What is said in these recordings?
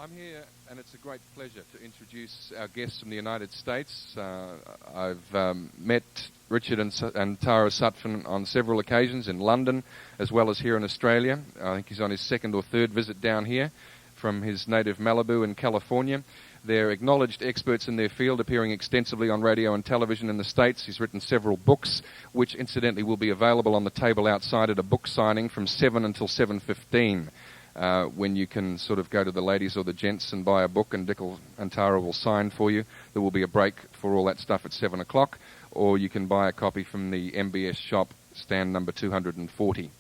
I'm here, and it's a great pleasure to introduce our guests from the United States. I've met Richard and Tara Sutphen on several occasions in London, as well as here in Australia. I think he's on his second or third visit down here from his native Malibu in California. They're acknowledged experts in their field, appearing extensively on radio and television in the States. He's written several books, which incidentally will be available on the table outside at a book signing from 7 until 7:15. When you can sort of go to the ladies or the gents and buy a book, and Dick and Tara will sign for you. There will be a break for all that stuff at 7 o'clock, or you can buy a copy from the MBS shop, stand number 240.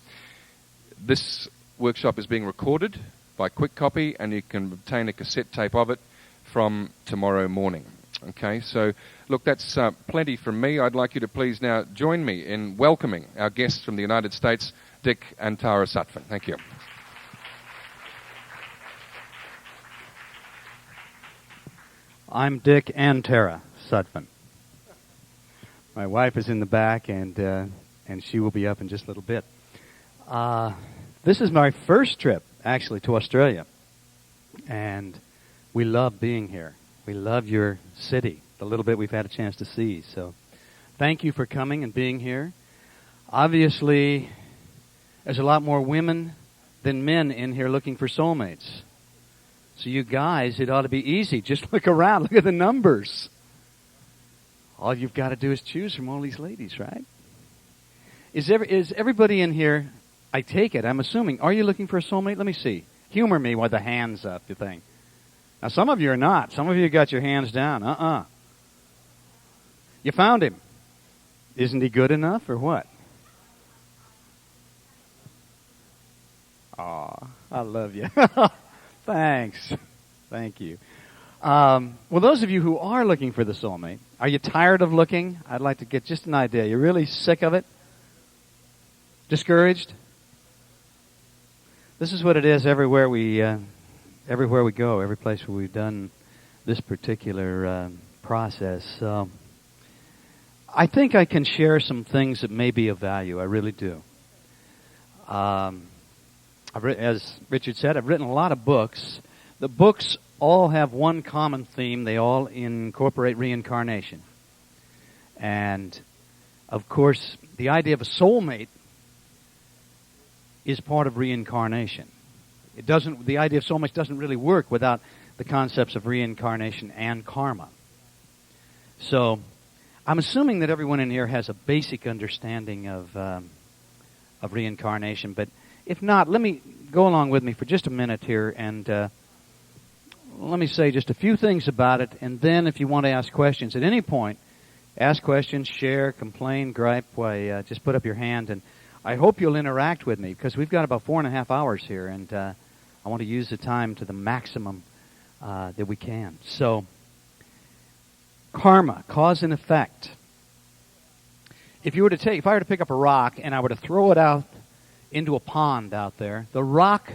This workshop is being recorded by Quick Copy, and you can obtain a cassette tape of it from tomorrow morning. Okay, so look, that's plenty from me. I'd like you to please now join me in welcoming our guests from the United States, Dick and Tara Sutphen. Thank you. I'm Dick and Tara Sutphen. My wife is in the back, and she will be up in just a little bit. This is my first trip, actually, to Australia, and we love being here. We love your city, the little bit we've had a chance to see. So thank you for coming and being here. Obviously, there's a lot more women than men in here looking for soulmates. So you guys, it ought to be easy. Just look around. Look at the numbers. All you've got to do is choose from all these ladies, right? Is everybody in here, I take it, I'm assuming, are you looking for a soulmate? Let me see. Humor me with the hands up, you think. Now, some of you are not. Some of you got your hands down. You found him. Isn't he good enough or what? Aw, I love you. Thanks. Thank you. Well, those of you who are looking for the soulmate, are you tired of looking? I'd like to get just an idea. You're really sick of it? Discouraged? This is what it is everywhere we go, every place where we've done this particular process. I think I can share some things that may be of value. I really do. As Richard said, I've written a lot of books. The books all have one common theme. They all incorporate reincarnation. And, of course, the idea of a soulmate is part of reincarnation. The idea of soulmates doesn't really work without the concepts of reincarnation and karma. So, I'm assuming that everyone in here has a basic understanding of reincarnation, but if not, let me go along with me for just a minute here, and let me say just a few things about it, and then if you want to ask questions at any point, ask questions, share, complain, gripe, why, just put up your hand, and I hope you'll interact with me, because we've got about 4.5 hours here, and I want to use the time to the maximum that we can. So, karma, cause and effect. If I were to pick up a rock and I were to throw it out into a pond out there, the rock,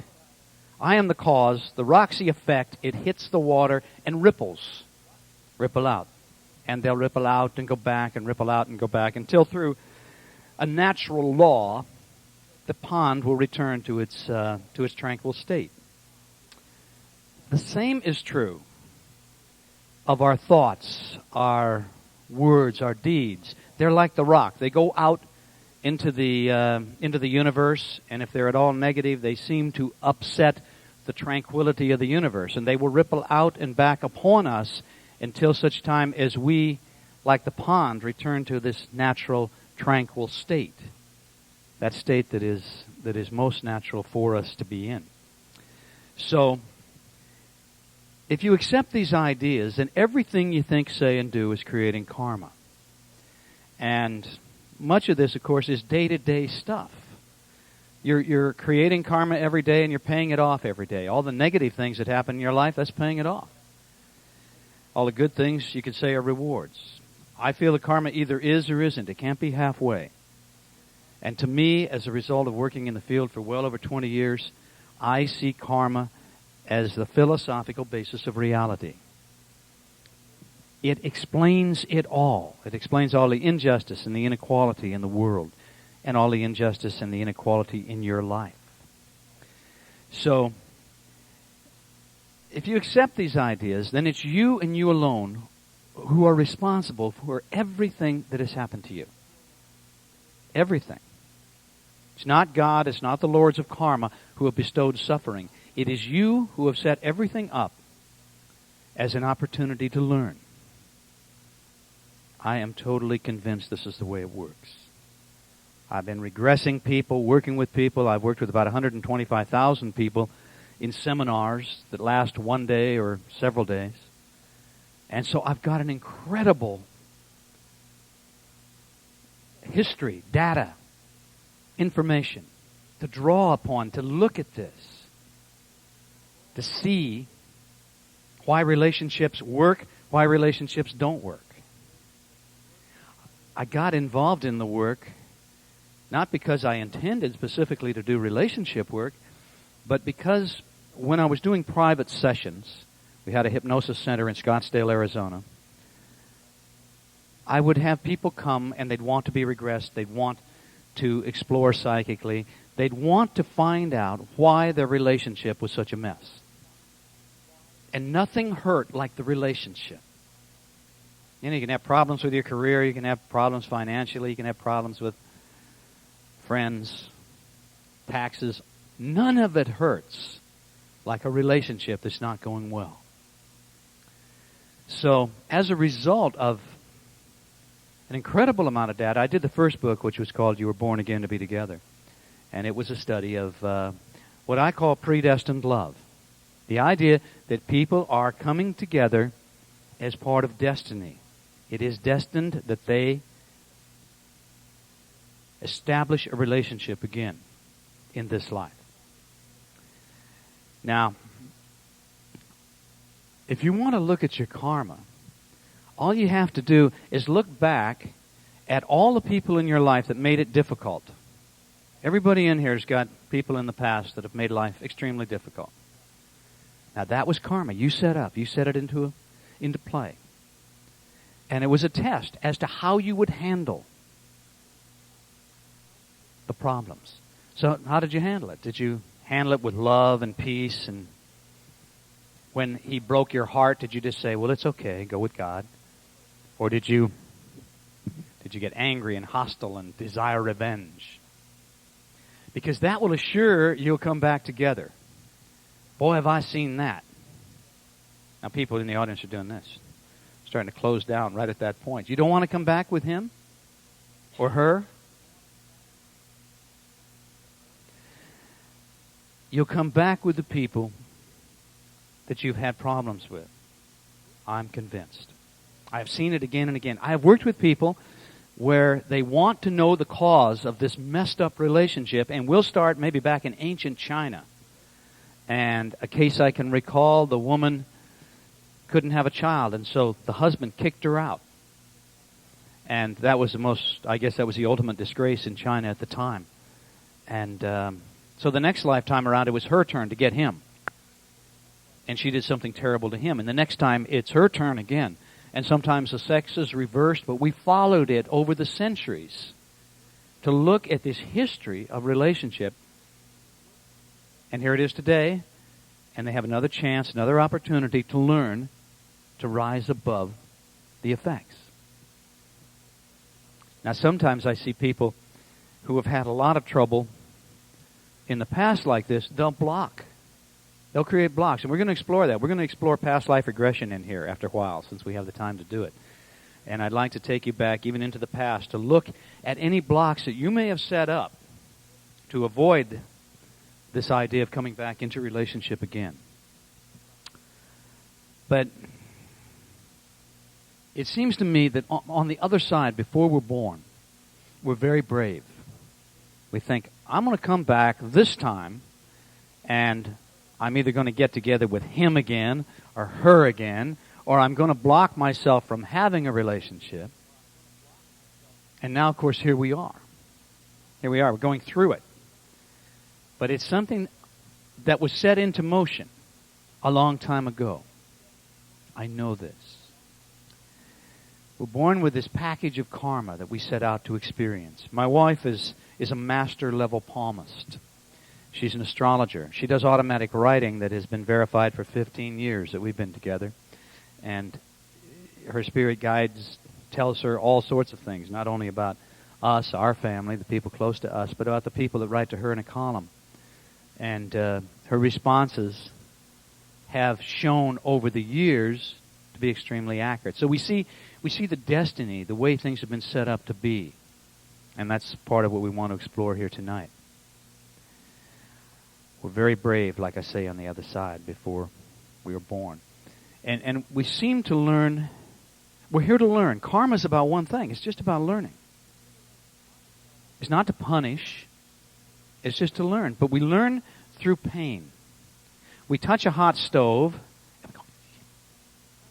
I am the cause, the rock's the effect, it hits the water and ripple out. And they'll ripple out and go back and ripple out and go back until through a natural law, the pond will return to its tranquil state. The same is true of our thoughts, our words, our deeds. They're like the rock. They go out into the universe, and if they're at all negative, they seem to upset the tranquility of the universe, and they will ripple out and back upon us until such time as we, like the pond, return to this natural, tranquil state. That state that is most natural for us to be in. So, if you accept these ideas, then everything you think, say, and do is creating karma. And much of this, of course, is day-to-day stuff. You're creating karma every day, and you're paying it off every day. All the negative things that happen in your life, that's paying it off. All the good things, you could say, are rewards. I feel the karma either is or isn't. It can't be halfway. And to me, as a result of working in the field for well over 20 years, I see karma as the philosophical basis of reality. It explains it all. It explains all the injustice and the inequality in the world, and all the injustice and the inequality in your life. So, if you accept these ideas, then it's you and you alone who are responsible for everything that has happened to you. Everything. It's not God, it's not the lords of karma who have bestowed suffering. It is you who have set everything up as an opportunity to learn. I am totally convinced this is the way it works. I've been regressing people, working with people. I've worked with about 125,000 people in seminars that last one day or several days. And so I've got an incredible history, data, information to draw upon, to look at this, to see why relationships work, why relationships don't work. I got involved in the work not because I intended specifically to do relationship work, but because when I was doing private sessions, we had a hypnosis center in Scottsdale, Arizona, I would have people come and they'd want to be regressed, they'd want to explore psychically, they'd want to find out why their relationship was such a mess. And nothing hurt like the relationship. You know, you can have problems with your career, you can have problems financially, you can have problems with friends, taxes. None of it hurts like a relationship that's not going well. So, as a result of an incredible amount of data, I did the first book, which was called You Were Born Again to Be Together. And it was a study of what I call predestined love. The idea that people are coming together as part of destiny. It is destined that they establish a relationship again in this life. Now, if you want to look at your karma, all you have to do is look back at all the people in your life that made it difficult. Everybody in here has got people in the past that have made life extremely difficult. Now, that was karma. You set up. You set it into play. And it was a test as to how you would handle the problems. So how did you handle it? Did you handle it with love and peace? And when he broke your heart, did you just say, well, it's okay, go with God? Or did you get angry and hostile and desire revenge? Because that will assure you'll come back together. Boy, have I seen that. Now, people in the audience are doing this. Starting to close down right at that point. You don't want to come back with him or her? You'll come back with the people that you've had problems with. I'm convinced. I've seen it again and again. I have worked with people where they want to know the cause of this messed up relationship, and we'll start maybe back in ancient China. And a case I can recall, the woman couldn't have a child, and so the husband kicked her out. And that was that was the ultimate disgrace in China at the time. And so the next lifetime around, it was her turn to get him. And she did something terrible to him. And the next time, it's her turn again. And sometimes the sex is reversed, but we followed it over the centuries to look at this history of relationship. And here it is today, and they have another chance, another opportunity to learn to rise above the effects. Now, sometimes I see people who have had a lot of trouble in the past like this, they'll block. They'll create blocks, and we're going to explore that. We're going to explore past life regression in here after a while, since we have the time to do it. And I'd like to take you back even into the past to look at any blocks that you may have set up to avoid this idea of coming back into relationship again. But it seems to me that on the other side, before we're born, we're very brave. We think, I'm going to come back this time, and I'm either going to get together with him again or her again, or I'm going to block myself from having a relationship. And now, of course, here we are. Here we are. We're going through it. But it's something that was set into motion a long time ago. I know this. We're born with this package of karma that we set out to experience. My wife is a master level palmist. She's an astrologer. She does automatic writing that has been verified for 15 years that we've been together. And her spirit guides tells her all sorts of things, not only about us, our family, the people close to us, but about the people that write to her in a column. And her responses have shown over the years to be extremely accurate. So we see the destiny, the way things have been set up to be. And that's part of what we want to explore here tonight. We're very brave, like I say, on the other side before we were born. And we seem to learn. We're here to learn. Karma's about one thing. It's just about learning. It's not to punish. It's just to learn. But we learn through pain. We touch a hot stove, and we go,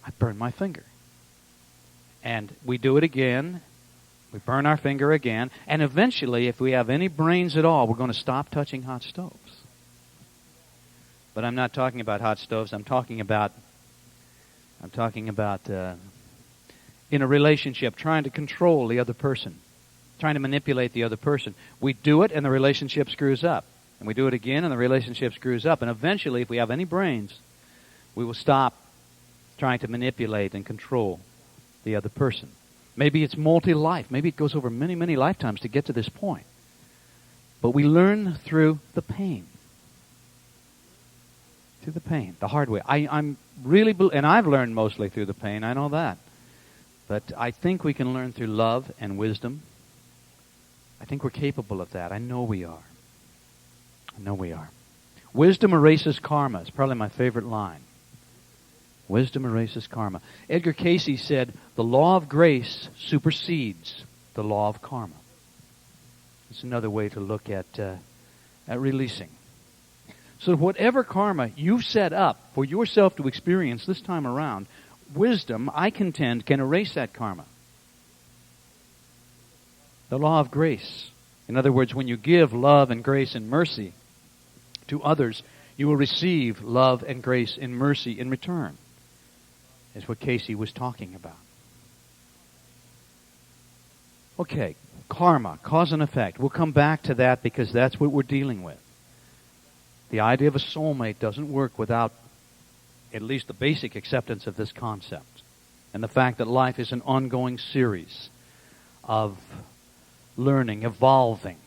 I burned my finger. And we do it again. We burn our finger again. And eventually, if we have any brains at all, we're going to stop touching hot stoves. But I'm not talking about hot stoves. I'm talking about in a relationship, trying to control the other person, trying to manipulate the other person. We do it, and the relationship screws up. And we do it again, and the relationship screws up. And eventually, if we have any brains, we will stop trying to manipulate and control the other person. Maybe it's multi-life. Maybe it goes over many, many lifetimes to get to this point. But we learn through the pain. Through the pain, the hard way. I'm really, and I've learned mostly through the pain, I know that. But I think we can learn through love and wisdom. I think we're capable of that. I know we are. I know we are. Wisdom erases karma. It's probably my favorite line. Wisdom erases karma. Edgar Cayce said, the law of grace supersedes the law of karma. It's another way to look at releasing. So whatever karma you've set up for yourself to experience this time around, wisdom, I contend, can erase that karma. The law of grace. In other words, when you give love and grace and mercy to others, you will receive love and grace and mercy in return. Is what Cayce was talking about. Okay, karma, cause and effect. We'll come back to that because that's what we're dealing with. The idea of a soulmate doesn't work without at least the basic acceptance of this concept. And the fact that life is an ongoing series of learning, evolving,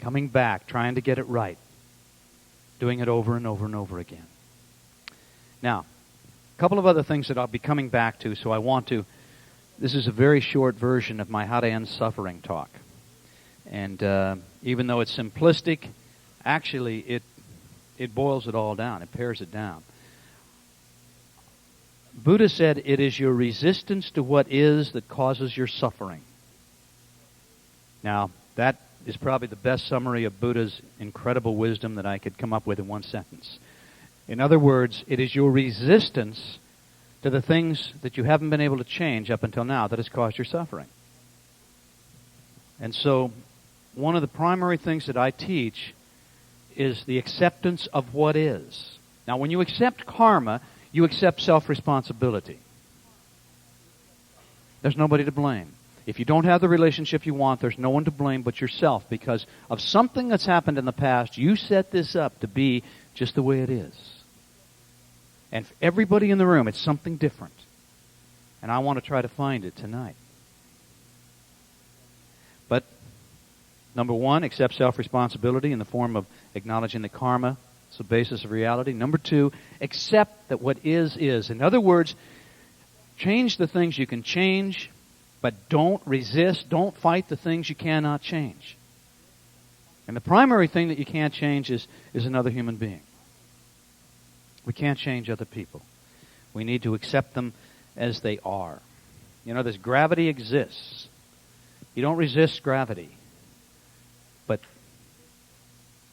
coming back, trying to get it right, doing it over and over and over again. Now, a couple of other things that I'll be coming back to, so I want to, this is a very short version of my How to End Suffering talk. And even though it's simplistic, actually it boils it all down. It pares it down. Buddha said, it is your resistance to what is that causes your suffering. Now, that is probably the best summary of Buddha's incredible wisdom that I could come up with in one sentence. In other words, it is your resistance to the things that you haven't been able to change up until now that has caused your suffering. And so, one of the primary things that I teach is the acceptance of what is. Now, when you accept karma, you accept self-responsibility. There's nobody to blame. If you don't have the relationship you want, there's no one to blame but yourself because of something that's happened in the past. You set this up to be just the way it is. And for everybody in the room, it's something different. And I want to try to find it tonight. But number one, accept self-responsibility in the form of acknowledging that karma is the basis of reality. Number two, accept that what is. In other words, change the things you can change, but don't resist, don't fight the things you cannot change. And the primary thing that you can't change is another human being. We can't change other people. We need to accept them as they are. You know, this gravity exists. You don't resist gravity. But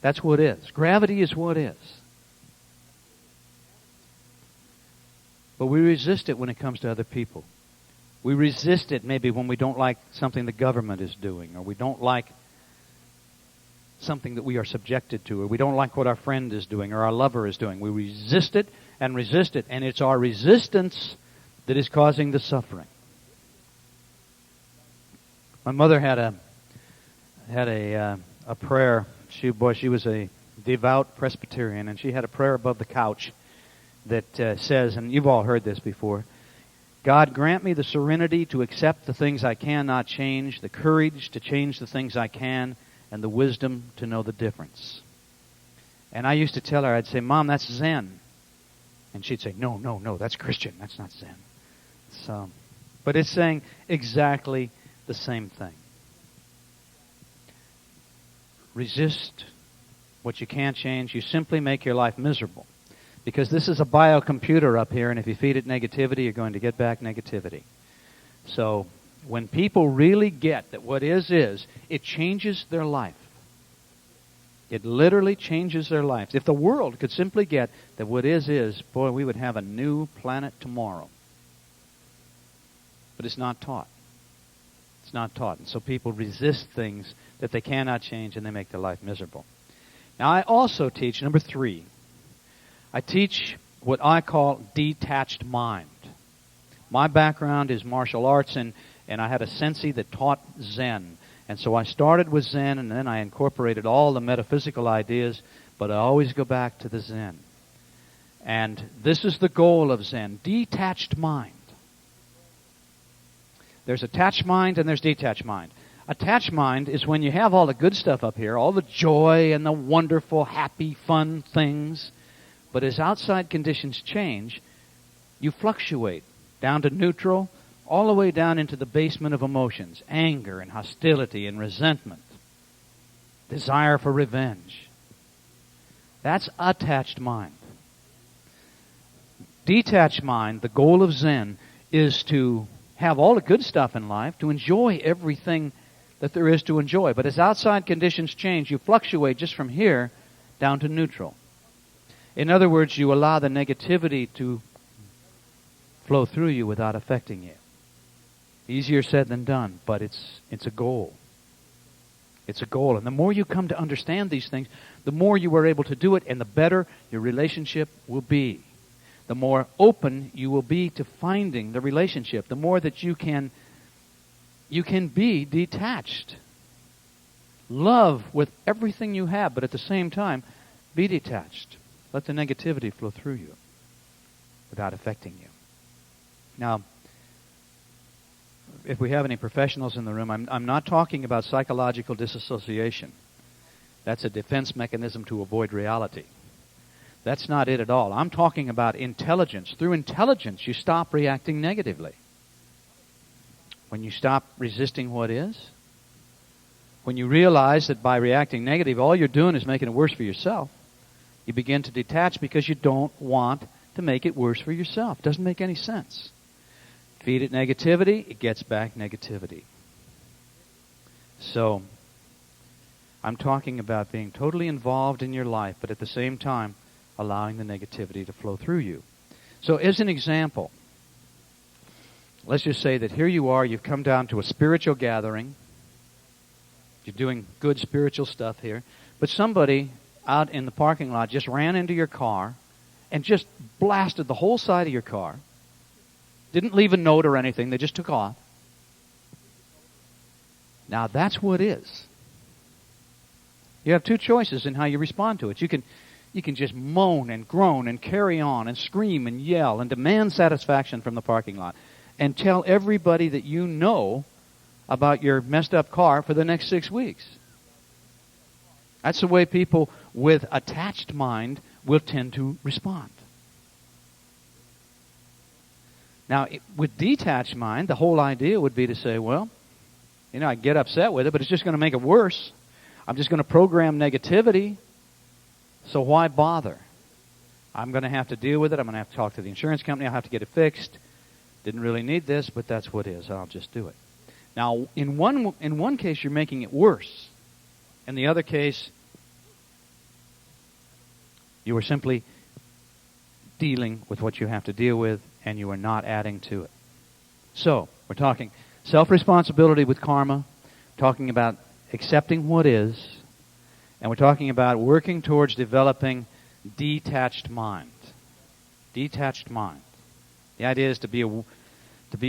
that's what is. Gravity is what is. But we resist it when it comes to other people. We resist it maybe when we don't like something the government is doing, or we don't like something that we are subjected to, or we don't like what our friend is doing or our lover is doing. We resist it, and it's our resistance that is causing the suffering. My mother had a prayer. She was a devout Presbyterian, and she had a prayer above the couch that says, and you've all heard this before, God, grant me the serenity to accept the things I cannot change, the courage to change the things I can, and the wisdom to know the difference. And I used to tell her, I'd say, Mom, that's Zen. And she'd say, no, that's Christian. That's not Zen. So, but it's saying exactly the same thing. Resist what you can't change. You simply make your life miserable. Because this is a biocomputer up here, and if you feed it negativity, you're going to get back negativity. So when people really get that what is, it changes their life. It literally changes their lives. If the world could simply get that what is, boy, we would have a new planet tomorrow. But it's not taught. It's not taught. And so people resist things that they cannot change, and they make their life miserable. Now, I also teach, number 3, I teach what I call detached mind. My background is martial arts, and I had a sensei that taught Zen. And so I started with Zen, and then I incorporated all the metaphysical ideas, but I always go back to the Zen. And this is the goal of Zen, detached mind. There's attached mind and there's detached mind. Attached mind is when you have all the good stuff up here, all the joy and the wonderful, happy, fun things. But as outside conditions change, you fluctuate down to neutral, all the way down into the basement of emotions, anger and hostility and resentment, desire for revenge. That's attached mind. Detached mind, the goal of Zen, is to have all the good stuff in life, to enjoy everything that there is to enjoy. But as outside conditions change, you fluctuate just from here down to neutral. In other words, you allow the negativity to flow through you without affecting you. Easier said than done, but it's a goal. It's a goal. And the more you come to understand these things, the more you are able to do it, and the better your relationship will be. The more open you will be to finding the relationship, the more that you can be detached. Love with everything you have, but at the same time, be detached. Let the negativity flow through you without affecting you. Now, if we have any professionals in the room, I'm not talking about psychological disassociation. That's a defense mechanism to avoid reality. That's not it at all. I'm talking about intelligence. Through intelligence, you stop reacting negatively. When you stop resisting what is, when you realize that by reacting negative, all you're doing is making it worse for yourself, you begin to detach because you don't want to make it worse for yourself. It doesn't make any sense. Feed it negativity, it gets back negativity. So, I'm talking about being totally involved in your life, but at the same time, allowing the negativity to flow through you. So, as an example, let's just say that here you are, you've come down to a spiritual gathering. You're doing good spiritual stuff here. But somebody out in the parking lot just ran into your car and just blasted the whole side of your car. Didn't leave a note or anything. They just took off. Now, that's what is. You have two choices in how you respond to it. You can just moan and groan and carry on and scream and yell and demand satisfaction from the parking lot and tell everybody that you know about your messed up car for the next 6 weeks. That's the way people with attached mind will tend to respond. Now, with detached mind, the whole idea would be to say, well, I get upset with it, but it's just going to make it worse. I'm just going to program negativity, so why bother? I'm going to have to deal with it. I'm going to have to talk to the insurance company. I'll have to get it fixed. Didn't really need this, but that's what it is. I'll just do it. Now, in one case, you're making it worse. In the other case, you are simply dealing with what you have to deal with, and you are not adding to it. So, we're talking self-responsibility with karma, talking about accepting what is, and we're talking about working towards developing detached mind. Detached mind. The idea is to be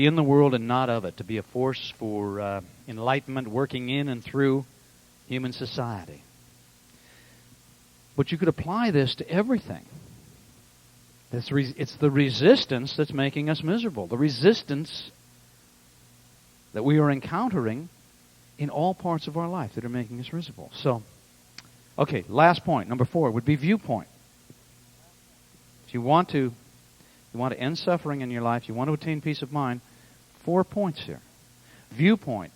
in the world and not of it, to be a force for enlightenment working in and through human society. But you could apply this to everything. It's the resistance that's making us miserable. The resistance that we are encountering in all parts of our life that are making us miserable. So, okay, last point, number 4, would be viewpoint. If you want to end suffering in your life, you want to attain peace of mind, 4 points here. Viewpoint.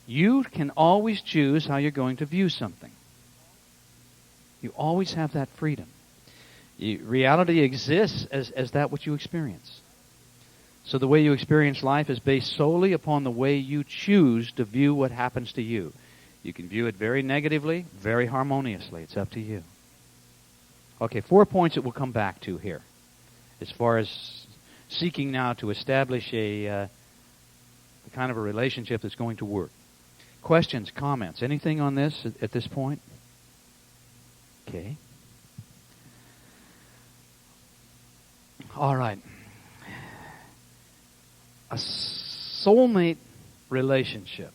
You can always choose how you're going to view something. You always have that freedom. Reality exists as that which you experience. So the way you experience life is based solely upon the way you choose to view what happens to you. You can view it very negatively, very harmoniously. It's up to you. Okay, 4 points that we'll come back to here, as far as seeking now to establish the kind of a relationship that's going to work. Questions, comments, anything on this at this point? Okay. All right. A soulmate relationship,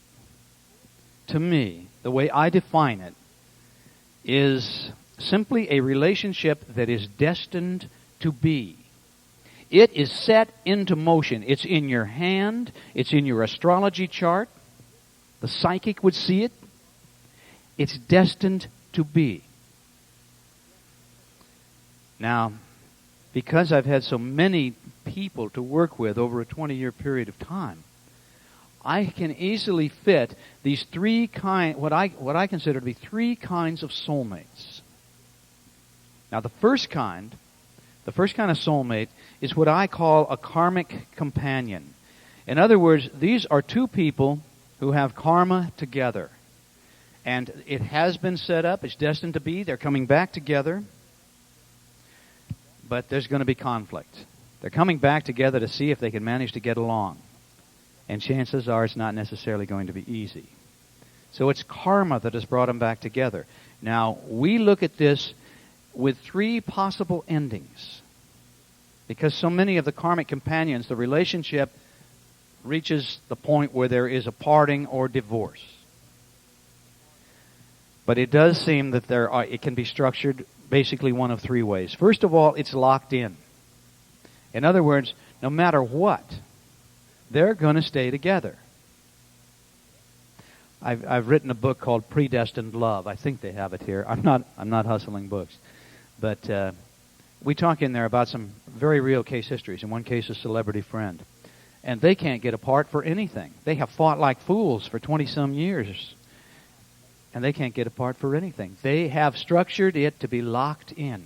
to me, the way I define it, is simply a relationship that is destined to be. It is set into motion. It's in your hand. It's in your astrology chart. The psychic would see it. It's destined to be. Now, because I've had so many people to work with over a 20-year period of time, I can easily fit these what I consider to be 3 kinds of soulmates. Now, the first kind of soulmate is what I call a karmic companion. In other words, these are 2 people who have karma together. And it has been set up. It's destined to be. They're coming back together. But there's going to be conflict. They're coming back together to see if they can manage to get along. And chances are it's not necessarily going to be easy. So it's karma that has brought them back together. Now, we look at this with 3 possible endings. Because so many of the karmic companions, the relationship reaches the point where there is a parting or divorce. But it does seem that it can be structured basically one of 3 ways. First of all, it's locked in. In other words, no matter what, they're going to stay together. I've written a book called Predestined Love. I think they have it here. I'm not hustling books, but we talk in there about some very real case histories. In one case, a celebrity friend, and they can't get apart for anything. They have fought like fools for 20-some years. And they can't get apart for anything. They have structured it to be locked in.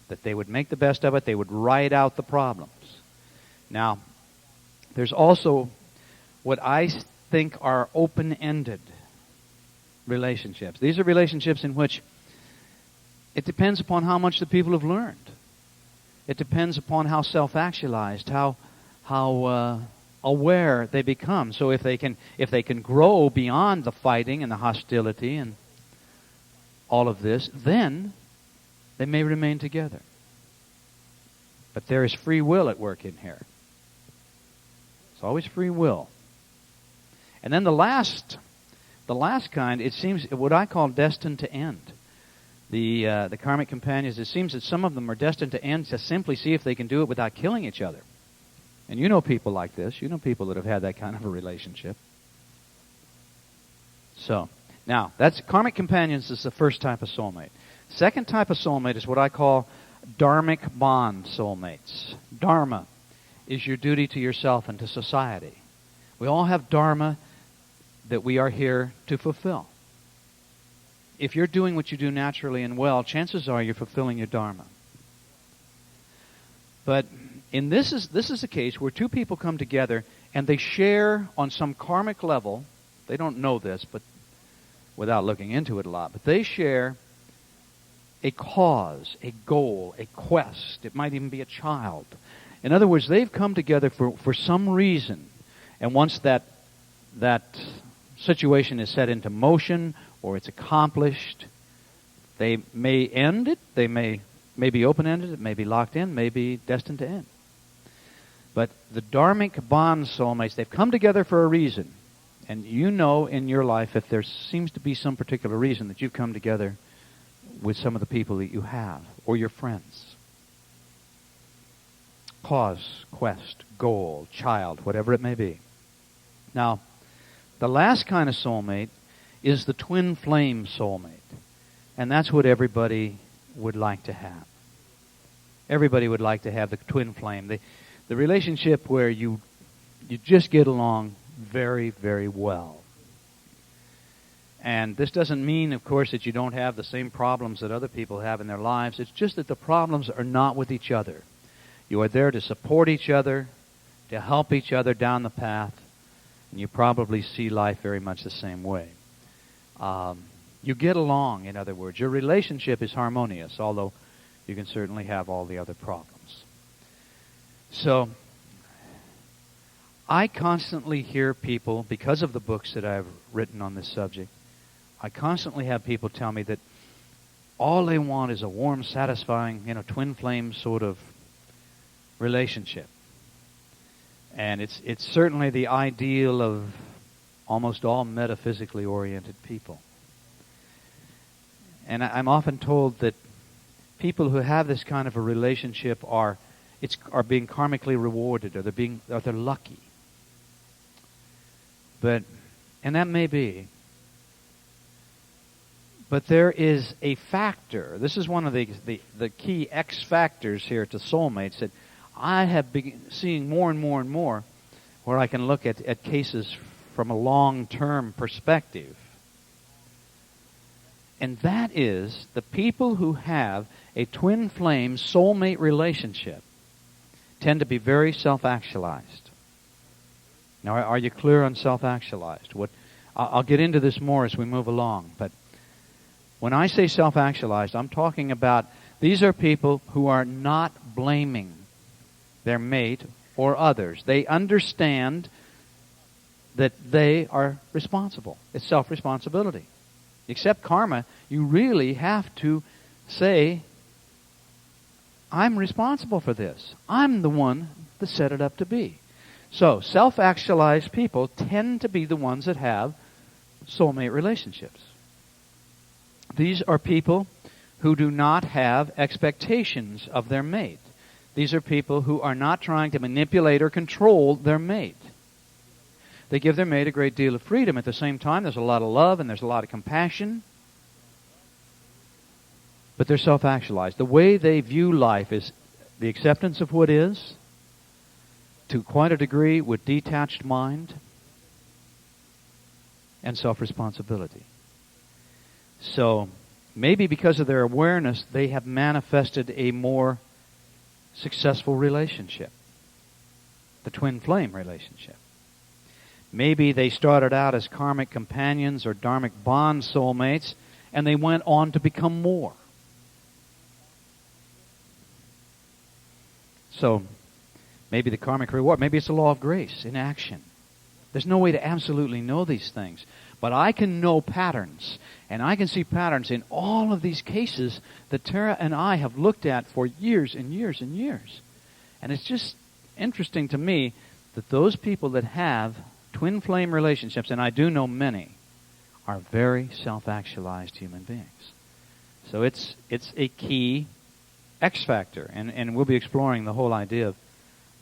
That they would make the best of it. They would ride out the problems. Now, there's also what I think are open-ended relationships. These are relationships in which it depends upon how much the people have learned. It depends upon how self-actualized, how aware they become. So if they can grow beyond the fighting and the hostility and all of this, then they may remain together. But there is free will at work in here. It's always free will. And then the last kind, it seems what I call destined to end. The karmic companions, it seems that some of them are destined to end to simply see if they can do it without killing each other. And you know people like this. You know people that have had that kind of a relationship. So, now, that's karmic companions is the first type of soulmate. Second type of soulmate is what I call dharmic bond soulmates. Dharma is your duty to yourself and to society. We all have dharma that we are here to fulfill. If you're doing what you do naturally and well, chances are you're fulfilling your dharma. But this is a case where 2 people come together and they share on some karmic level. They don't know this, but without looking into it a lot, but they share a cause, a goal, a quest. It might even be a child. In other words, they've come together for some reason. And once that situation is set into motion or it's accomplished, they may end it. They may be open-ended. It may be locked in. May be destined to end. But the dharmic bond soulmates, they've come together for a reason. And you know in your life if there seems to be some particular reason that you've come together with some of the people that you have or your friends. Cause, quest, goal, child, whatever it may be. Now, the last kind of soulmate is the twin flame soulmate. And that's what everybody would like to have. Everybody would like to have the twin flame. The relationship where you just get along very, very well. And this doesn't mean, of course, that you don't have the same problems that other people have in their lives. It's just that the problems are not with each other. You are there to support each other, to help each other down the path, and you probably see life very much the same way. You get along, in other words. Your relationship is harmonious, although you can certainly have all the other problems. So, I constantly hear people, because of the books that I've written on this subject, I constantly have people tell me that all they want is a warm, satisfying, twin flame sort of relationship. And it's certainly the ideal of almost all metaphysically oriented people. And I'm often told that people who have this kind of a relationship are being karmically rewarded, or they're lucky. And that may be. But there is a factor. This is one of the key X factors here to soulmates that I have been seeing more and more and more, where I can look at cases from a long-term perspective. And that is the people who have a twin flame soulmate relationship tend to be very self-actualized. Now, are you clear on self-actualized? I'll get into this more as we move along, but when I say self-actualized, I'm talking about these are people who are not blaming their mate or others. They understand that they are responsible. It's self-responsibility. Except karma, you really have to say, I'm responsible for this. I'm the one that set it up to be. So, self-actualized people tend to be the ones that have soulmate relationships. These are people who do not have expectations of their mate. These are people who are not trying to manipulate or control their mate. They give their mate a great deal of freedom. At the same time, there's a lot of love and there's a lot of compassion. But they're self-actualized. The way they view life is the acceptance of what is, to quite a degree with detached mind, and self-responsibility. So, maybe because of their awareness, they have manifested a more successful relationship. The twin flame relationship. Maybe they started out as karmic companions or dharmic bond soulmates, and they went on to become more. So, maybe the karmic reward, maybe it's the law of grace in action. There's no way to absolutely know these things. But I can know patterns, and I can see patterns in all of these cases that Tara and I have looked at for years and years and years. And it's just interesting to me that those people that have twin flame relationships, and I do know many, are very self-actualized human beings. So it's a key X factor, and we'll be exploring the whole idea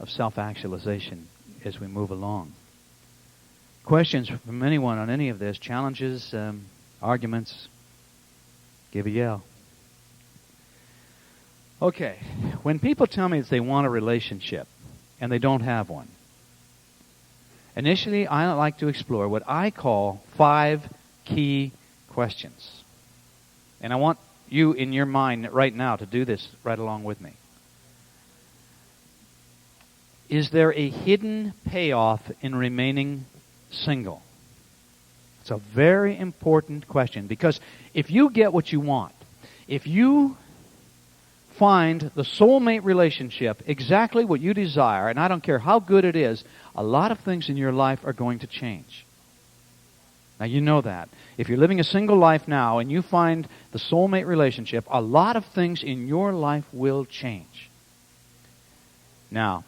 of self-actualization as we move along. Questions from anyone on any of this, challenges, arguments, give a yell. Okay, when people tell me that they want a relationship and they don't have one, initially I like to explore what I call 5 key questions. And I want you in your mind right now to do this right along with me. Is there a hidden payoff in remaining single? It's a very important question, because if you get what you want, if you find the soulmate relationship exactly what you desire, and I don't care how good it is, a lot of things in your life are going to change. Now you know that. If you're living a single life now and you find the soulmate relationship, a lot of things in your life will change. Now,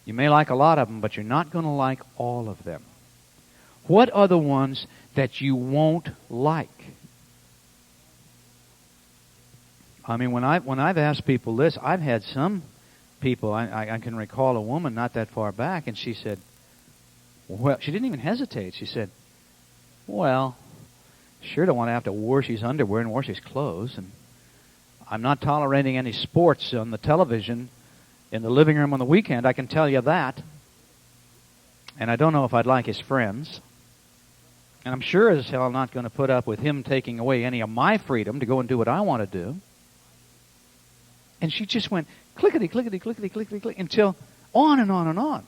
you may like a lot of them, but you're not going to like all of them. What are the ones that you won't like? I mean, when I've asked people this, I've had some people, I can recall a woman not that far back, and she said, well, she didn't even hesitate. She said, well, sure don't want to have to wash his underwear and wash his clothes, and I'm not tolerating any sports on the television in the living room on the weekend, I can tell you that. And I don't know if I'd like his friends. And I'm sure as hell not going to put up with him taking away any of my freedom to go and do what I want to do. And she just went clickety, clickety, clickety, clickety, click, until on and on and on.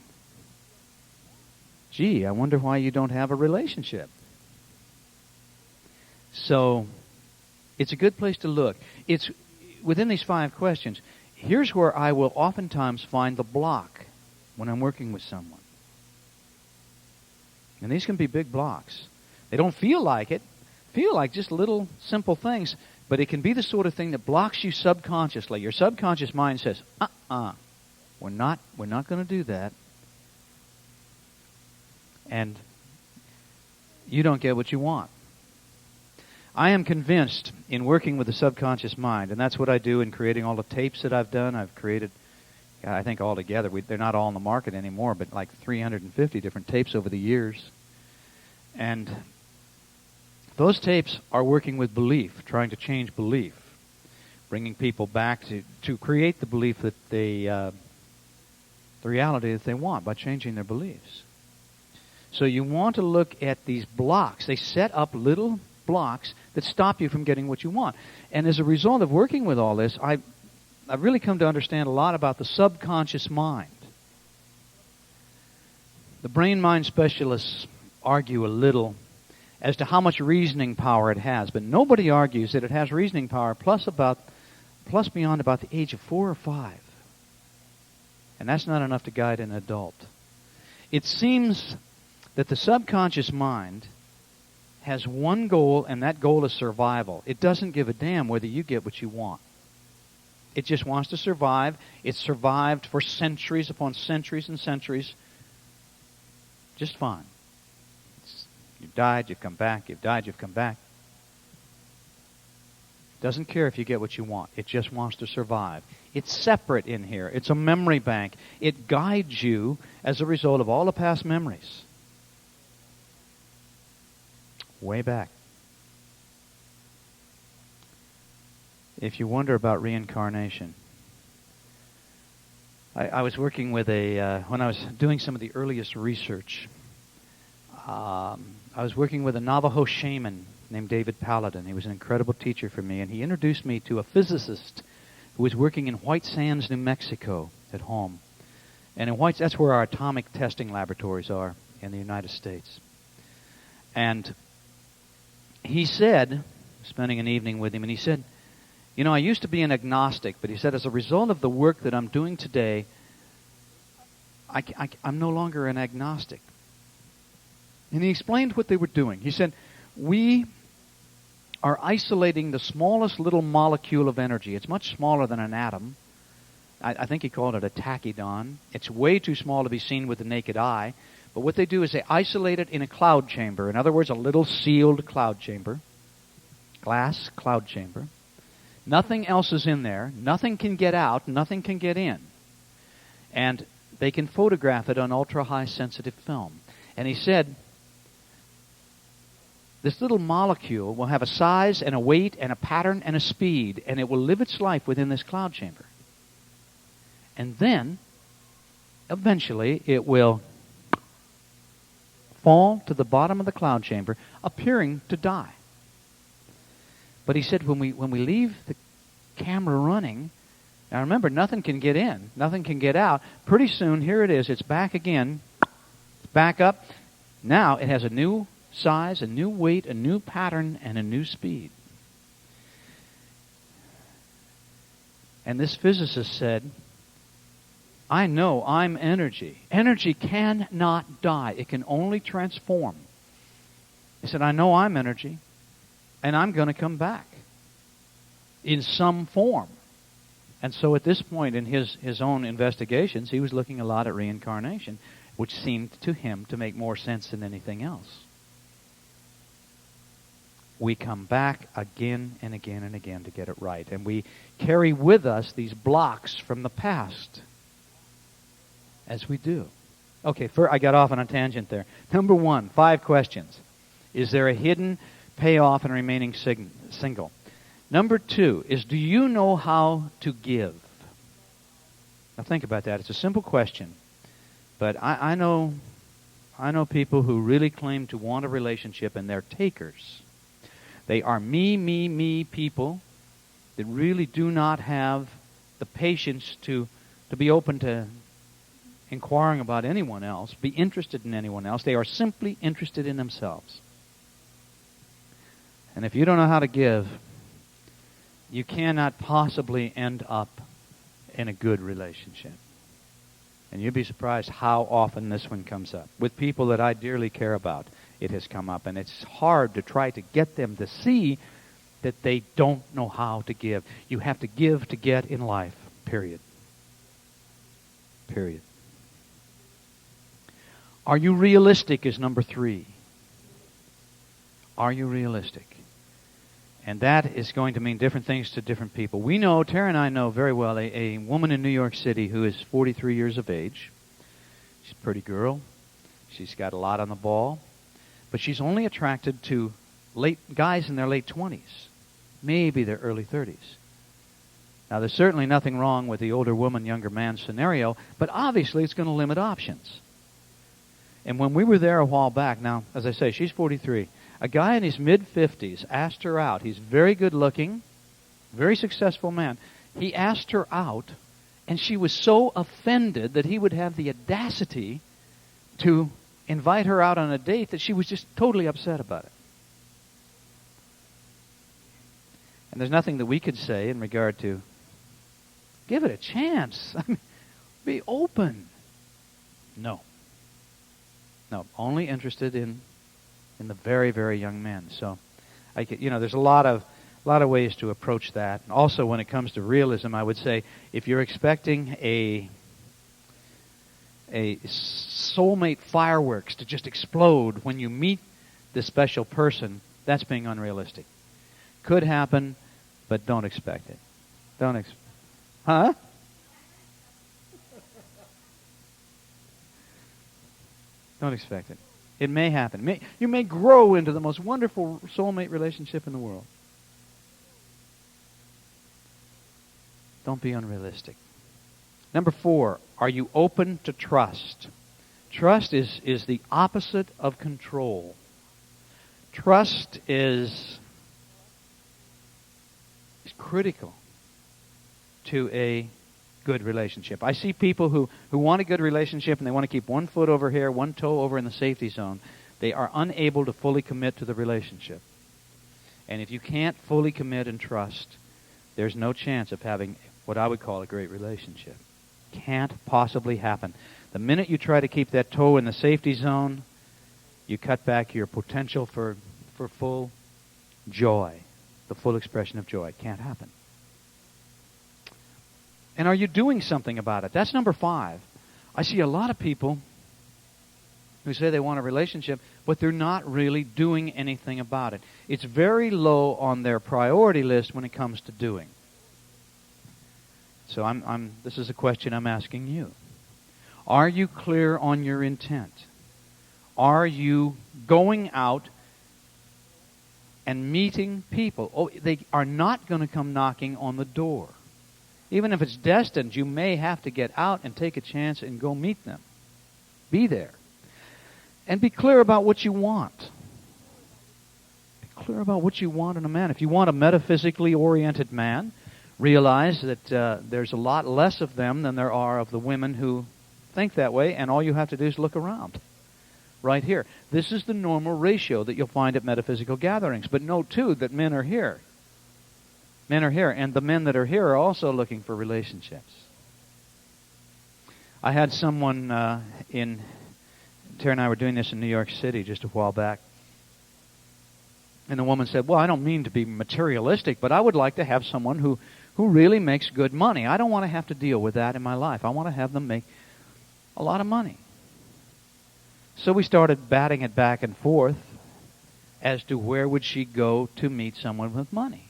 Gee, I wonder why you don't have a relationship. So, it's a good place to look. It's within these 5 questions. Here's where I will oftentimes find the block when I'm working with someone. And these can be big blocks. They don't feel like it. Feel like just little simple things. But it can be the sort of thing that blocks you subconsciously. Your subconscious mind says, we're not going to do that. And you don't get what you want. I am convinced in working with the subconscious mind, and that's what I do in creating all the tapes that I've done. I've created, I think altogether, they're not all on the market anymore, but like 350 different tapes over the years. And those tapes are working with belief, trying to change belief, bringing people back to create the belief that the reality that they want by changing their beliefs. So you want to look at these blocks. They set up little blocks that stop you from getting what you want. And as a result of working with all this, I've really come to understand a lot about the subconscious mind. The brain-mind specialists argue a little as to how much reasoning power it has, but nobody argues that it has reasoning power plus beyond about the age of 4 or 5. And that's not enough to guide an adult. It seems that the subconscious mind has one goal, and that goal is survival. It doesn't give a damn whether you get what you want. It just wants to survive. It's survived for centuries upon centuries and centuries just fine. You've died, you've come back, you've died, you've come back. Doesn't care if you get what you want. It just wants to survive. It's separate in here. It's a memory bank. It guides you as a result of all the past memories. Way back. If you wonder about reincarnation, I was working with when I was doing some of the earliest research, I was working with a Navajo shaman named David Paladin. He was an incredible teacher for me, and he introduced me to a physicist who was working in White Sands, New Mexico, at home. And that's where our atomic testing laboratories are in the United States. And he said, spending an evening with him, and he said, you know, I used to be an agnostic, but he said, as a result of the work that I'm doing today, I'm no longer an agnostic. And he explained what they were doing. He said, we are isolating the smallest little molecule of energy. It's much smaller than an atom. I think he called it a tachydon. It's way too small to be seen with the naked eye. But what they do is they isolate it in a cloud chamber. In other words, a little sealed cloud chamber. Glass cloud chamber. Nothing else is in there. Nothing can get out. Nothing can get in. And they can photograph it on ultra-high sensitive film. And he said, this little molecule will have a size and a weight and a pattern and a speed, and it will live its life within this cloud chamber. And then, eventually, it will fall to the bottom of the cloud chamber, appearing to die. But he said, when we leave the camera running, now remember, nothing can get in, nothing can get out. Pretty soon, here it is, it's back again, back up. Now it has a new size, a new weight, a new pattern, and a new speed. And this physicist said, I know I'm energy. Energy cannot die. It can only transform. He said, I know I'm energy, and I'm going to come back in some form. And so at this point in his own investigations, he was looking a lot at reincarnation, which seemed to him to make more sense than anything else. we come back again and again and again to get it right. And we carry with us these blocks from the past as we do. Okay, I got off on a tangent there. Number 1, 5 questions. Is there a hidden payoff in remaining single? Number 2 is, do you know how to give? Now think about that. It's a simple question. But I know people who really claim to want a relationship, and they're takers. They are me people that really do not have the patience to be open to inquiring about anyone else, be interested in anyone else. They are simply interested in themselves. And if you don't know how to give, you cannot possibly end up in a good relationship. And you'd be surprised how often this one comes up. With people that I dearly care about, it has come up. And it's hard to try to get them to see that they don't know how to give. You have to give to get in life, period. Period. Are you realistic is number 3. Are you realistic? And that is going to mean different things to different people. We know, Tara and I know very well, a woman in New York City who is 43 years of age. She's a pretty girl. She's got a lot on the ball. But she's only attracted to guys in their late 20s, maybe their early 30s. Now, there's certainly nothing wrong with the older woman, younger man scenario, but obviously it's going to limit options. And when we were there a while back, now, as I say, she's 43. A guy in his mid-50s asked her out. He's very good-looking, very successful man. He asked her out, and she was so offended that he would have the audacity to invite her out on a date that she was just totally upset about it. And there's nothing that we could say in regard to give it a chance. I mean, be open. No. No, only interested in the very, very young men. So, there's a lot of ways to approach that. And also, when it comes to realism, I would say if you're expecting a soulmate fireworks to just explode when you meet this special person, that's being unrealistic. Could happen, but don't expect it. Huh? Don't expect it. It may happen. You may grow into the most wonderful soulmate relationship in the world. Don't be unrealistic. Number 4, are you open to trust? Trust is the opposite of control. Trust is critical to a good relationship. I see people who want a good relationship and they want to keep one foot over here, one toe over in the safety zone. They are unable to fully commit to the relationship. And if you can't fully commit and trust, there's no chance of having what I would call a great relationship. Can't possibly happen. The minute you try to keep that toe in the safety zone, you cut back your potential for full joy, the full expression of joy. Can't happen. And are you doing something about it? That's number 5. I see a lot of people who say they want a relationship, but they're not really doing anything about it. It's very low on their priority list when it comes to doing. So this is a question I'm asking you. Are you clear on your intent? Are you going out and meeting people? Oh, they are not going to come knocking on the door. Even if it's destined, you may have to get out and take a chance and go meet them. Be there. And be clear about what you want. Be clear about what you want in a man. If you want a metaphysically oriented man, realize that there's a lot less of them than there are of the women who think that way, and all you have to do is look around. Right here. This is the normal ratio that you'll find at metaphysical gatherings. But note, too, that men are here. Men are here, and the men that are here are also looking for relationships. I had someone Tara and I were doing this in New York City just a while back, and the woman said, well, I don't mean to be materialistic, but I would like to have someone who really makes good money. I don't want to have to deal with that in my life. I want to have them make a lot of money. So we started batting it back and forth, as to where would she go to meet someone with money.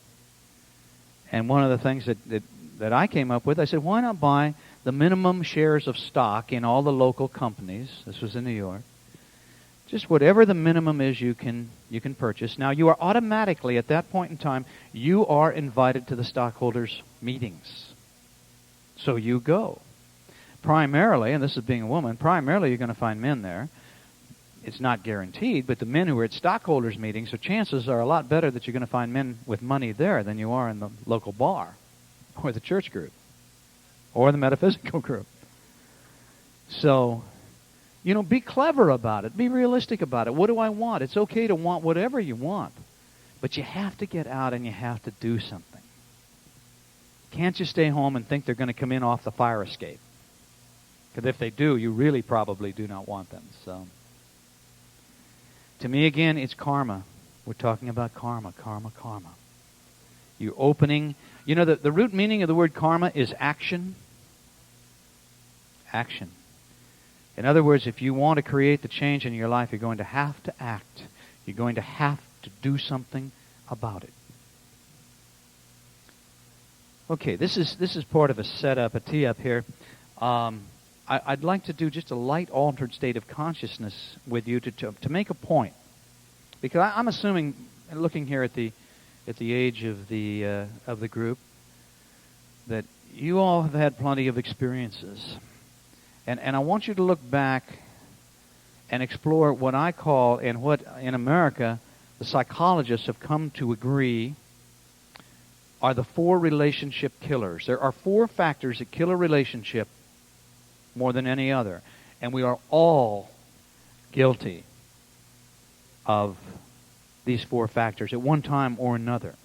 And one of the things that I came up with, I said, why not buy the minimum shares of stock in all the local companies? This was in New York. Just whatever the minimum is you can purchase. Now, you are automatically, at that point in time, you are invited to the stockholders' meetings. So you go. Primarily, and this is being a woman, primarily you're going to find men there. It's not guaranteed, but the men who are at stockholders' meetings, so chances are a lot better that you're going to find men with money there than you are in the local bar or the church group or the metaphysical group. So, be clever about it. Be realistic about it. What do I want? It's okay to want whatever you want, but you have to get out and you have to do something. Can't you stay home and think they're going to come in off the fire escape? Because if they do, you really probably do not want them. So, to me, again, it's karma. We're talking about karma, karma, karma. You're opening. The root meaning of the word karma is action. Action. In other words, if you want to create the change in your life, you're going to have to act. You're going to have to do something about it. Okay, this is part of a setup, a tee-up here. I'd like to do just a light altered state of consciousness with you to make a point, because I'm assuming, looking here at the age of the group, that you all have had plenty of experiences, and I want you to look back and explore what I call, and what in America the psychologists have come to agree are the 4 relationship killers. There are 4 factors that kill a relationship more than any other. And we are all guilty of these 4 factors at one time or another.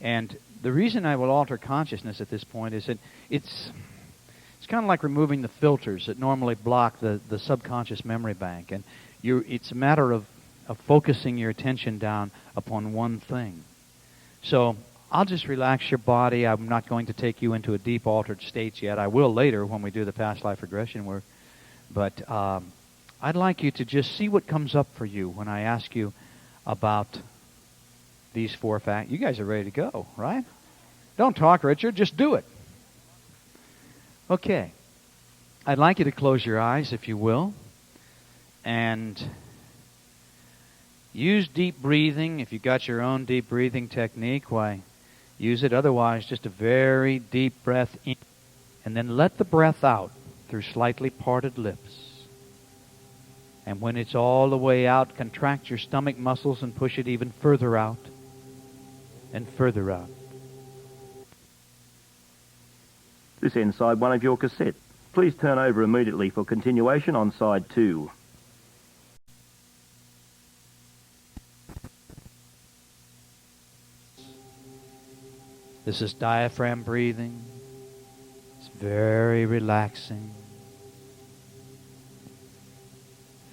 And the reason I will alter consciousness at this point is that it's kind of like removing the filters that normally block the subconscious memory bank. And it's a matter of focusing your attention down upon one thing. So I'll just relax your body. I'm not going to take you into a deep altered state yet. I will later when we do the past life regression work. But I'd like you to just see what comes up for you when I ask you about these 4 facts. You guys are ready to go, right? Don't talk, Richard. Just do it. Okay. I'd like you to close your eyes, if you will, and use deep breathing. If you've got your own deep breathing technique, why, use it. Otherwise, just a very deep breath in, and then let the breath out through slightly parted lips. And when it's all the way out, contract your stomach muscles and push it even further out and further out. This ends side 1 of your cassette. Please turn over immediately for continuation on side 2. This is diaphragm breathing. It's very relaxing.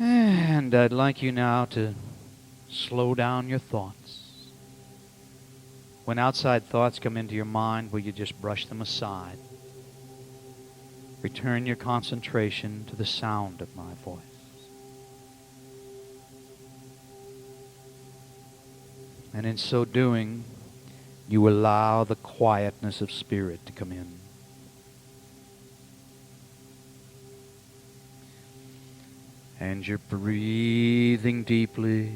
And I'd like you now to slow down your thoughts. When outside thoughts come into your mind, will you just brush them aside? Return your concentration to the sound of my voice. And in so doing, you allow the quietness of spirit to come in. And you're breathing deeply.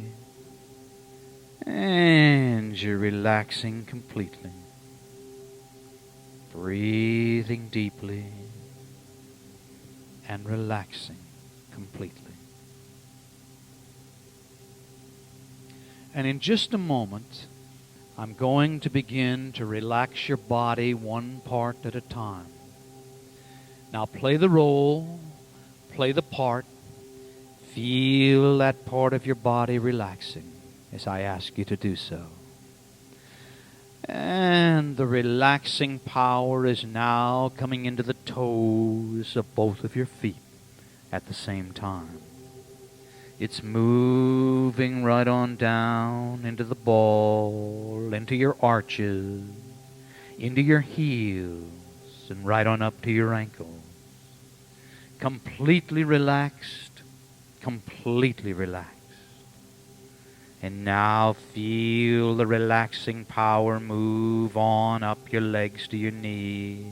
And you're relaxing completely. Breathing deeply. And relaxing completely. And in just a moment, I'm going to begin to relax your body one part at a time. Now play the role, play the part, feel that part of your body relaxing as I ask you to do so. And the relaxing power is now coming into the toes of both of your feet at the same time. It's moving right on down into the ball, into your arches, into your heels, and right on up to your ankles. Completely relaxed, completely relaxed. And now feel the relaxing power move on up your legs to your knees,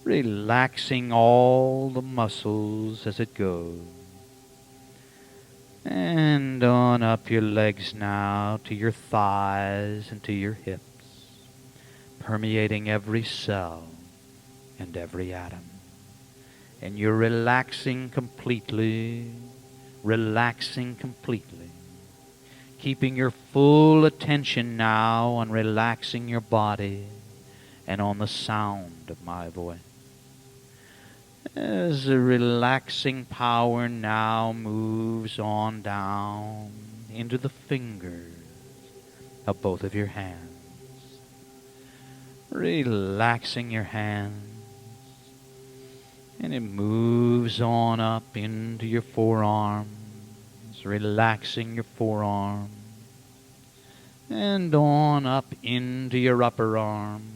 relaxing all the muscles as it goes. And on up your legs now to your thighs and to your hips, permeating every cell and every atom. And you're relaxing completely, keeping your full attention now on relaxing your body and on the sound of my voice. As the relaxing power now moves on down into the fingers of both of your hands, relaxing your hands, and it moves on up into your forearms, relaxing your forearms, and on up into your upper arms,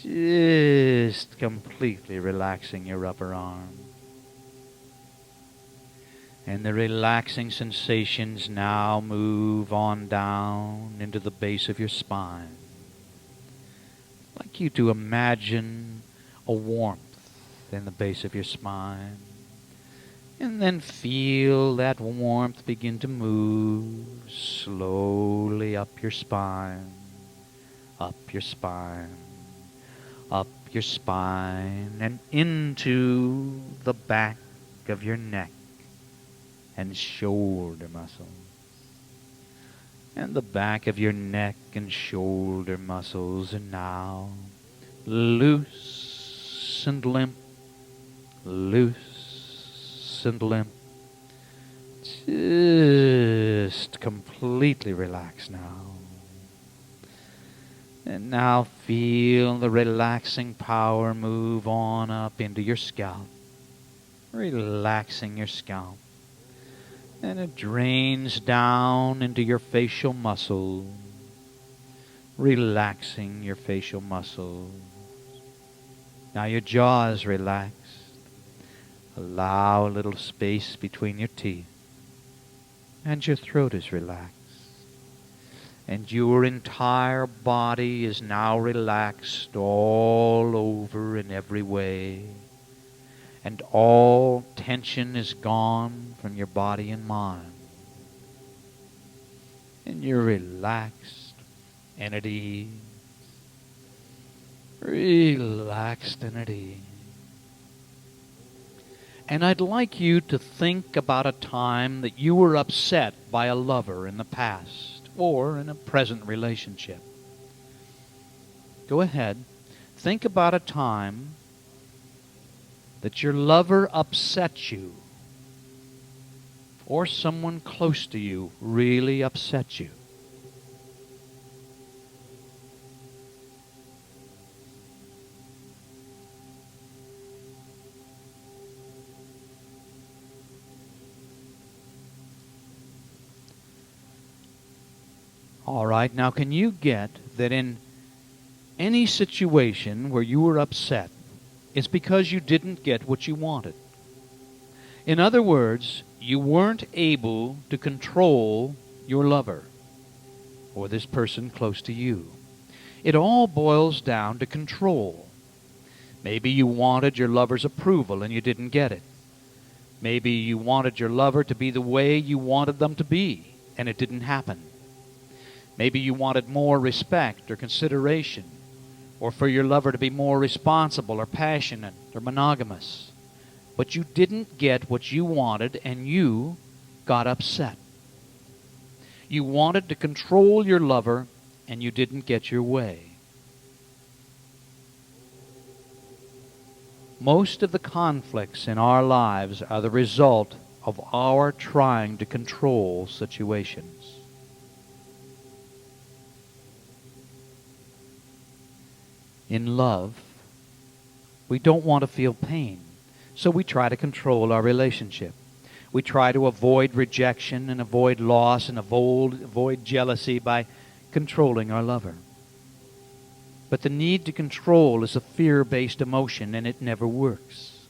just completely relaxing your upper arm. And the relaxing sensations now move on down into the base of your spine. I'd like you to imagine a warmth in the base of your spine. And then feel that warmth begin to move slowly up your spine, up your spine, up your spine, and into the back of your neck and shoulder muscles. And the back of your neck and shoulder muscles are now loose and limp, loose and limp. Just completely relaxed now. And now feel the relaxing power move on up into your scalp, relaxing your scalp. And it drains down into your facial muscles, relaxing your facial muscles. Now your jaw is relaxed. Allow a little space between your teeth. And your throat is relaxed. And your entire body is now relaxed all over in every way. And all tension is gone from your body and mind. And you're relaxed and at ease. Relaxed and at ease. And I'd like you to think about a time that you were upset by a lover in the past or in a present relationship. Go ahead. Think about a time that your lover upset you or someone close to you really upset you. All right, now can you get that in any situation where you were upset, it's because you didn't get what you wanted? In other words, you weren't able to control your lover or this person close to you. It all boils down to control. Maybe you wanted your lover's approval and you didn't get it. Maybe you wanted your lover to be the way you wanted them to be and it didn't happen. Maybe you wanted more respect or consideration, or for your lover to be more responsible or passionate or monogamous. But you didn't get what you wanted and you got upset. You wanted to control your lover and you didn't get your way. Most of the conflicts in our lives are the result of our trying to control situations. In love, we don't want to feel pain, so we try to control our relationship. We try to avoid rejection and avoid loss and avoid jealousy by controlling our lover. But the need to control is a fear-based emotion, and it never works.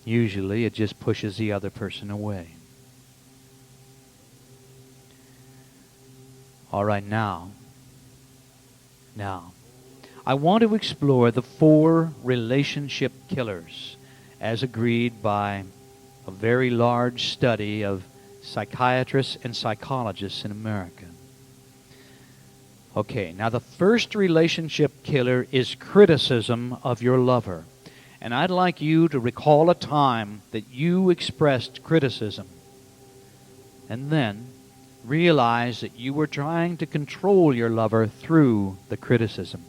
Usually, it just pushes the other person away. All right, now, I want to explore the 4 relationship killers as agreed by a very large study of psychiatrists and psychologists in America. Okay, now the first relationship killer is criticism of your lover. And I'd like you to recall a time that you expressed criticism and then realize that you were trying to control your lover through the criticism.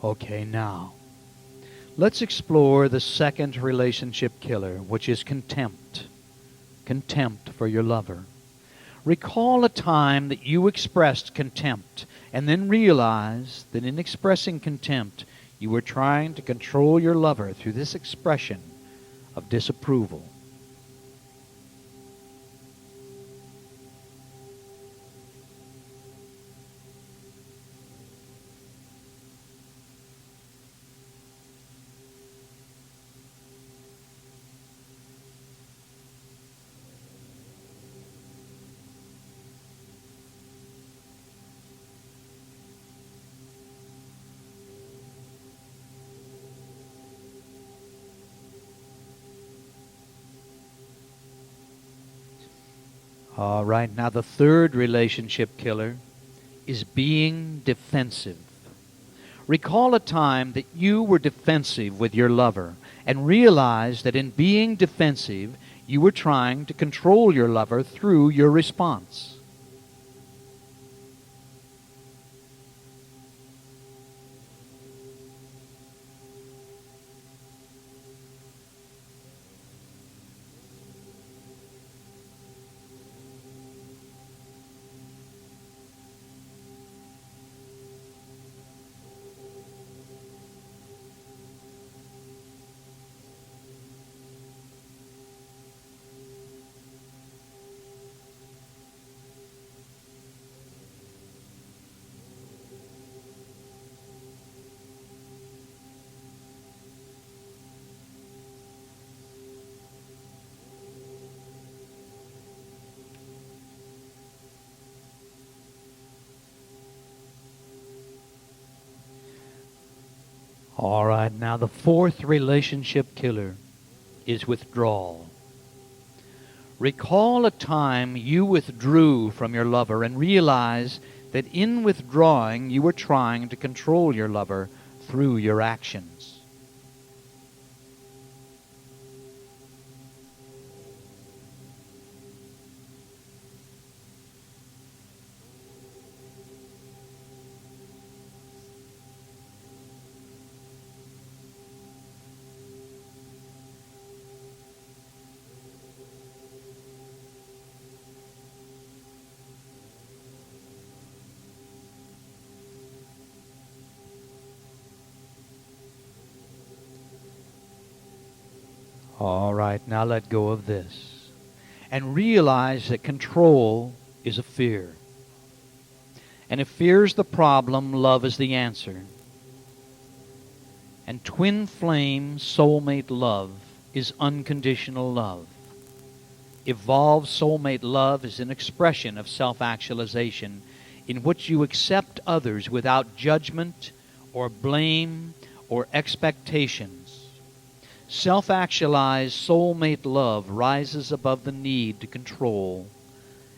Okay, now, let's explore the second relationship killer, which is contempt. Contempt for your lover. Recall a time that you expressed contempt, and then realize that in expressing contempt, you were trying to control your lover through this expression of disapproval. All right, now the third relationship killer is being defensive. Recall a time that you were defensive with your lover and realize that in being defensive, you were trying to control your lover through your response. All right, now the fourth relationship killer is withdrawal. Recall a time you withdrew from your lover and realize that in withdrawing you were trying to control your lover through your actions. All right, now let go of this and realize that control is a fear. And if fear is the problem, love is the answer. And twin flame soulmate love is unconditional love. Evolved soulmate love is an expression of self-actualization in which you accept others without judgment or blame or expectations. Self-actualized soulmate love rises above the need to control,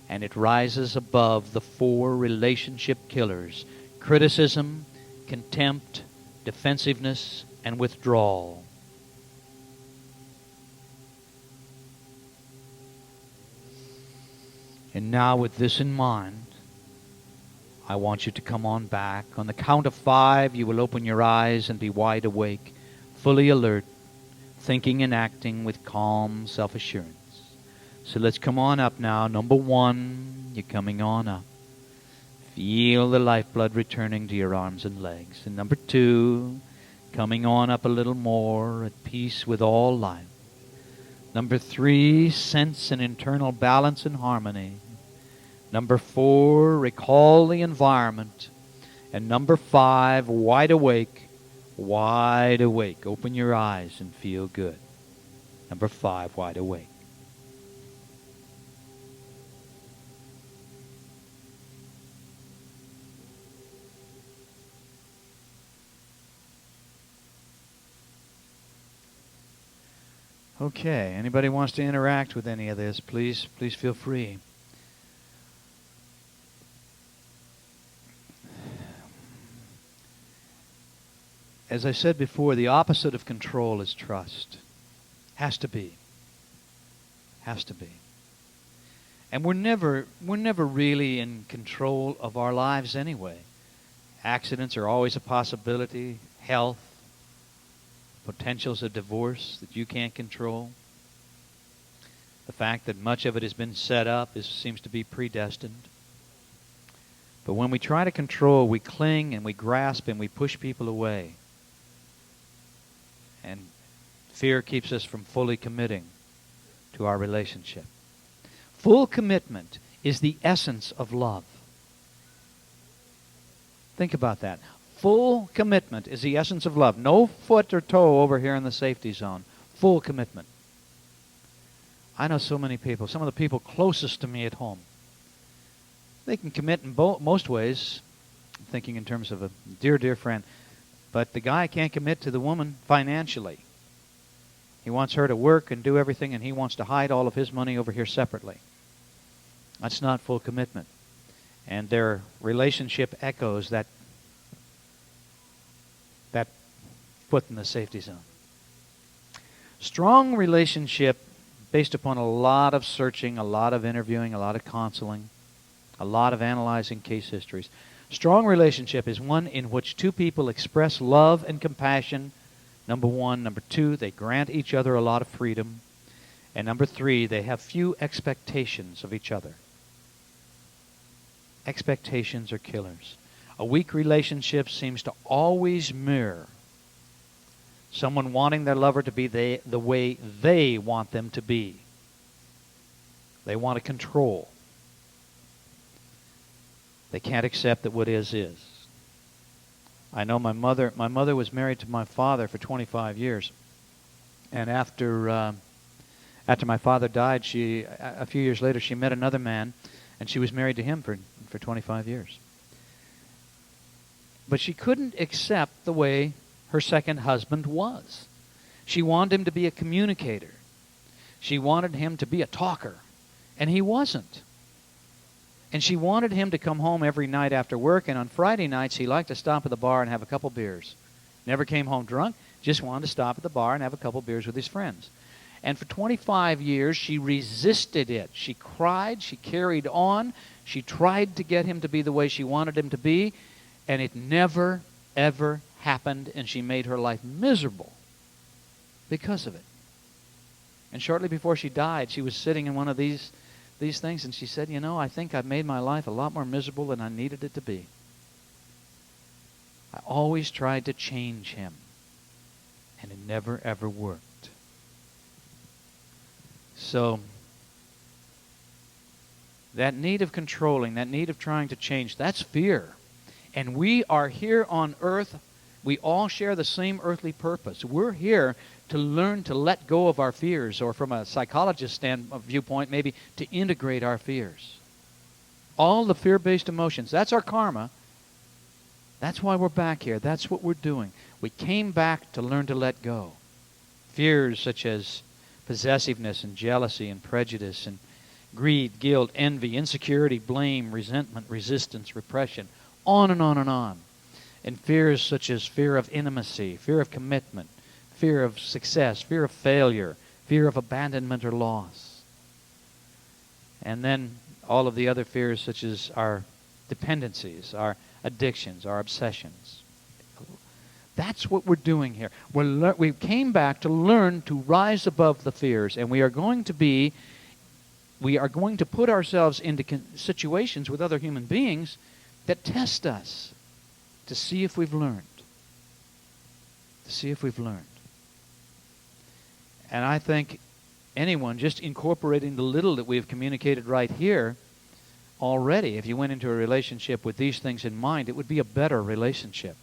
and it rises above the four relationship killers: criticism, contempt, defensiveness, and withdrawal. And now, with this in mind, I want you to come on back. On the count of 5, you will open your eyes and be wide awake. fully alert, thinking and acting with calm self-assurance. So let's come on up now. Number 1, you're coming on up. Feel the lifeblood returning to your arms and legs. And number 2, coming on up a little more, at peace with all life. Number 3, sense an internal balance and harmony. Number 4, recall the environment. And number 5, wide awake, wide awake. Open your eyes and feel good. Number 5, wide awake. Okay, anybody wants to interact with any of this, please feel free. As I said before, the opposite of control is trust. Has to be. Has to be. And we're never really in control of our lives anyway. Accidents are always a possibility. Health, potentials of divorce that you can't control. The fact that much of it has been set up seems to be predestined. But when we try to control, we cling and we grasp and we push people away. And fear keeps us from fully committing to our relationship. Full commitment is the essence of love. Think about that. Full commitment is the essence of love. No foot or toe over here in the safety zone. Full commitment. I know so many people, some of the people closest to me at home. They can commit in most ways. I'm thinking in terms of a dear, dear friend. But the guy can't commit to the woman financially. He wants her to work and do everything, and he wants to hide all of his money over here separately. That's not full commitment. And their relationship echoes that foot in the safety zone. Strong relationship based upon a lot of searching, a lot of interviewing, a lot of counseling, a lot of analyzing case histories. Strong relationship is one in which two people express love and compassion. Number 1. Number 2, they grant each other a lot of freedom. And number 3, they have few expectations of each other. Expectations are killers. A weak relationship seems to always mirror someone wanting their lover to be the way they want them to be. They want to control. They can't accept that what is. I know my mother was married to my father for 25 years. And after my father died, a few years later, she met another man, and she was married to him for 25 years. But she couldn't accept the way her second husband was. She wanted him to be a communicator. She wanted him to be a talker, and he wasn't. And she wanted him to come home every night after work, and on Friday nights he liked to stop at the bar and have a couple beers. Never came home drunk, just wanted to stop at the bar and have a couple beers with his friends. And for 25 years she resisted it. She cried, she carried on, she tried to get him to be the way she wanted him to be, and it never, ever happened, and she made her life miserable because of it. And shortly before she died, she was sitting in one of these things, and she said, I think I've made my life a lot more miserable than I needed it to be. I always tried to change him, and it never, ever worked. So, that need of controlling, that need of trying to change, that's fear. And we are here on earth. We all share the same earthly purpose. We're here to learn to let go of our fears, or from a psychologist's viewpoint, maybe to integrate our fears. All the fear-based emotions, that's our karma. That's why we're back here. That's what we're doing. We came back to learn to let go. Fears such as possessiveness and jealousy and prejudice and greed, guilt, envy, insecurity, blame, resentment, resistance, repression, on and on and on. And fears such as fear of intimacy, fear of commitment, fear of success, fear of failure, fear of abandonment or loss. And then all of the other fears such as our dependencies, our addictions, our obsessions. That's what we're doing here. We came back to learn to rise above the fears, and we are going to put ourselves into situations with other human beings that test us to see if we've learned. To see if we've learned. And I think anyone just incorporating the little that we've communicated right here already, if you went into a relationship with these things in mind, it would be a better relationship.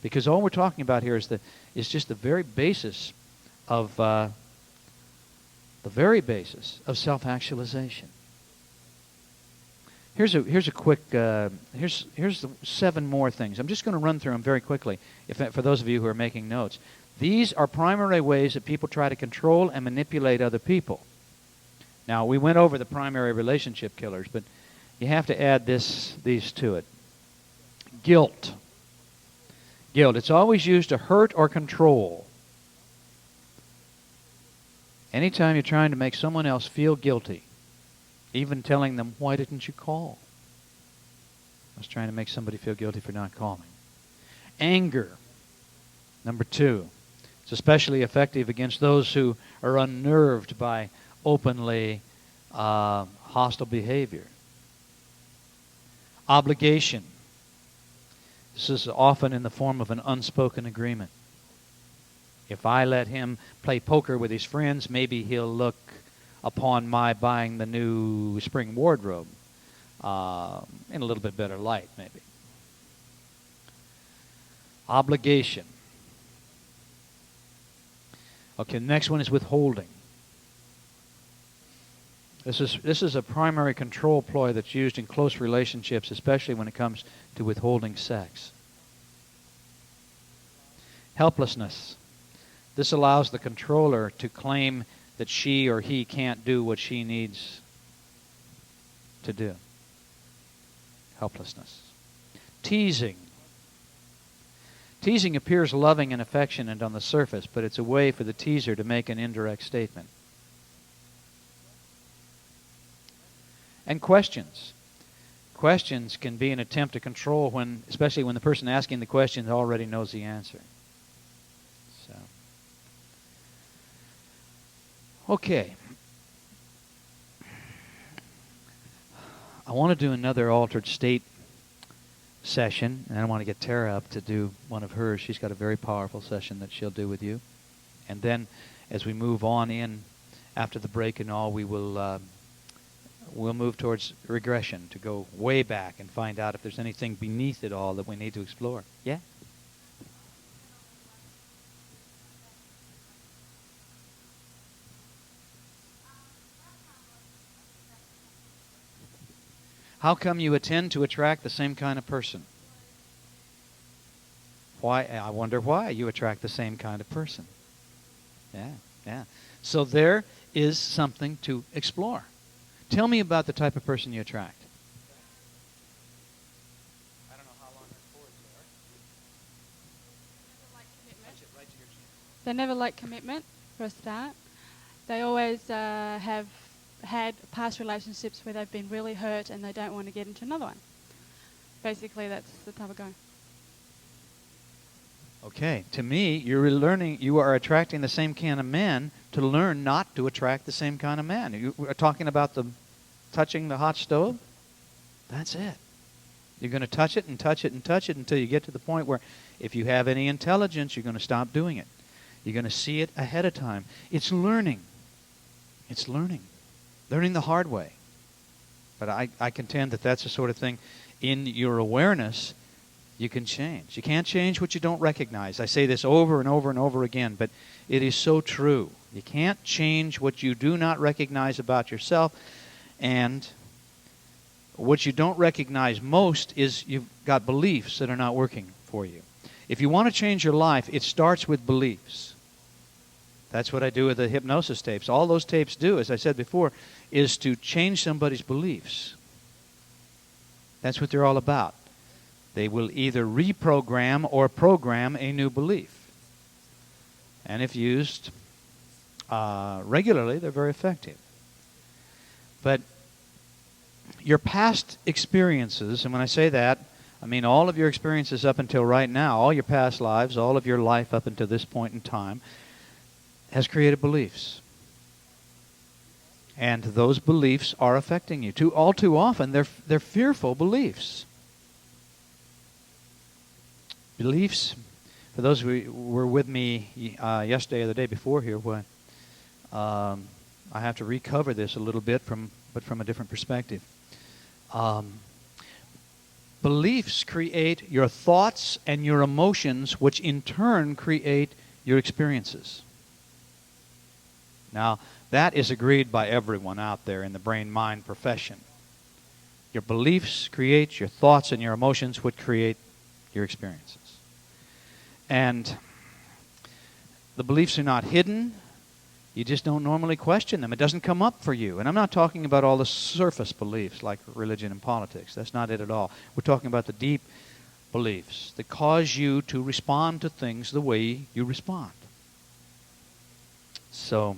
Because all we're talking about here is just the very basis of self-actualization. Here's a quick here's the 7 more things. I'm just going to run through them very quickly for those of you who are making notes. These are primary ways that people try to control and manipulate other people. Now, we went over the primary relationship killers, but you have to add these to it. Guilt. Guilt. It's always used to hurt or control. Anytime you're trying to make someone else feel guilty, even telling them, why didn't you call? I was trying to make somebody feel guilty for not calling. Anger. Number 2. It's especially effective against those who are unnerved by openly hostile behavior. Obligation. This is often in the form of an unspoken agreement. If I let him play poker with his friends, maybe he'll look upon my buying the new spring wardrobe in a little bit better light, maybe. Obligation. Okay, the next one is withholding. This is a primary control ploy that's used in close relationships, especially when it comes to withholding sex. Helplessness. This allows the controller to claim that she or he can't do what she needs to do. Helplessness. Teasing. Teasing appears loving and affectionate on the surface, but it's a way for the teaser to make an indirect statement. And questions. Questions can be an attempt to control especially when the person asking the question already knows the answer. So, okay. I want to do another altered state session, and I want to get Tara up to do one of hers. She's got a very powerful session that she'll do with you. And then, as we move on in after the break and all, we'll move towards regression, to go way back and find out if there's anything beneath it all that we need to explore. Yeah? How come you tend to attract the same kind of person? Why? I wonder why you attract the same kind of person. Yeah. So there is something to explore. Tell me about the type of person you attract. I don't know how long the cords are. They never like commitment, for a start. They always have had past relationships where they've been really hurt and they don't want to get into another one. Basically, that's the type of guy. Okay, to me, you are attracting the same kind of man to learn not to attract the same kind of man. You are talking about touching the hot stove? That's it. You're going to touch it and touch it and touch it until you get to the point where if you have any intelligence, you're going to stop doing it. You're going to see it ahead of time. It's learning. It's learning. Learning the hard way. But I contend that that's the sort of thing in your awareness you can change. You can't change what you don't recognize. I say this over and over and over again, but it is so true. You can't change what you do not recognize about yourself, and what you don't recognize most is you've got beliefs that are not working for you. If you want to change your life, it starts with beliefs. That's what I do with the hypnosis tapes. All those tapes do, as I said before, is to change somebody's beliefs. That's what they're all about. They will either reprogram or program a new belief. And if used regularly, they're very effective. But your past experiences, and when I say that, I mean, all of your experiences up until right now, all your past lives, all of your life up until this point in time, has created beliefs. And those beliefs are affecting you. All too often, they're fearful beliefs. Beliefs, for those who were with me yesterday or the day before here, I have to recover this a little bit, but from a different perspective. Beliefs create your thoughts and your emotions, which in turn create your experiences. Now, that is agreed by everyone out there in the brain-mind profession. Your beliefs create your thoughts and your emotions, which create your experiences. And the beliefs are not hidden. You just don't normally question them. It doesn't come up for you. And I'm not talking about all the surface beliefs like religion and politics. That's not it at all. We're talking about the deep beliefs that cause you to respond to things the way you respond. So,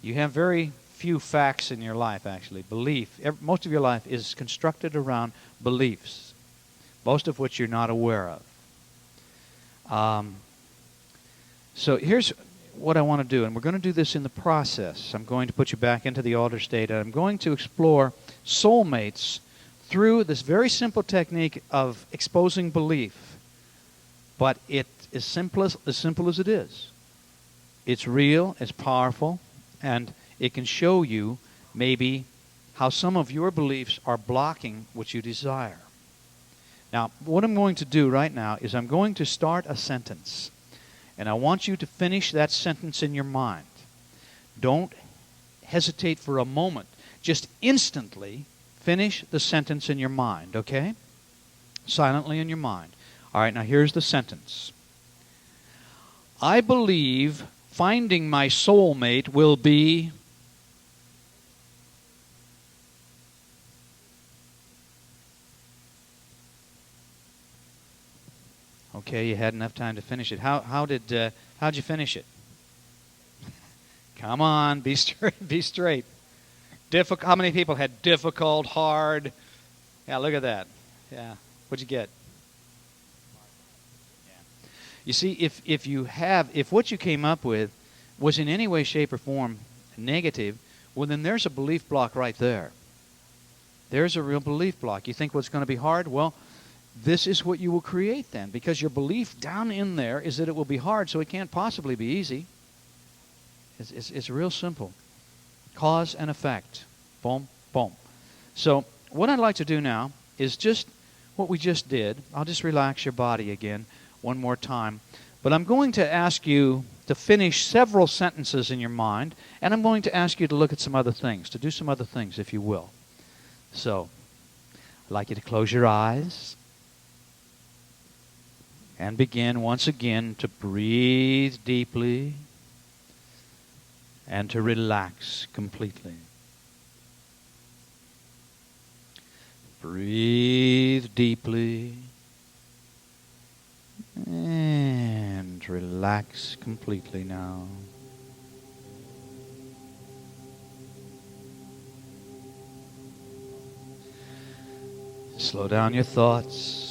you have very few facts in your life, actually. Most of your life is constructed around beliefs, most of which you're not aware of. So here's what I want to do, and we're going to do this in the process. I'm going to put you back into the altar state, and I'm going to explore soulmates through this very simple technique of exposing belief. But it is simple as it is. It's real, it's powerful, and it can show you maybe how some of your beliefs are blocking what you desire. Now, what I'm going to do right now is I'm going to start a sentence. And I want you to finish that sentence in your mind. Don't hesitate for a moment. Just instantly finish the sentence in your mind, okay? Silently in your mind. All right, now here's the sentence. I believe finding my soulmate will be... Okay, you had enough time to finish it. How'd you finish it? Come on, be straight. Be straight. How many people had difficult, hard? Yeah, look at that. Yeah, what'd you get? Yeah. You see, if what you came up with was in any way, shape, or form negative, well, then there's a belief block right there. There's a real belief block. You think what's going to be hard? Well, this is what you will create then, because your belief down in there is that it will be hard, so it can't possibly be easy. It's real simple. Cause and effect. Boom, boom. So what I'd like to do now is just what we just did. I'll just relax your body again one more time. But I'm going to ask you to finish several sentences in your mind, and I'm going to ask you to look at some other things, to do some other things, if you will. So I'd like you to close your eyes. And begin once again to breathe deeply and to relax completely. Breathe deeply and relax completely now. Slow down your thoughts.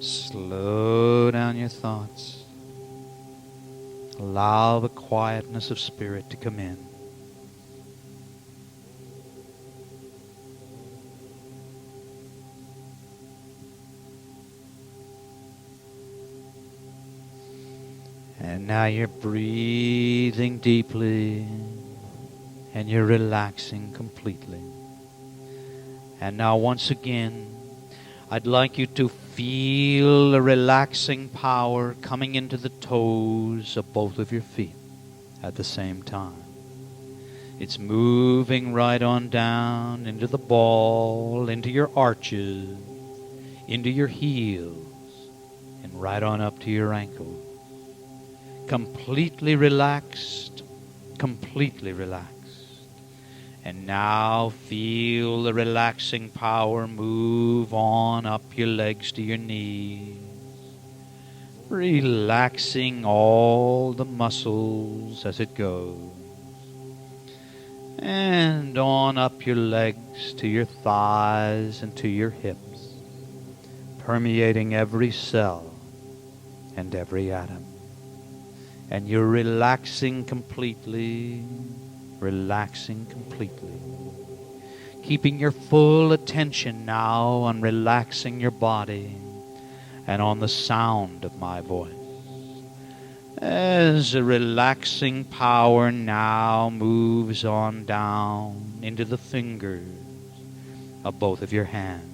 Slow down your thoughts. Allow the quietness of spirit to come in. And now you're breathing deeply and you're relaxing completely. And now once again, I'd like you to feel a relaxing power coming into the toes of both of your feet at the same time. It's moving right on down into the ball, into your arches, into your heels, and right on up to your ankles. Completely relaxed, completely relaxed. And now feel the relaxing power move on up your legs to your knees. Relaxing all the muscles as it goes. And on up your legs to your thighs and to your hips. permeating every cell and every atom. And you're relaxing completely, relaxing completely. Keeping your full attention now on relaxing your body and on the sound of my voice. As a relaxing power now moves on down into the fingers of both of your hands.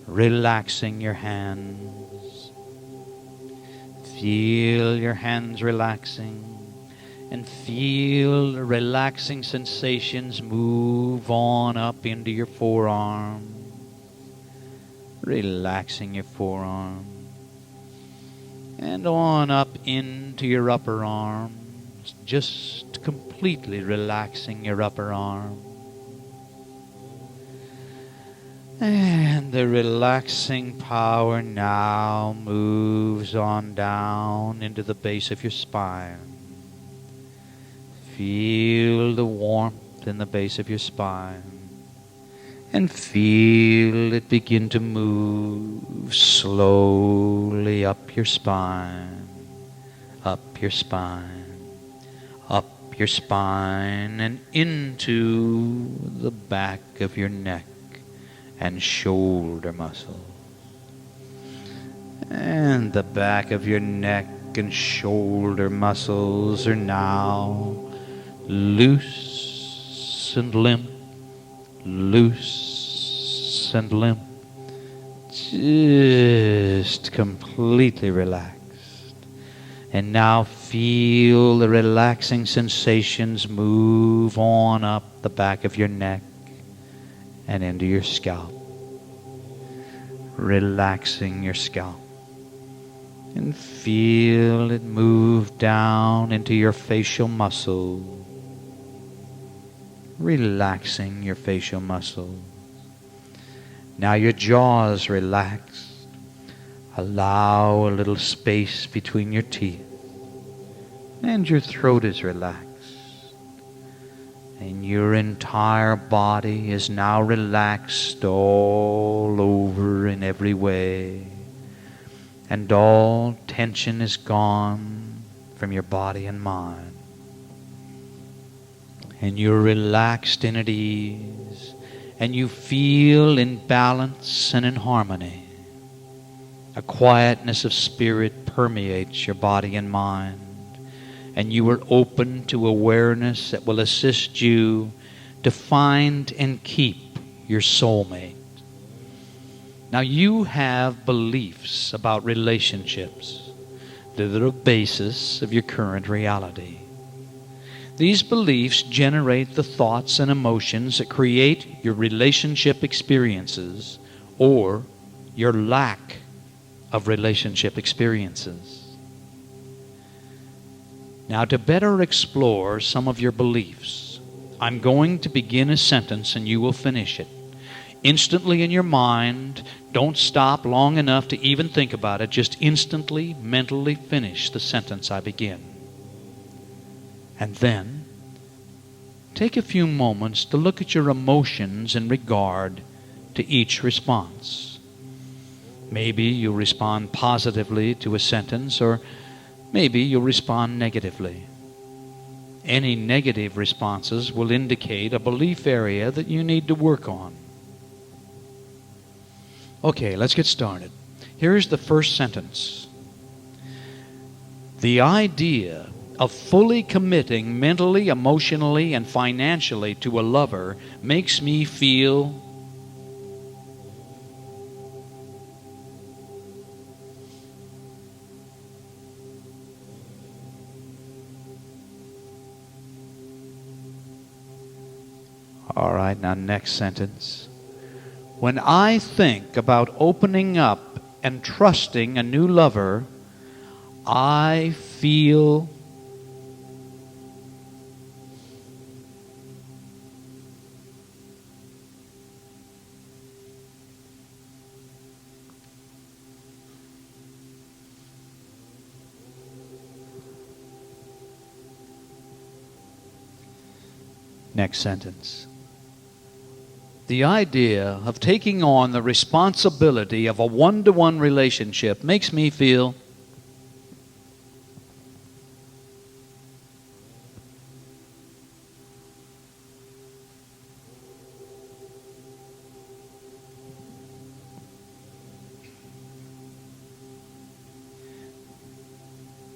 Relaxing your hands. Feel your hands relaxing. And feel the relaxing sensations move on up into your forearm. Relaxing your forearm. And on up into your upper arms. Just completely relaxing your upper arm. And the relaxing power now moves on down into the base of your spine. Feel the warmth in the base of your spine. And feel it begin to move slowly up your spine, up your spine, up your spine, and into the back of your neck and shoulder muscles. And the back of your neck and shoulder muscles are now loose and limp, loose and limp, just completely relaxed. And now feel the relaxing sensations move on up the back of your neck and into your scalp. Relaxing your scalp. And feel it move down into your facial muscles. Relaxing your facial muscles. Now your jaw is relaxed. Allow a little space between your teeth. And your throat is relaxed. And your entire body is now relaxed all over in every way. And all tension is gone from your body and mind. And you're relaxed and at ease. And you feel in balance and in harmony. A quietness of spirit permeates your body and mind. And you are open to awareness that will assist you to find and keep your soulmate. Now you have beliefs about relationships that are the basis of your current reality. These beliefs generate the thoughts and emotions that create your relationship experiences or your lack of relationship experiences. Now, to better explore some of your beliefs, I'm going to begin a sentence and you will finish it. Instantly in your mind, don't stop long enough to even think about it. Just instantly, mentally finish the sentence I begin. And then, take a few moments to look at your emotions in regard to each response. Maybe you'll respond positively to a sentence, or maybe you'll respond negatively. Any negative responses will indicate a belief area that you need to work on. Okay, let's get started. Here's the first sentence. The idea of fully committing mentally, emotionally, and financially to a lover makes me feel all right, now next sentence. When I think about opening up and trusting a new lover, I feel next sentence. The idea of taking on the responsibility of a one-to-one relationship makes me feel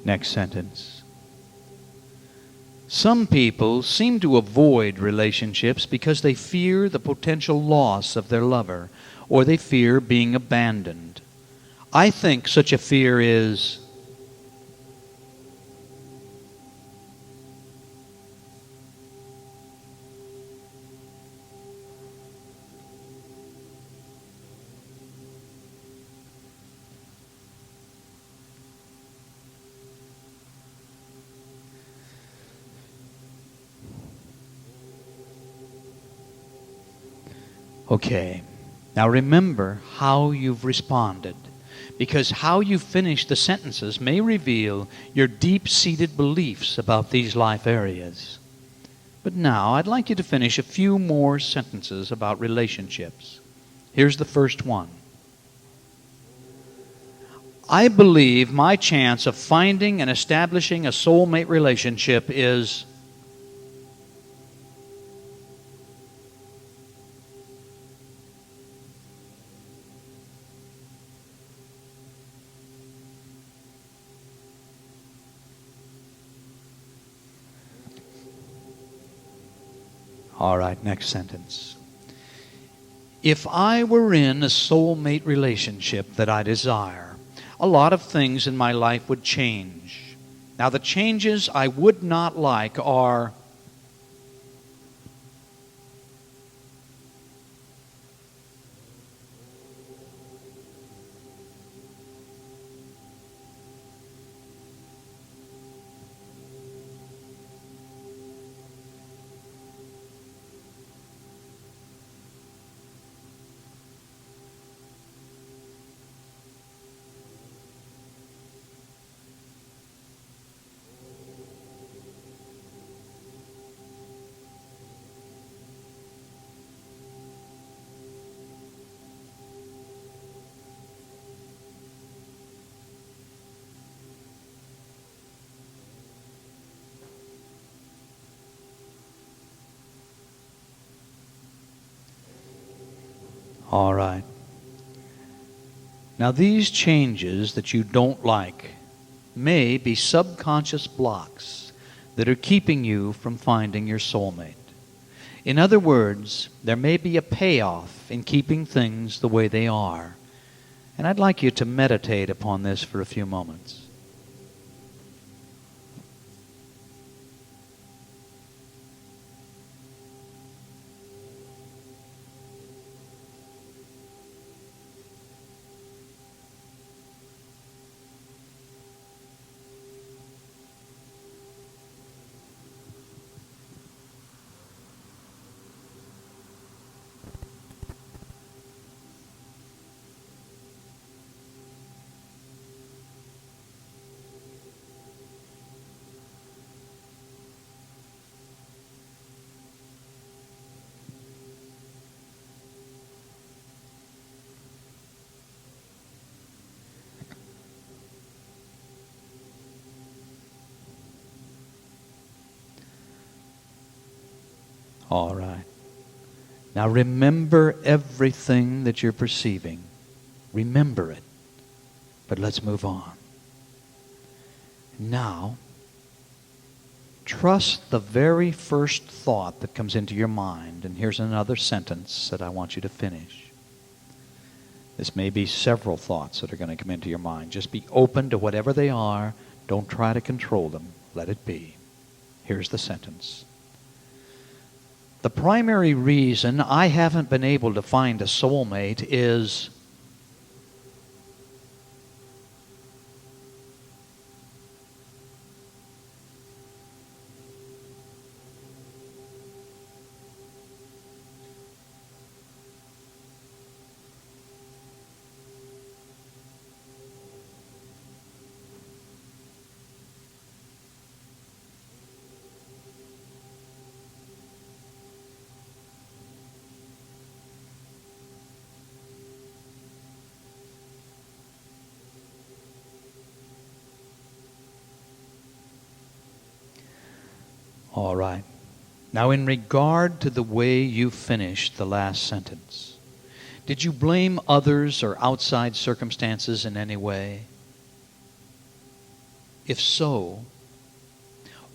Next sentence. Some people seem to avoid relationships because they fear the potential loss of their lover, or they fear being abandoned. I think such a fear is okay. Now remember how you've responded, because how you finish the sentences may reveal your deep-seated beliefs about these life areas. But now I'd like you to finish a few more sentences about relationships. Here's the first one. I believe my chance of finding and establishing a soulmate relationship is... All right, next sentence. If I were in a soulmate relationship that I desire, a lot of things in my life would change. Now, the changes I would not like are... All right. Now, these changes that you don't like may be subconscious blocks that are keeping you from finding your soulmate. In other words, there may be a payoff in keeping things the way they are. And I'd like you to meditate upon this for a few moments. All right. Now remember everything that you're perceiving. Remember it. But let's move on. Now, trust the very first thought that comes into your mind. And here's another sentence that I want you to finish. This may be several thoughts that are going to come into your mind. Just be open to whatever they are. Don't try to control them. Let it be. Here's the sentence. The primary reason I haven't been able to find a soulmate is... All right. Now, in regard to the way you finished the last sentence, did you blame others or outside circumstances in any way? If so,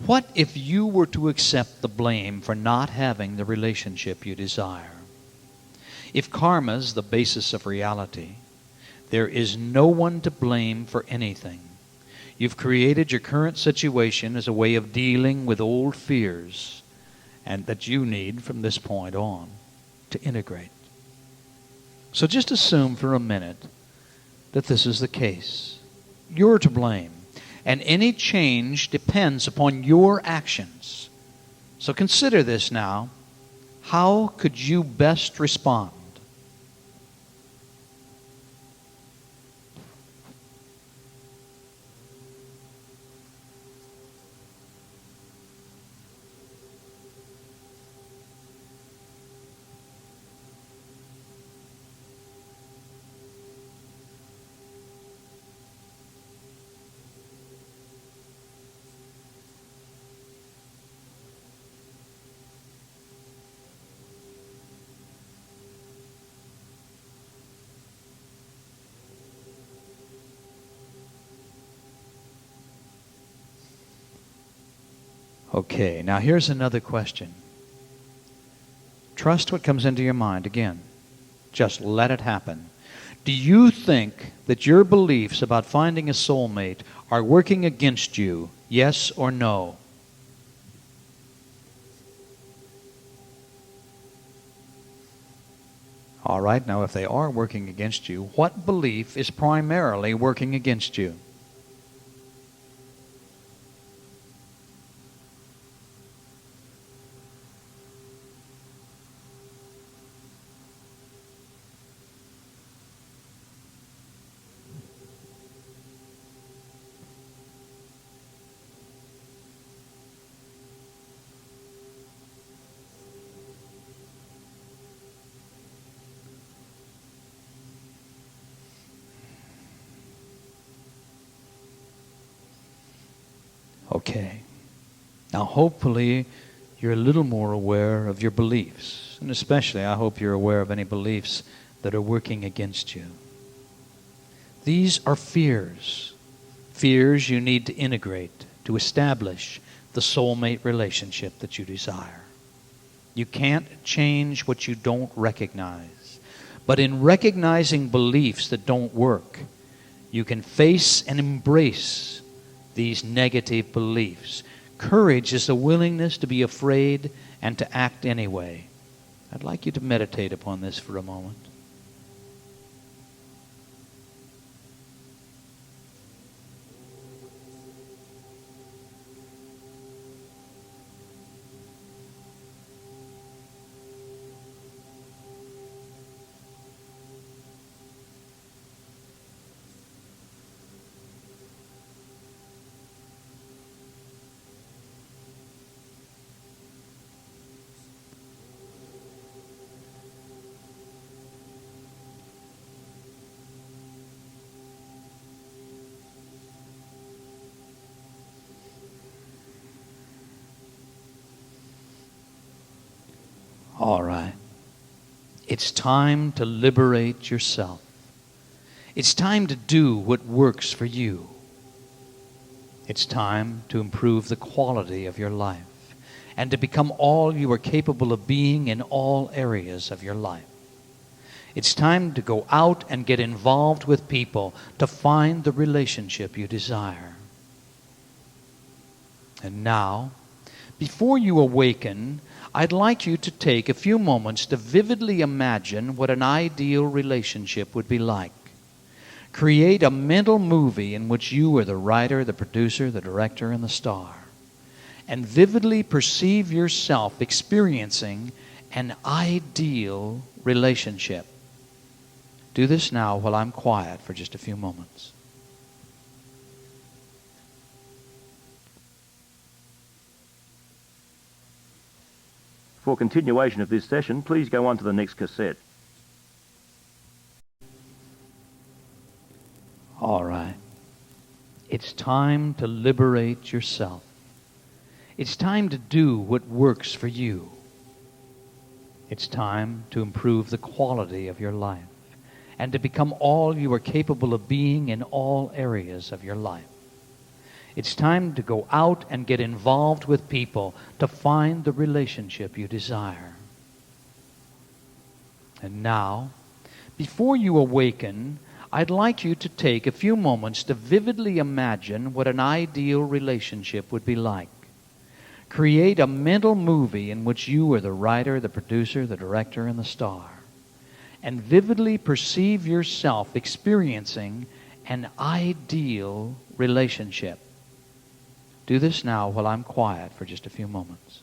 what if you were to accept the blame for not having the relationship you desire? If karma's the basis of reality, there is no one to blame for anything. You've created your current situation as a way of dealing with old fears and that you need from this point on to integrate. So just assume for a minute that this is the case. You're to blame, and any change depends upon your actions. So consider this now. How could you best respond? Okay, now here's another question. Trust what comes into your mind. Again, just let it happen. Do you think that your beliefs about finding a soulmate are working against you? Yes or no? All right, now if they are working against you, what belief is primarily working against you? Okay. Now, hopefully, you're a little more aware of your beliefs. And especially, I hope you're aware of any beliefs that are working against you. These are fears. Fears you need to integrate to establish the soulmate relationship that you desire. You can't change what you don't recognize. But in recognizing beliefs that don't work, you can face and embrace these negative beliefs. Courage is the willingness to be afraid and to act anyway. I'd like you to meditate upon this for a moment. All right. It's time to liberate yourself. It's time to do what works for you. It's time to improve the quality of your life and to become all you are capable of being in all areas of your life. It's time to go out and get involved with people to find the relationship you desire. And now, before you awaken, I'd like you to take a few moments to vividly imagine what an ideal relationship would be like. Create a mental movie in which you are the writer, the producer, the director, and the star. And vividly perceive yourself experiencing an ideal relationship. Do this now while I'm quiet for just a few moments. For continuation of this session, please go on to the next cassette. All right. It's time to liberate yourself. It's time to do what works for you. It's time to improve the quality of your life and to become all you are capable of being in all areas of your life. It's time to go out and get involved with people to find the relationship you desire. And now, before you awaken, I'd like you to take a few moments to vividly imagine what an ideal relationship would be like. Create a mental movie in which you are the writer, the producer, the director, and the star. And vividly perceive yourself experiencing an ideal relationship. Do this now while I'm quiet for just a few moments.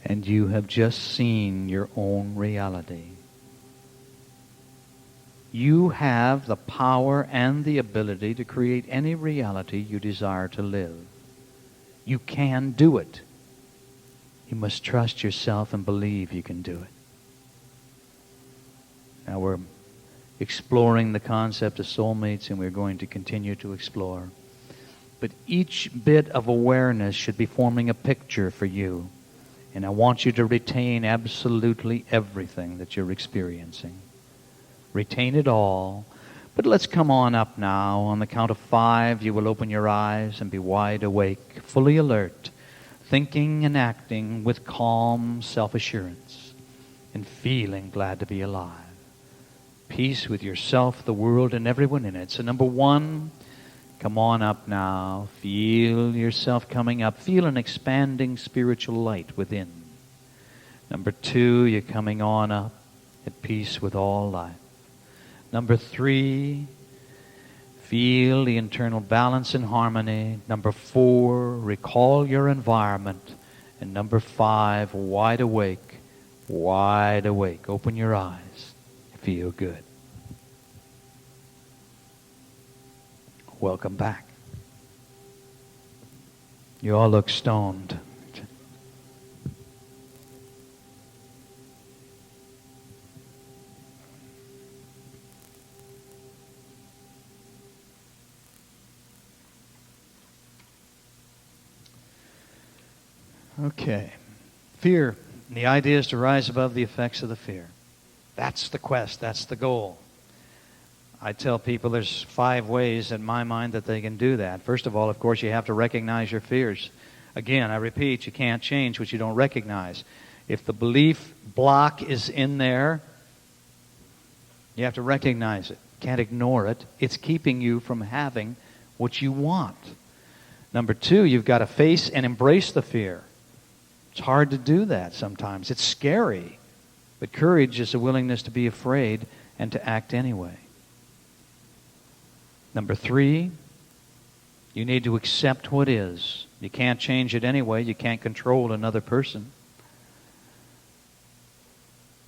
And you have just seen your own reality. You have the power and the ability to create any reality you desire to live. You can do it. You must trust yourself and believe you can do it. Now we're exploring the concept of soulmates, and we're going to continue to explore. But each bit of awareness should be forming a picture for you. And I want you to retain absolutely everything that you're experiencing. Retain it all. But let's come on up now. On the count of 5, you will open your eyes and be wide awake, fully alert, thinking and acting with calm self-assurance, and feeling glad to be alive. Peace with yourself, the world, and everyone in it. So number 1, come on up now. Feel yourself coming up. Feel an expanding spiritual light within. Number 2, you're coming on up at peace with all life. Number 3, feel the internal balance and harmony. Number 4, recall your environment. And number 5, wide awake. Wide awake. Open your eyes. Feel good. Welcome back. You all look stoned. Okay. Fear. The idea is to rise above the effects of the fear. That's the quest. That's the goal. I tell people there's 5 ways in my mind that they can do that. First of all, of course, you have to recognize your fears. Again, I repeat, you can't change what you don't recognize. If the belief block is in there, you have to recognize it. Can't ignore it. It's keeping you from having what you want. Number 2, you've got to face and embrace the fear. It's hard to do that sometimes. It's scary. But courage is a willingness to be afraid and to act anyway. Number 3, you need to accept what is. You can't change it anyway. You can't control another person.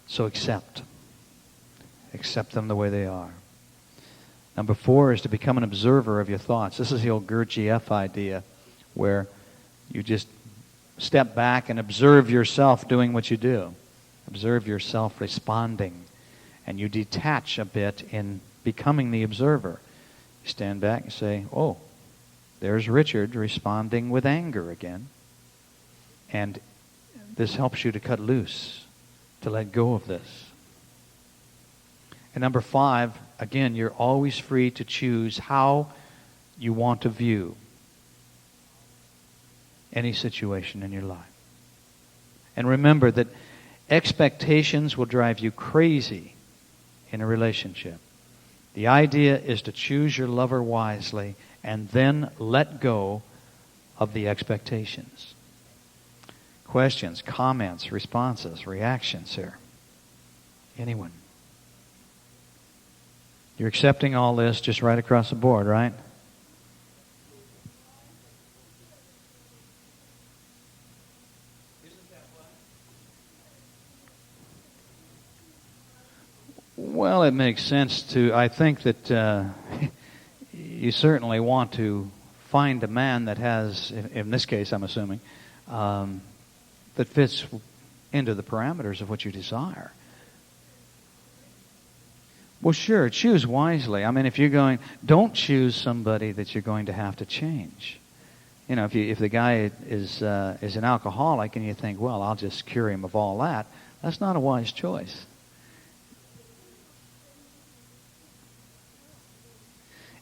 So accept. Accept them the way they are. Number 4 is to become an observer of your thoughts. This is the old Gurdjieff idea, where you just step back and observe yourself doing what you do. Observe yourself responding. And you detach a bit in becoming the observer. You stand back and say, oh, there's Richard responding with anger again. And this helps you to cut loose, to let go of this. And number 5, again, you're always free to choose how you want to view any situation in your life. And remember that expectations will drive you crazy in a relationship. The idea is to choose your lover wisely and then let go of the expectations. Questions, comments, responses, reactions here? Anyone? You're accepting all this just right across the board, right? Well, it makes sense to, I think that you certainly want to find a man that has, in this case I'm assuming, that fits into the parameters of what you desire. Well, sure, choose wisely. I mean, if you're going, don't choose somebody that you're going to have to change. You know, if the guy is an alcoholic and you think, well, I'll just cure him of all that, that's not a wise choice.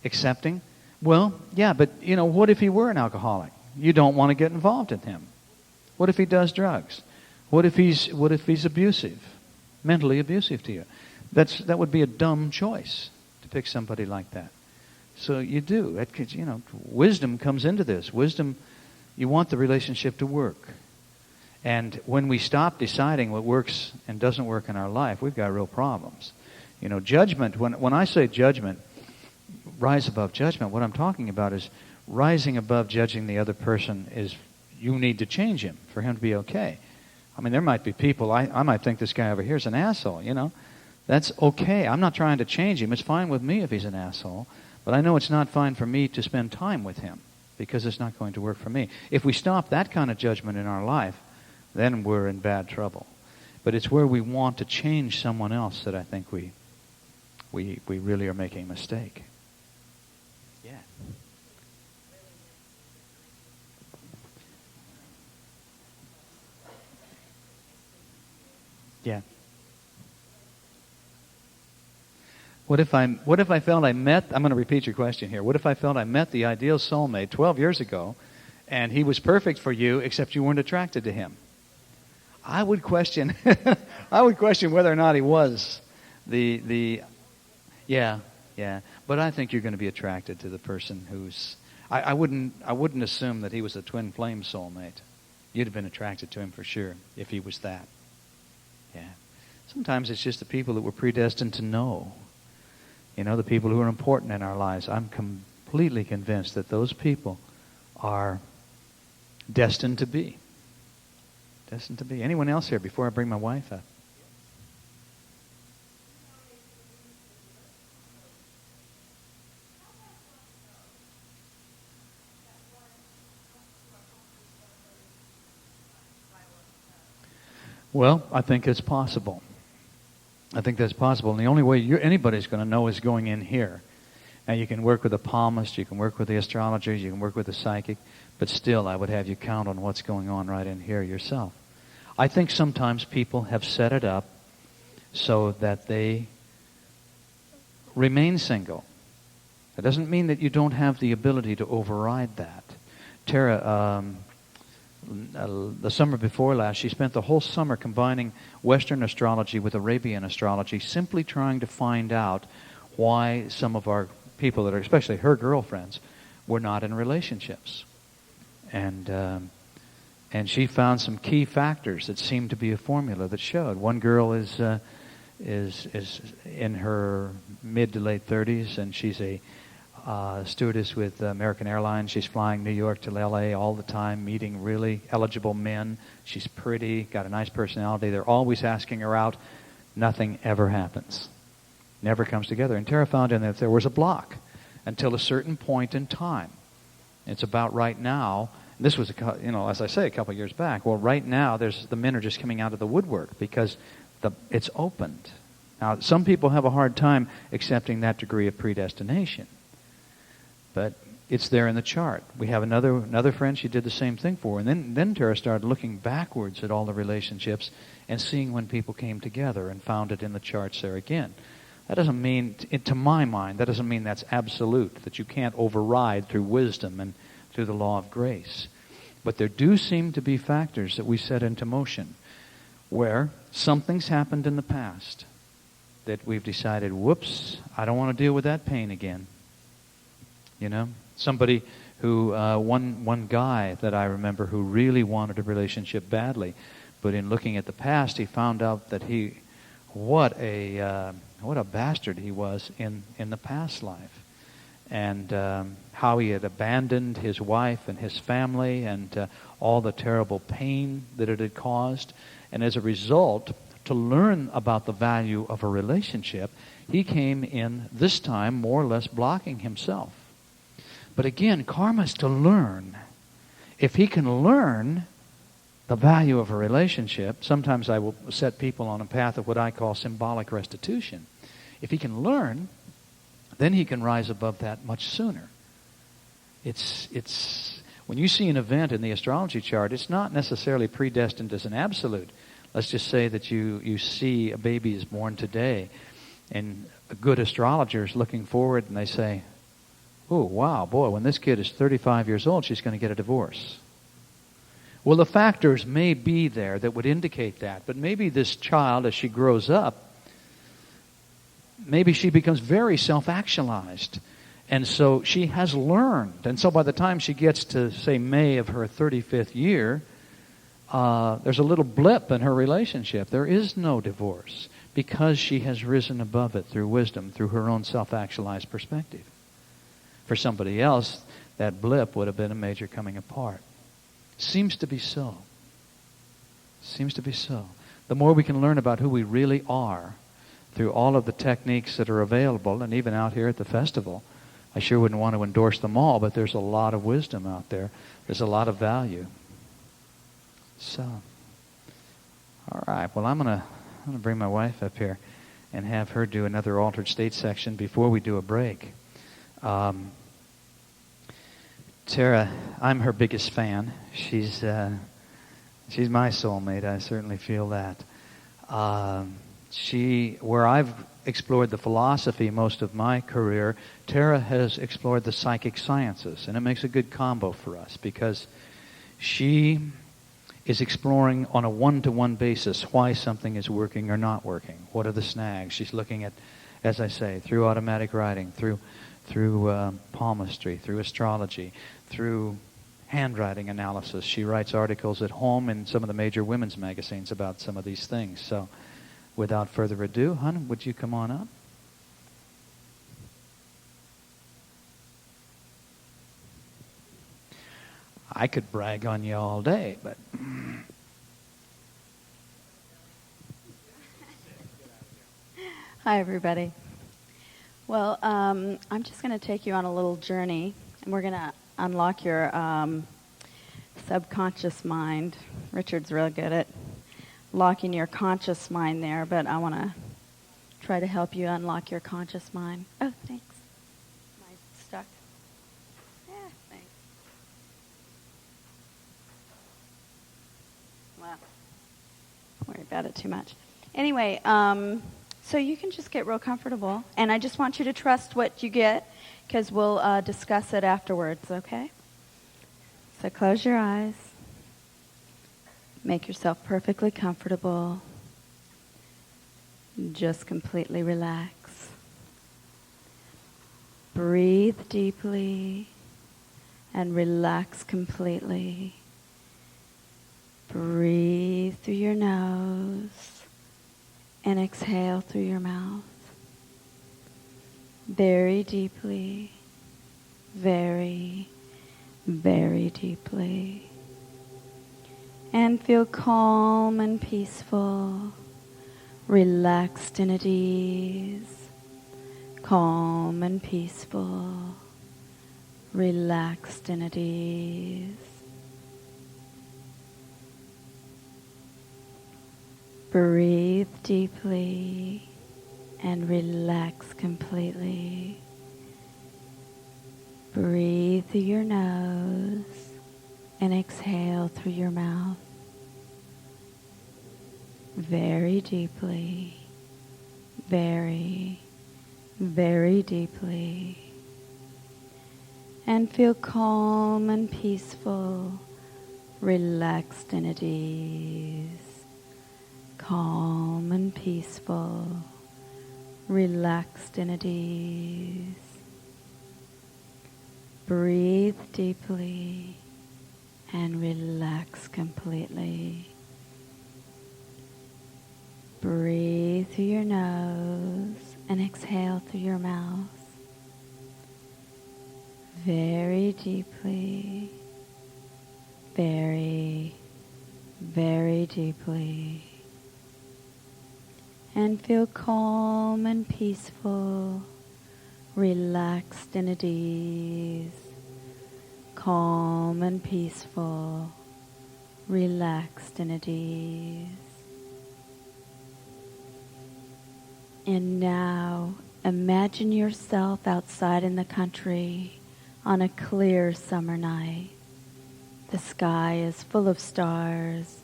Accepting? Well, yeah, but, you know, what if he were an alcoholic? You don't want to get involved in him. What if he does drugs? What if he's abusive, mentally abusive to you? That would be a dumb choice to pick somebody like that. So you do. You know, wisdom comes into this. Wisdom, you want the relationship to work. And when we stop deciding what works and doesn't work in our life, we've got real problems. You know, judgment, when I say judgment, rise above judgment, what I'm talking about is rising above judging the other person is you need to change him for him to be okay. I mean, there might be people, I might think this guy over here is an asshole, you know. That's okay. I'm not trying to change him. It's fine with me if he's an asshole. But I know it's not fine for me to spend time with him because it's not going to work for me. If we stop that kind of judgment in our life, then we're in bad trouble. But it's where we want to change someone else that I think we really are making a mistake. Yeah. Yeah. What if I felt I met, I'm going to repeat your question here. What if I felt I met the ideal soulmate 12 years ago and he was perfect for you except you weren't attracted to him? I would question whether or not he was yeah. But I think you're going to be attracted to the person who's I wouldn't assume that he was a twin flame soulmate. You'd have been attracted to him for sure if he was that. Yeah. Sometimes it's just the people that we're predestined to know. You know, the people who are important in our lives. I'm completely convinced that those people are destined to be. Destined to be. Anyone else here before I bring my wife up? Well, I think it's possible. I think that's possible. And the only way anybody's going to know is going in here. Now, you can work with a palmist, you can work with the astrologers, you can work with a psychic, but still, I would have you count on what's going on right in here yourself. I think sometimes people have set it up so that they remain single. It doesn't mean that you don't have the ability to override that. Tara, the summer before last, she spent the whole summer combining Western astrology with Arabian astrology, simply trying to find out why some of our people that are, especially her girlfriends, were not in relationships. And she found some key factors that seemed to be a formula that showed. One girl is in her mid to late 30s, and she's a stewardess with American Airlines. She's flying New York to L.A. all the time, meeting really eligible men. She's pretty, got a nice personality. They're always asking her out. Nothing ever happens. Never comes together. And Tara found in that there was a block until a certain point in time. It's about right now. This was, as I say, a couple of years back. Well, right now, the men are just coming out of the woodwork because it's opened. Now, some people have a hard time accepting that degree of predestination. But it's there in the chart. We have another friend she did the same thing for. And then Tara started looking backwards at all the relationships and seeing when people came together and found it in the charts there again. That doesn't mean, to my mind, that doesn't mean that's absolute, that you can't override through wisdom and through the law of grace. But there do seem to be factors that we set into motion where something's happened in the past that we've decided, whoops, I don't want to deal with that pain again. You know? Somebody who, one guy that I remember who really wanted a relationship badly, but in looking at the past, he found out that what a bastard he was in the past life. And how he had abandoned his wife and his family and all the terrible pain that it had caused. And as a result, to learn about the value of a relationship, he came in, this time, more or less blocking himself. But again, karma's to learn. If he can learn the value of a relationship, sometimes I will set people on a path of what I call symbolic restitution. If he can learn, then he can rise above that much sooner. It's when you see an event in the astrology chart, it's not necessarily predestined as an absolute. Let's just say that you see a baby is born today, and a good astrologer is looking forward and they say, oh, wow, boy, when this kid is 35 years old, she's going to get a divorce. Well, the factors may be there that would indicate that, but maybe this child, as she grows up, maybe she becomes very self-actualized. And so she has learned. And so by the time she gets to, say, May of her 35th year, there's a little blip in her relationship. There is no divorce because she has risen above it through wisdom, through her own self-actualized perspective. For somebody else, that blip would have been a major coming apart. Seems to be so. Seems to be so. The more we can learn about who we really are through all of the techniques that are available, and even out here at the festival, I sure wouldn't want to endorse them all, but there's a lot of wisdom out there. There's a lot of value. So, all right. Well, I'm gonna bring my wife up here and have her do another altered state section before we do a break. Tara, I'm her biggest fan. She's my soulmate. I certainly feel that. Where I've explored the philosophy most of my career, Tara has explored the psychic sciences, and it makes a good combo for us because she is exploring on a one-to-one basis why something is working or not working. What are the snags? She's looking at, as I say, through automatic writing, through palmistry, through astrology, through handwriting analysis. She writes articles at home in some of the major women's magazines about some of these things. So, without further ado, hon, would you come on up? I could brag on you all day, but... Hi, everybody. Well, I'm just going to take you on a little journey, and we're going to unlock your subconscious mind. Richard's real good at locking your conscious mind there, but I want to try to help you unlock your conscious mind. Oh, thanks. Am I stuck? Yeah, thanks. Wow. Don't worry about it too much. Anyway, so you can just get real comfortable, and I just want you to trust what you get, because we'll discuss it afterwards, okay? So close your eyes. Make yourself perfectly comfortable. Just completely relax. Breathe deeply and relax completely. Breathe through your nose and exhale through your mouth. Very deeply, very, very deeply. And feel calm and peaceful, relaxed and at ease. Calm and peaceful, relaxed and at ease. Breathe deeply and relax completely. Breathe through your nose and exhale through your mouth. Very deeply, very, very deeply. And feel calm and peaceful, relaxed and at ease. Calm and peaceful, relaxed and at ease. Breathe deeply and relax completely. Breathe through your nose and exhale through your mouth. Very deeply, very, very deeply. And feel calm and peaceful, relaxed and at ease. Calm and peaceful, relaxed and at ease. And now imagine yourself outside in the country on a clear summer night. The sky is full of stars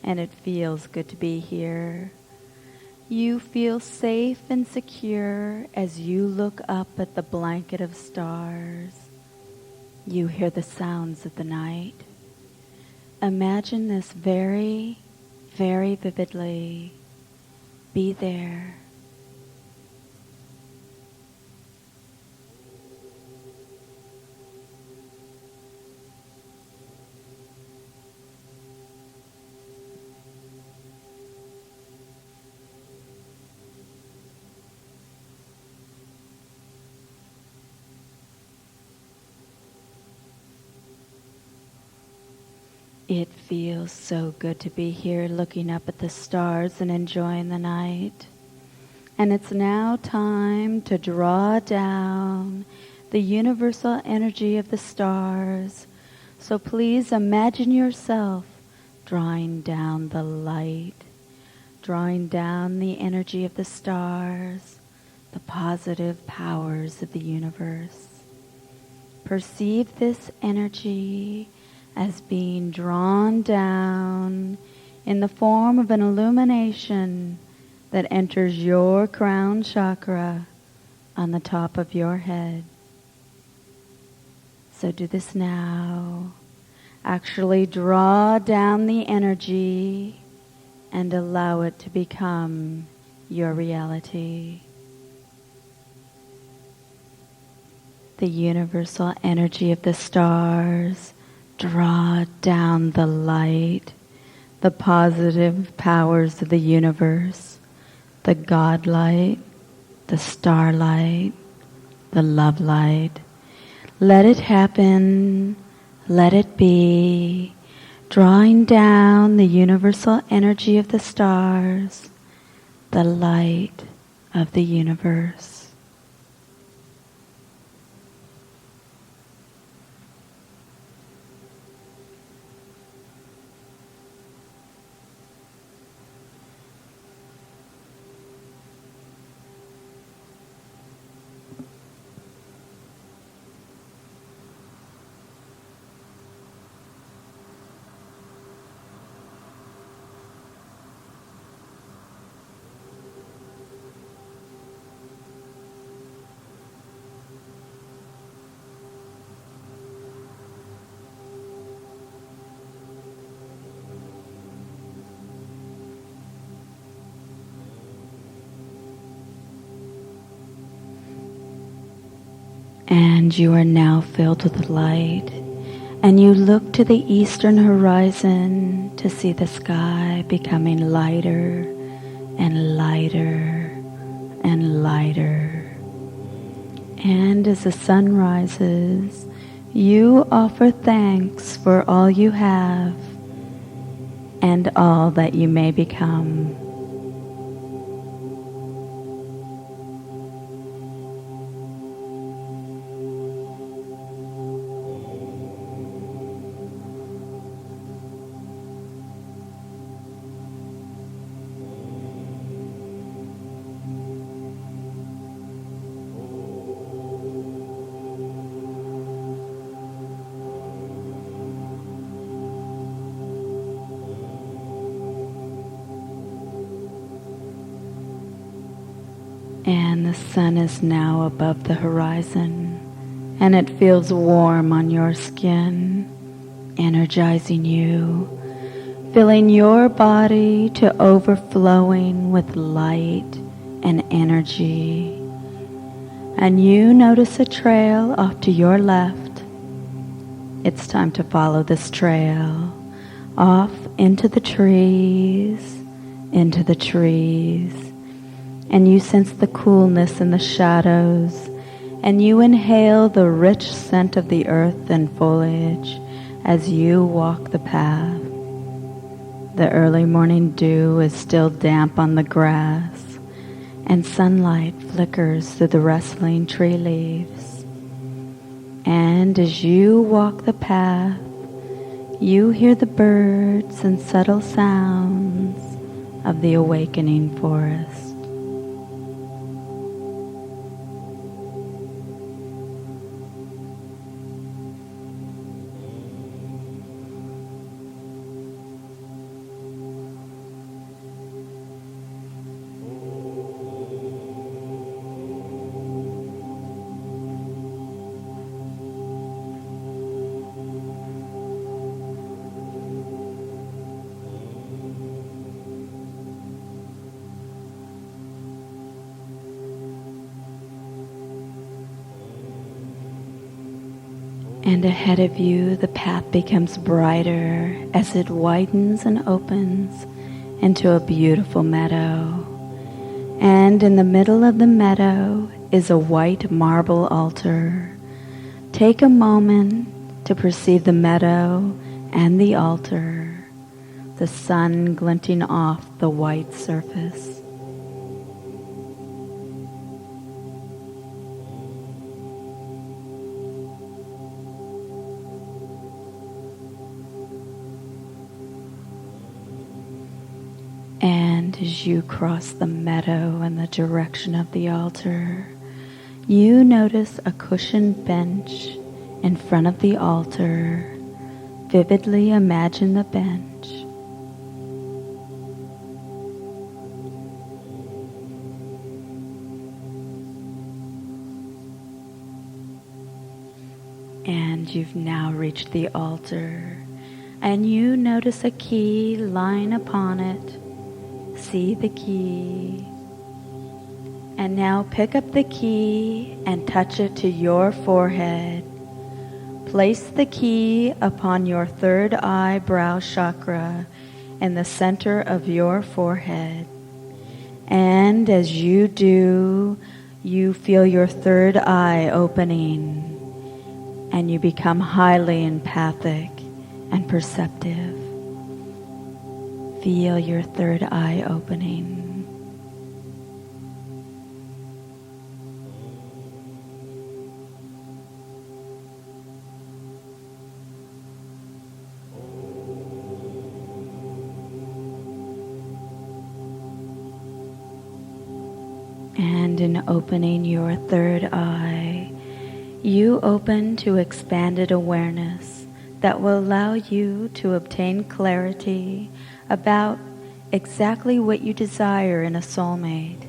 and it feels good to be here. You feel safe and secure as you look up at the blanket of stars. You hear the sounds of the night. Imagine this very, very vividly. Be there. It feels so good to be here looking up at the stars and enjoying the night. And it's now time to draw down the universal energy of the stars. So please imagine yourself drawing down the light, drawing down the energy of the stars, the positive powers of the universe. Perceive this energy as being drawn down in the form of an illumination that enters your crown chakra on the top of your head. So do this now. Actually draw down the energy and allow it to become your reality. The universal energy of the stars. Draw down the light, the positive powers of the universe, the God light, the star light, the love light. Let it happen, let it be, drawing down the universal energy of the stars, the light of the universe. And you are now filled with light, and you look to the eastern horizon to see the sky becoming lighter and lighter and lighter. And as the sun rises, you offer thanks for all you have and all that you may become. And the sun is now above the horizon, and it feels warm on your skin, energizing you, filling your body to overflowing with light and energy. And you notice a trail off to your left. It's time to follow this trail off into the trees, into the trees. And you sense the coolness in the shadows, and you inhale the rich scent of the earth and foliage as you walk the path. The early morning dew is still damp on the grass, and sunlight flickers through the rustling tree leaves. And as you walk the path, you hear the birds and subtle sounds of the awakening forest. And ahead of you, the path becomes brighter as it widens and opens into a beautiful meadow. And in the middle of the meadow is a white marble altar. Take a moment to perceive the meadow and the altar, the sun glinting off the white surface. And as you cross the meadow in the direction of the altar, you notice a cushioned bench in front of the altar. Vividly imagine the bench. And you've now reached the altar, and you notice a key lying upon it. See the key. And now pick up the key and touch it to your forehead. Place the key upon your third eye brow chakra in the center of your forehead. And as you do, you feel your third eye opening, and you become highly empathic and perceptive. Feel your third eye opening. And in opening your third eye, you open to expanded awareness that will allow you to obtain clarity about exactly what you desire in a soulmate.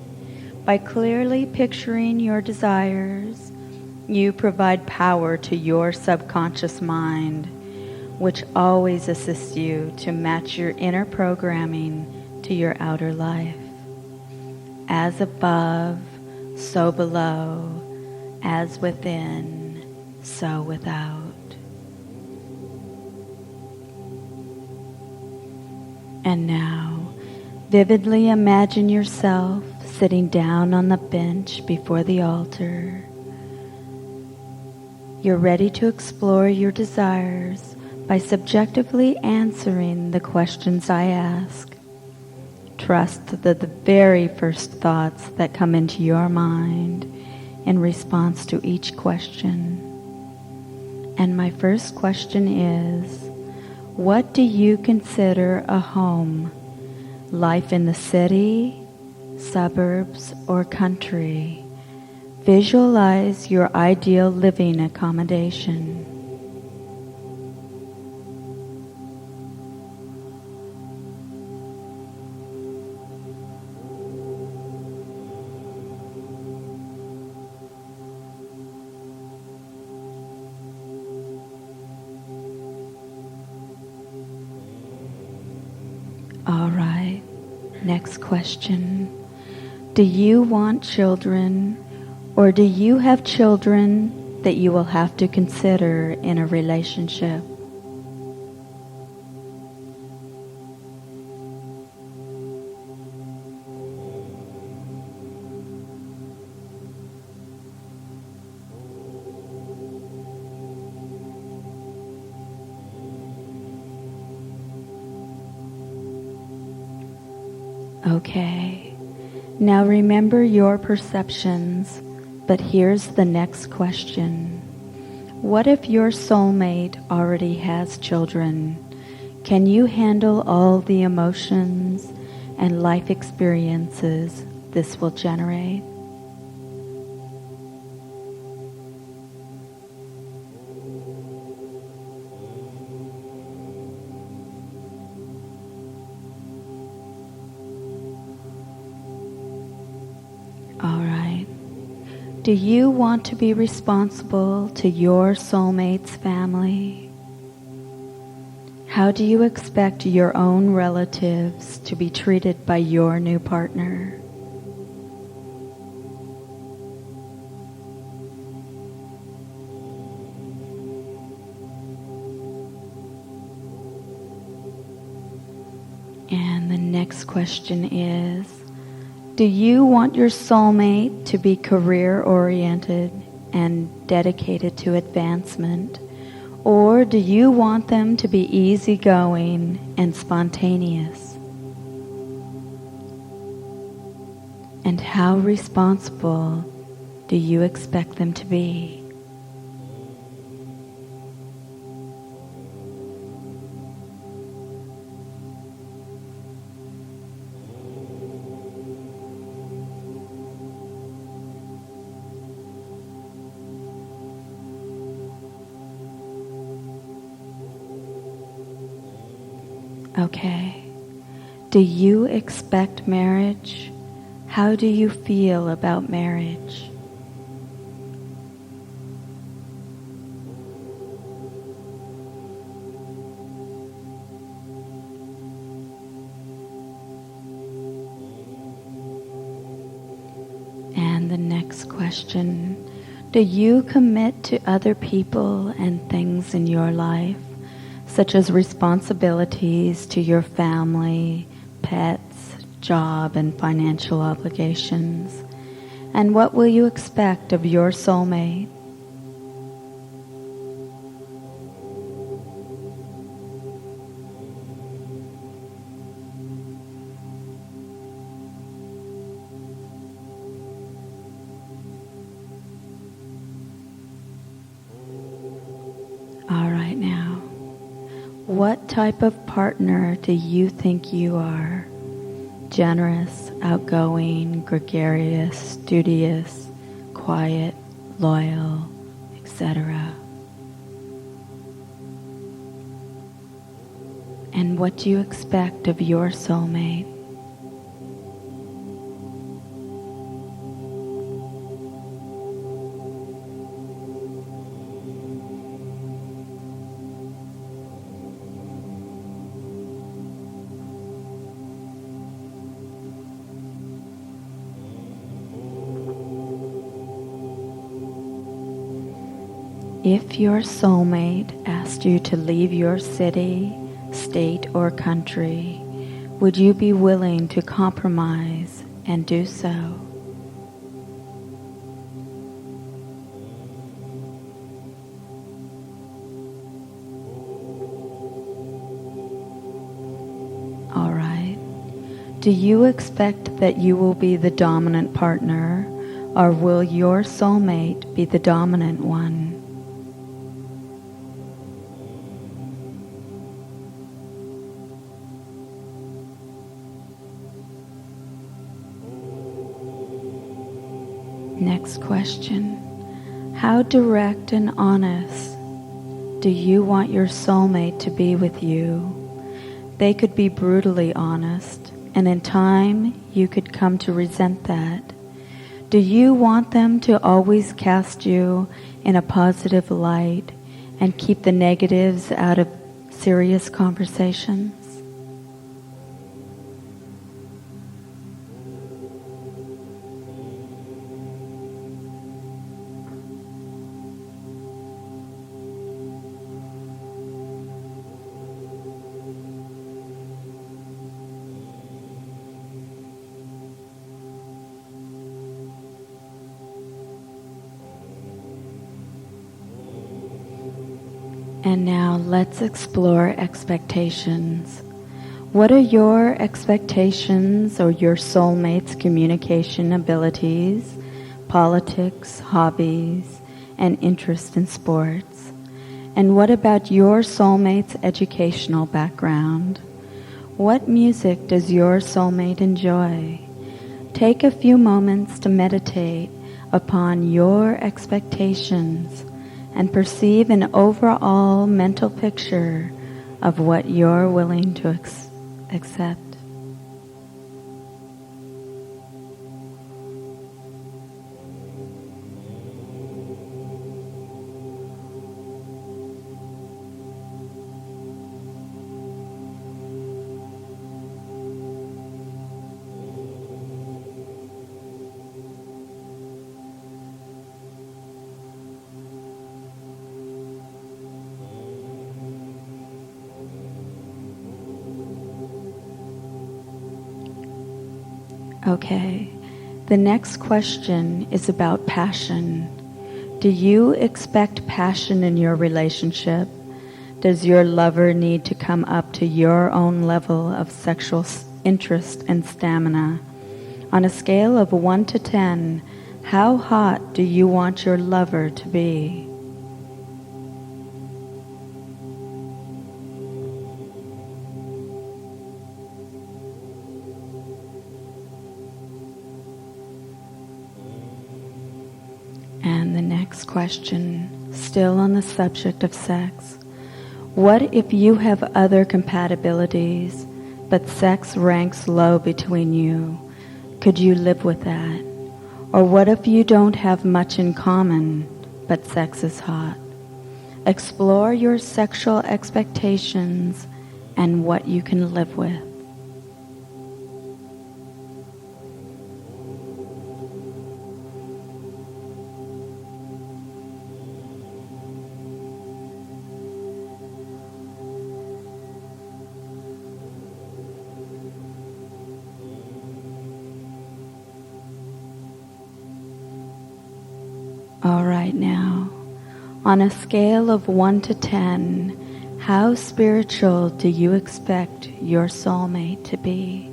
By clearly picturing your desires, you provide power to your subconscious mind, which always assists you to match your inner programming to your outer life. As above, so below, as within, so without. And now, vividly imagine yourself sitting down on the bench before the altar. You're ready to explore your desires by subjectively answering the questions I ask. Trust that the very first thoughts that come into your mind in response to each question. And my first question is, what do you consider a home? Life in the city, suburbs, or country? Visualize your ideal living accommodation. All right. Next question. Do you want children, or do you have children that you will have to consider in a relationship? Okay. Now remember your perceptions, but here's the next question. What if your soulmate already has children? Can you handle all the emotions and life experiences this will generate? All right. Do you want to be responsible to your soulmate's family? How do you expect your own relatives to be treated by your new partner? And the next question is, do you want your soulmate to be career-oriented and dedicated to advancement? Or do you want them to be easygoing and spontaneous? And how responsible do you expect them to be? Okay. Do you expect marriage? How do you feel about marriage? And the next question, do you commit to other people and things in your life, such as responsibilities to your family, pets, job, and financial obligations? And what will you expect of your soulmate? All right, now, what type of partner do you think you are? Generous, outgoing, gregarious, studious, quiet, loyal, etc. And what do you expect of your soulmate? If your soulmate asked you to leave your city, state, or country, would you be willing to compromise and do so? All right. Do you expect that you will be the dominant partner, or will your soulmate be the dominant one? Next question. How direct and honest do you want your soulmate to be with you? They could be brutally honest, and in time you could come to resent that. Do you want them to always cast you in a positive light and keep the negatives out of serious conversations? And now let's explore expectations. What are your expectations or your soulmate's communication abilities, politics, hobbies, and interest in sports? And what about your soulmate's educational background? What music does your soulmate enjoy? Take a few moments to meditate upon your expectations and perceive an overall mental picture of what you're willing to accept. Okay, the next question is about passion. Do you expect passion in your relationship? Does your lover need to come up to your own level of sexual interest and stamina? On a scale of 1 to 10, how hot do you want your lover to be? And the next question, still on the subject of sex. What if you have other compatibilities, but sex ranks low between you? Could you live with that? Or what if you don't have much in common, but sex is hot? Explore your sexual expectations and what you can live with. All right, now, on a scale of 1 to 10, how spiritual do you expect your soulmate to be?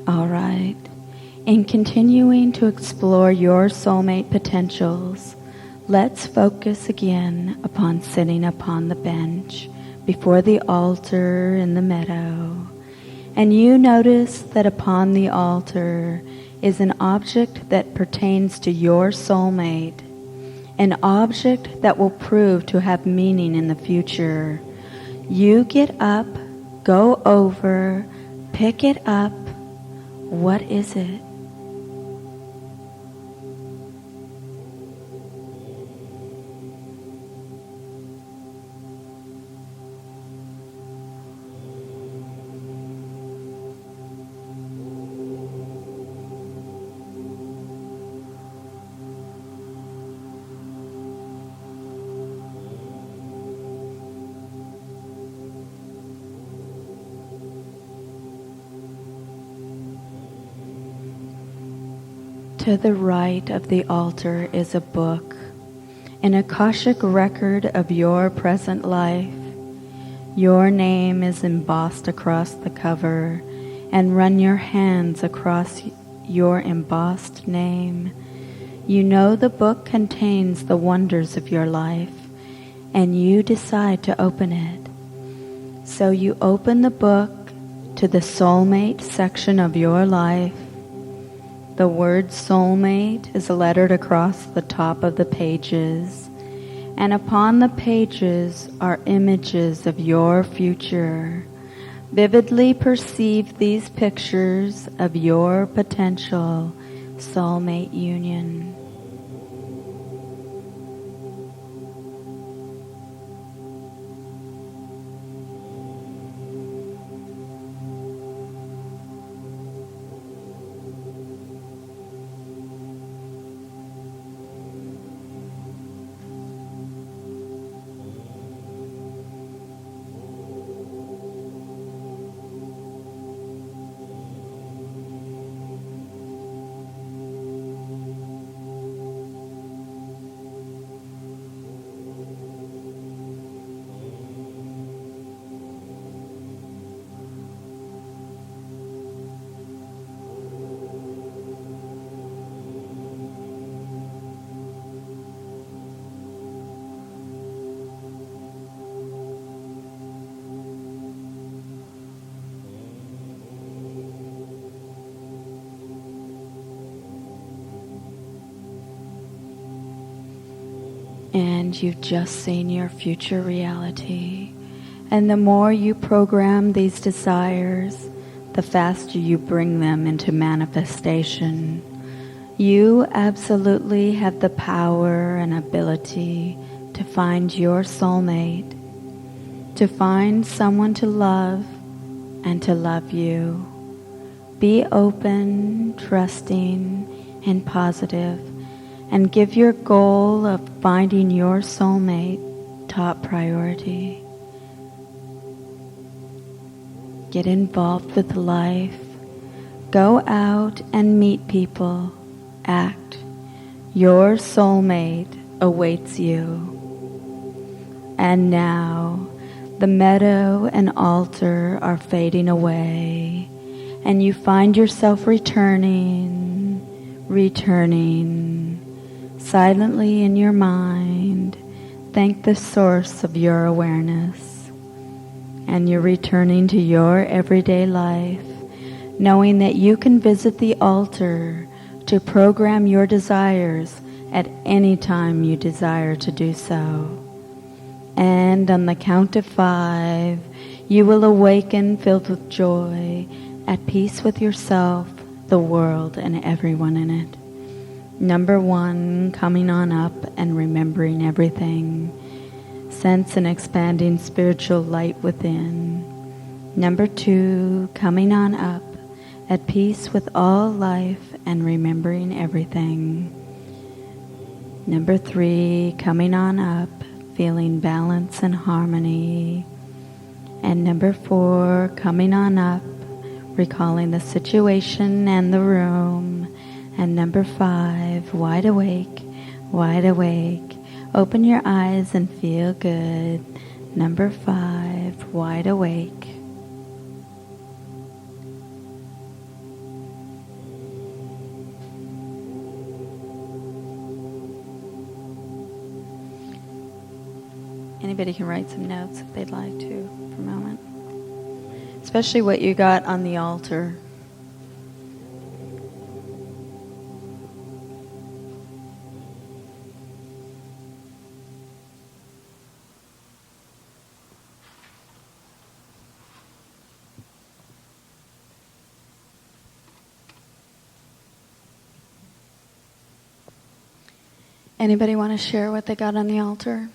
All right. In continuing to explore your soulmate potentials, let's focus again upon sitting upon the bench before the altar in the meadow. And you notice that upon the altar is an object that pertains to your soulmate, an object that will prove to have meaning in the future. You get up, go over, pick it up. What is it? To the right of the altar is a book, an Akashic record of your present life. Your name is embossed across the cover, and run your hands across your embossed name. You know the book contains the wonders of your life, and you decide to open it. So you open the book to the soulmate section of your life. The word soulmate is lettered across the top of the pages, and upon the pages are images of your future. Vividly perceive these pictures of your potential soulmate union. And you've just seen your future reality. And the more you program these desires, the faster you bring them into manifestation. You absolutely have the power and ability to find your soulmate, to find someone to love and to love you. Be open, trusting, and positive, and give your goal of finding your soulmate top priority. Get involved with life. Go out and meet people. Act. Your soulmate awaits you. And now, the meadow and altar are fading away, and you find yourself returning, silently in your mind. Thank the source of your awareness. And you're returning to your everyday life, knowing that you can visit the altar to program your desires at any time you desire to do so. And on the count of 5, you will awaken filled with joy, at peace with yourself, the world, and everyone in it. Number 1, coming on up and remembering everything. Sense an expanding spiritual light within. Number 2, coming on up, at peace with all life and remembering everything. Number 3, coming on up, feeling balance and harmony. And number 4, coming on up, recalling the situation and the room. And number 5, wide awake, wide awake. Open your eyes and feel good. Number 5, wide awake. Anybody can write some notes if they'd like to for a moment. Especially what you got on the altar. Anybody want to share what they got on the altar?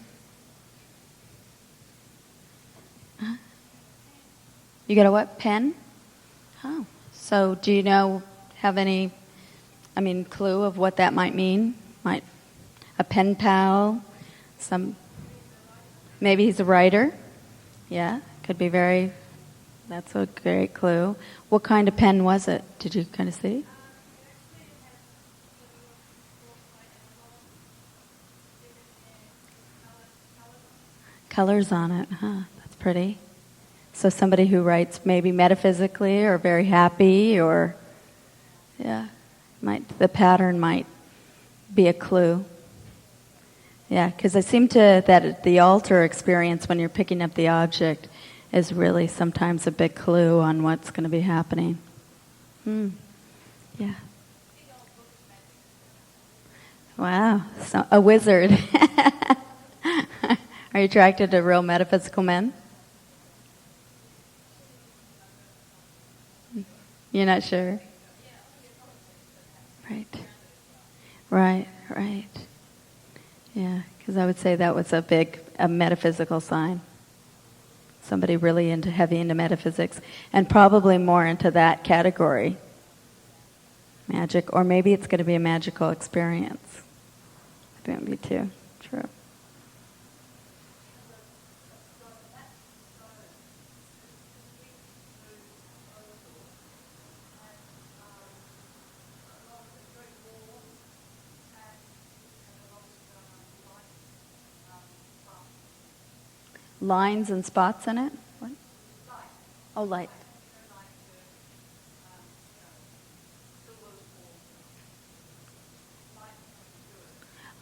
You got a what? Pen? Oh. So do you have any, clue of what that might mean? A pen pal? Maybe he's a writer? Yeah, could be that's a great clue. What kind of pen was it? Did you kind of see? Colors on it, huh? That's pretty. So somebody who writes maybe metaphysically or very happy, or the pattern might be a clue. Yeah, because it seemed that the altar experience when you're picking up the object is really sometimes a big clue on what's going to be happening. Yeah. Wow, so, a wizard. Are you attracted to real metaphysical men? You're not sure? Right. Yeah, because I would say that was a metaphysical sign. Somebody really heavy into metaphysics, and probably more into that category. Magic, or maybe it's going to be a magical experience. I think it would be too. True. Lines and spots in it? What? Oh, light.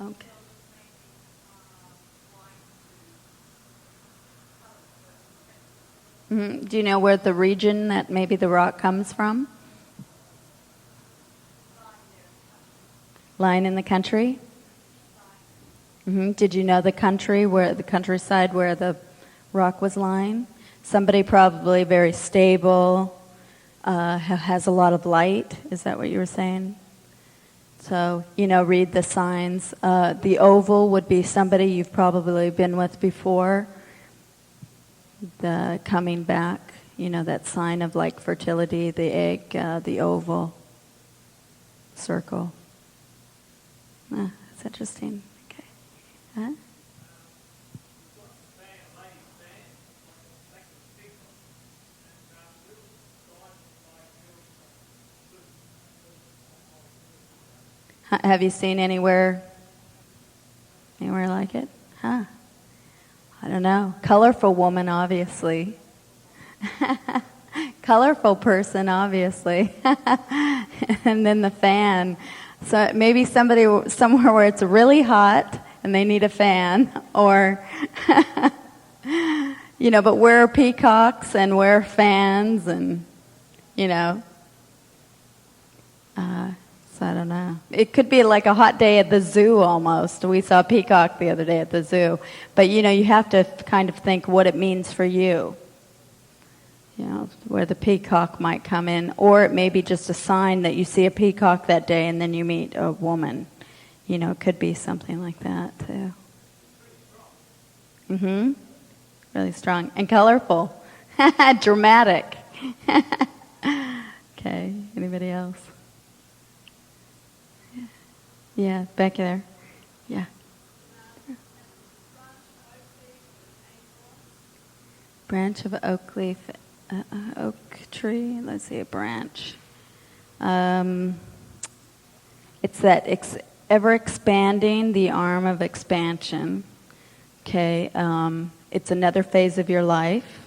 Okay. Mm-hmm. Do you know where the region that maybe the rock comes from? Line in the country? Did you know the countryside where the rock was lying? Somebody probably very stable, has a lot of light. Is that what you were saying? So, read the signs. The oval would be somebody you've probably been with before. The coming back, that sign of like fertility, the egg, the oval, circle. That's interesting. Okay. Huh? Have you seen anywhere like it? Huh? I don't know. Colorful woman, obviously. Colorful person, obviously. And then the fan. So maybe somebody somewhere where it's really hot and they need a fan, or but where are peacocks and where are fans, and so I don't know. It could be like a hot day at the zoo almost. We saw a peacock the other day at the zoo. But, you have to kind of think what it means for you. Where the peacock might come in. Or it may be just a sign that you see a peacock that day and then you meet a woman. It could be something like that, too. Really strong. And colorful. Dramatic. Okay. Anybody else? Yeah, back there. Yeah. Branch of oak leaf, oak tree. Let's see, a branch. It's that ever expanding, the arm of expansion. Okay, it's another phase of your life.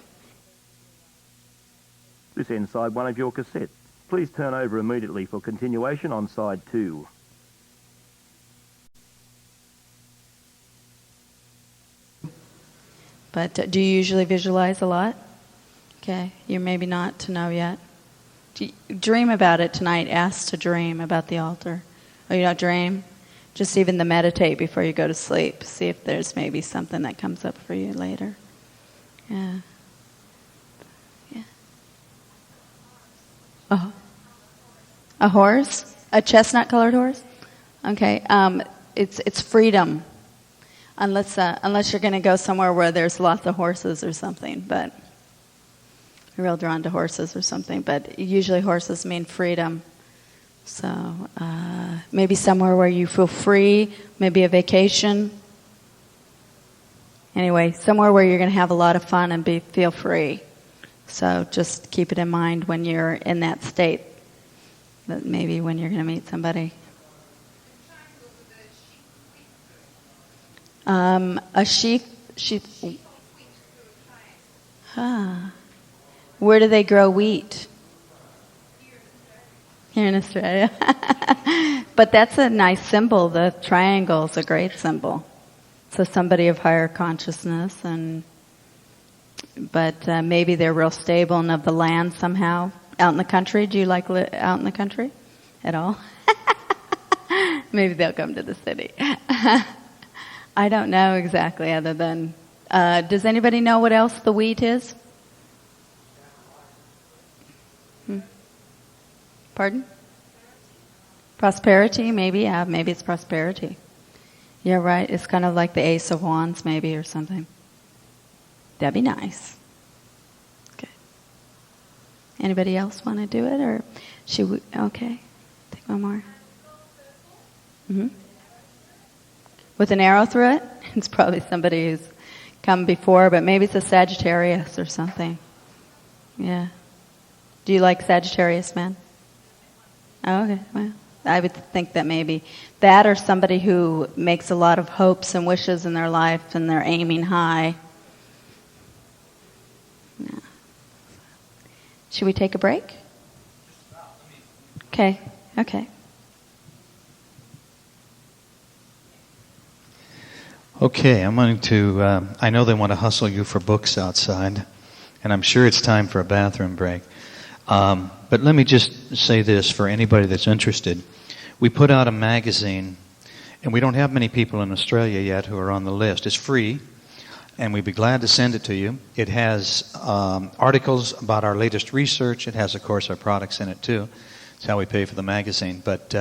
This ends side 1 of your cassette. Please turn over immediately for continuation on side 2. But do you usually visualize a lot? Okay, you're maybe not to know yet. Dream about it tonight. Ask to dream about the altar. Oh, you don't dream? Just even to meditate before you go to sleep. See if there's maybe something that comes up for you later. Yeah. Yeah. Oh. A horse? A chestnut-colored horse? Okay. It's freedom. Unless you're going to go somewhere where there's lots of horses or something, but you're real drawn to horses or something. But usually horses mean freedom. So maybe somewhere where you feel free, maybe a vacation. Anyway, somewhere where you're going to have a lot of fun and feel free. So just keep it in mind when you're in that state, that maybe when you're going to meet somebody. A sheep. Where do they grow wheat? Here in Australia. But that's a nice symbol. The triangle is a great symbol. So somebody of higher consciousness, but maybe they're real stable and of the land somehow. Out in the country, do you like out in the country at all? Maybe they'll come to the city. I don't know exactly, other than, does anybody know what else the wheat is? Pardon? Prosperity, maybe, yeah, maybe it's prosperity. Yeah, right, it's kind of like the Ace of Wands, maybe, or something. That'd be nice. Okay. Anybody else want to do it, or should we, okay, take one more. With an arrow through it? It's probably somebody who's come before, but maybe it's a Sagittarius or something. Yeah. Do you like Sagittarius men? Oh, okay. Well, I would think that maybe that, or somebody who makes a lot of hopes and wishes in their life and they're aiming high. Yeah. Should we take a break? Okay. Okay. Okay, I'm going to, I know they want to hustle you for books outside, and I'm sure it's time for a bathroom break. But let me just say this for anybody that's interested. We put out a magazine, And we don't have many people in Australia yet who are on the list. It's free, and we'd be glad to send it to you. It has articles about our latest research. It has, of course, our products in it, too. It's how we pay for the magazine. But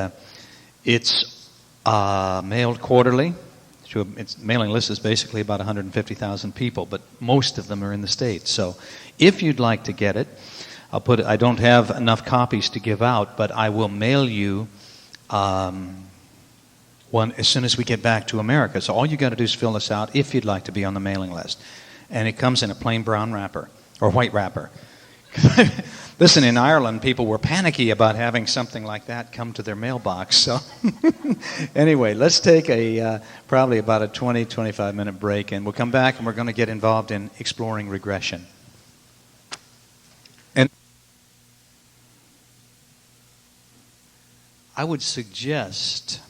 it's mailed quarterly. Its mailing list is basically about 150,000 people, but most of them are in the States. So if you'd like to get it, I don't have enough copies to give out, but I will mail you one as soon as we get back to America. So all you got to do is fill this out if you'd like to be on the mailing list. And it comes in a plain brown wrapper or white wrapper. Listen, in Ireland, people were panicky about having something like that come to their mailbox. So anyway, let's take probably about a 20, 25-minute break, and we'll come back and we're going to get involved in exploring regression. And I would suggest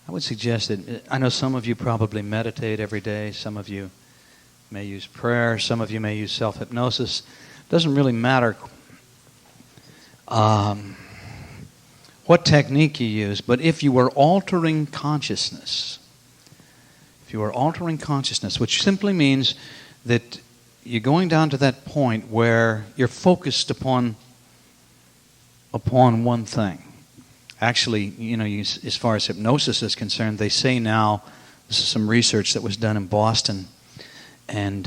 that, I know some of you probably meditate every day, some of you may use prayer, some of you may use self-hypnosis. Doesn't really matter what technique you use, but if you are altering consciousness, which simply means that you're going down to that point where you're focused upon one thing. Actually, as far as hypnosis is concerned, they say now, this is some research that was done in Boston, and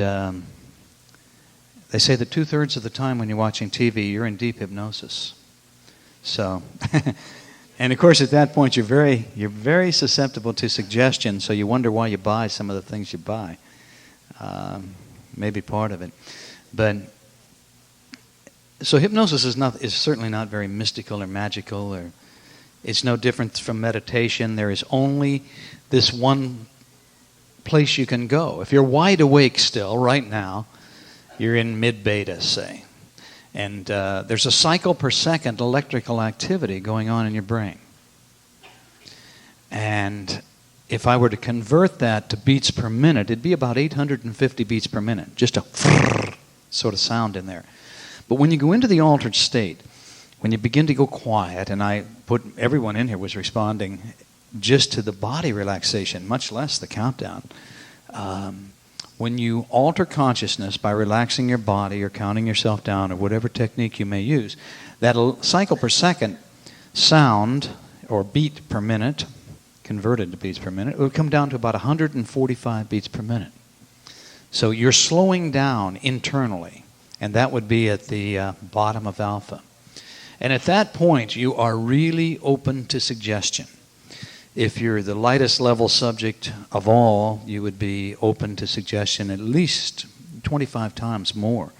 they say that 2/3 of the time when you're watching TV, you're in deep hypnosis. So, and of course, at that point, you're very susceptible to suggestion. So you wonder why you buy some of the things you buy. Maybe part of it, but so hypnosis is certainly not very mystical or magical, or it's no different from meditation. There is only this one place you can go. If you're wide awake still right now, you're in mid-beta, say, and there's a cycle per second electrical activity going on in your brain. And if I were to convert that to beats per minute, it'd be about 850 beats per minute, just a sort of sound in there. But when you go into the altered state, when you begin to go quiet, and everyone in here was responding just to the body relaxation, much less the countdown. When you alter consciousness by relaxing your body or counting yourself down or whatever technique you may use, that cycle per second sound or beat per minute, converted to beats per minute, it would come down to about 145 beats per minute. So you're slowing down internally, and that would be at the bottom of alpha. And at that point, you are really open to suggestion. If you're the lightest level subject of all, you would be open to suggestion at least 25 times more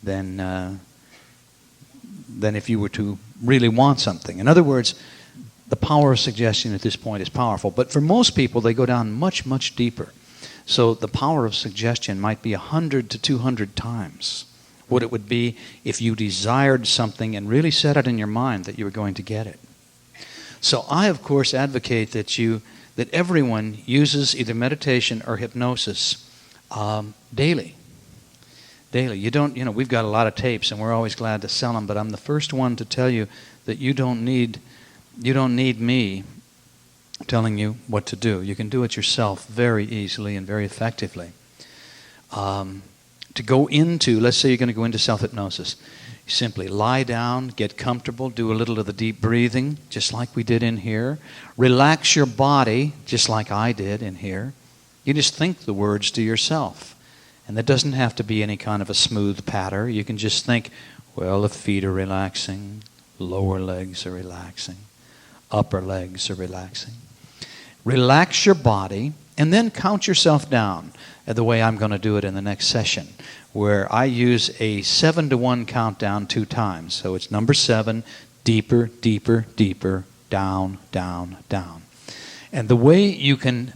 than if you were to really want something. In other words, the power of suggestion at this point is powerful. But for most people, they go down much, much deeper. So the power of suggestion might be 100 to 200 times what it would be if you desired something and really set it in your mind that you were going to get it. So I, of course, advocate that everyone uses either meditation or hypnosis daily. Daily. We've got a lot of tapes, and we're always glad to sell them, but I'm the first one to tell you that you don't need me telling you what to do. You can do it yourself very easily and very effectively. To go into, let's say you're going to go into self-hypnosis. You simply lie down, get comfortable, do a little of the deep breathing, just like we did in here. Relax your body, just like I did in here. You just think the words to yourself. And that doesn't have to be any kind of a smooth patter. You can just think, well, the feet are relaxing, lower legs are relaxing, upper legs are relaxing. Relax your body, and then count yourself down the way I'm going to do it in the next session, where I use a 7-to-1 countdown 2 times. So it's number 7, deeper, deeper, deeper, down, down, down. And the way you can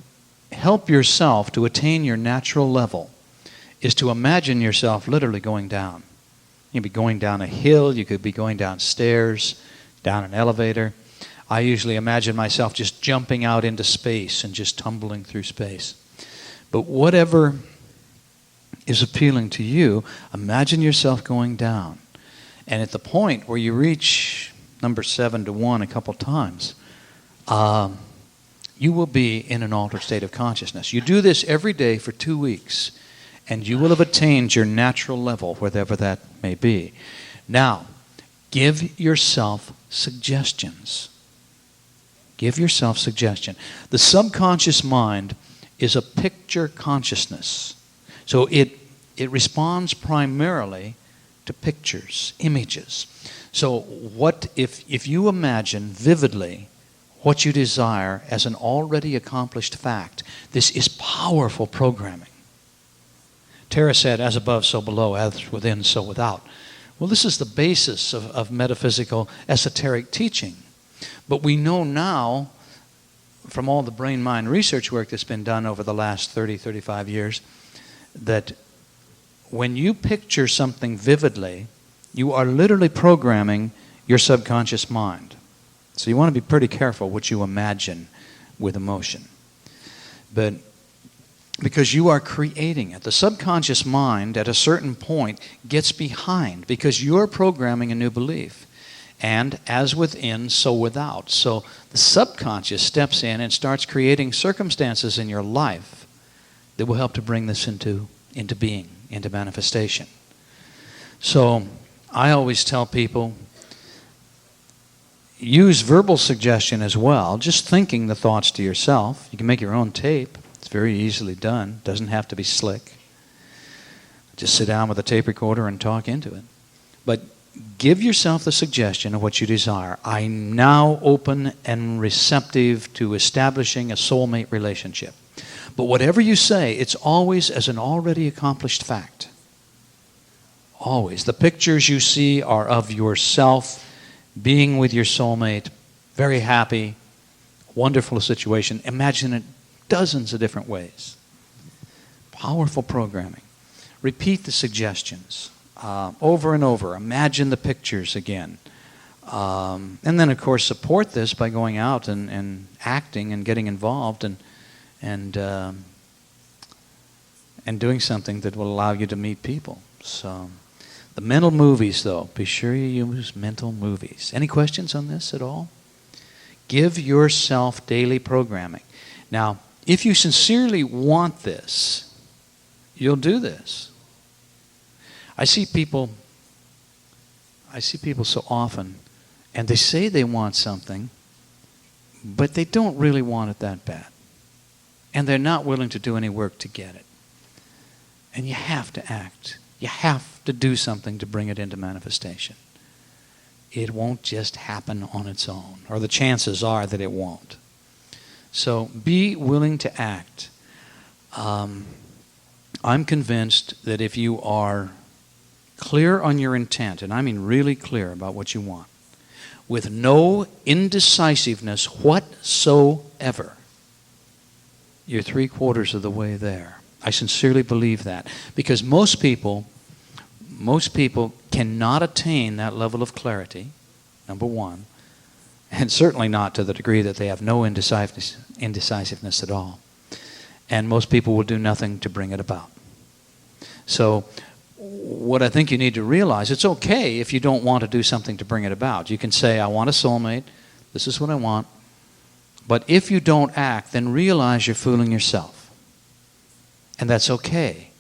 help yourself to attain your natural level is to imagine yourself literally going down. You could be going down a hill, you could be going down stairs, down an elevator. I usually imagine myself just jumping out into space and just tumbling through space. But whatever is appealing to you, imagine yourself going down. And at the point where you reach number 7 to 1 a couple times, you will be in an altered state of consciousness. You do this every day for 2 weeks, and you will have attained your natural level, whatever that may be. Now, give yourself suggestions. Give yourself suggestion. The subconscious mind is a picture consciousness. So it responds primarily to pictures, images. So what if you imagine vividly what you desire as an already accomplished fact, this is powerful programming. Tara said, as above, so below, as within, so without. Well, this is the basis of metaphysical esoteric teaching. But we know now, from all the brain-mind research work that's been done over the last 30, 35 years, that when you picture something vividly, you are literally programming your subconscious mind. So you want to be pretty careful what you imagine with emotion. But because you are creating it. The subconscious mind, at a certain point, gets behind because you're programming a new belief. And as within, so without. So the subconscious steps in and starts creating circumstances in your life that will help to bring this into being, into manifestation. So I always tell people, use verbal suggestion as well, just thinking the thoughts to yourself. You can make your own tape. It's very easily done. Doesn't have to be slick. Just sit down with a tape recorder and talk into it. But give yourself the suggestion of what you desire. I'm now open and receptive to establishing a soulmate relationship. But whatever you say, it's always as an already accomplished fact. Always. The pictures you see are of yourself being with your soulmate, very happy, wonderful situation. Imagine it dozens of different ways. Powerful programming. Repeat the suggestions over and over. Imagine the pictures again. And then, of course, support this by going out and acting and getting involved and doing something that will allow you to meet people. So, the mental movies, though, be sure you use mental movies. Any questions on this at all? Give yourself daily programming. Now, if you sincerely want this, you'll do this. I see people so often, and they say they want something, but they don't really want it that bad. And they're not willing to do any work to get it. And you have to act. You have to do something to bring it into manifestation. It won't just happen on its own, or the chances are that it won't. So be willing to act. I'm convinced that if you are clear on your intent, and I mean really clear about what you want, with no indecisiveness whatsoever, you're 3/4 of the way there. I sincerely believe that. Because most people cannot attain that level of clarity, number one, and certainly not to the degree that they have no indecisiveness at all. And most people will do nothing to bring it about. So what I think you need to realize, it's okay if you don't want to do something to bring it about. You can say, I want a soulmate, this is what I want. But if you don't act, then realize you're fooling yourself. And that's okay.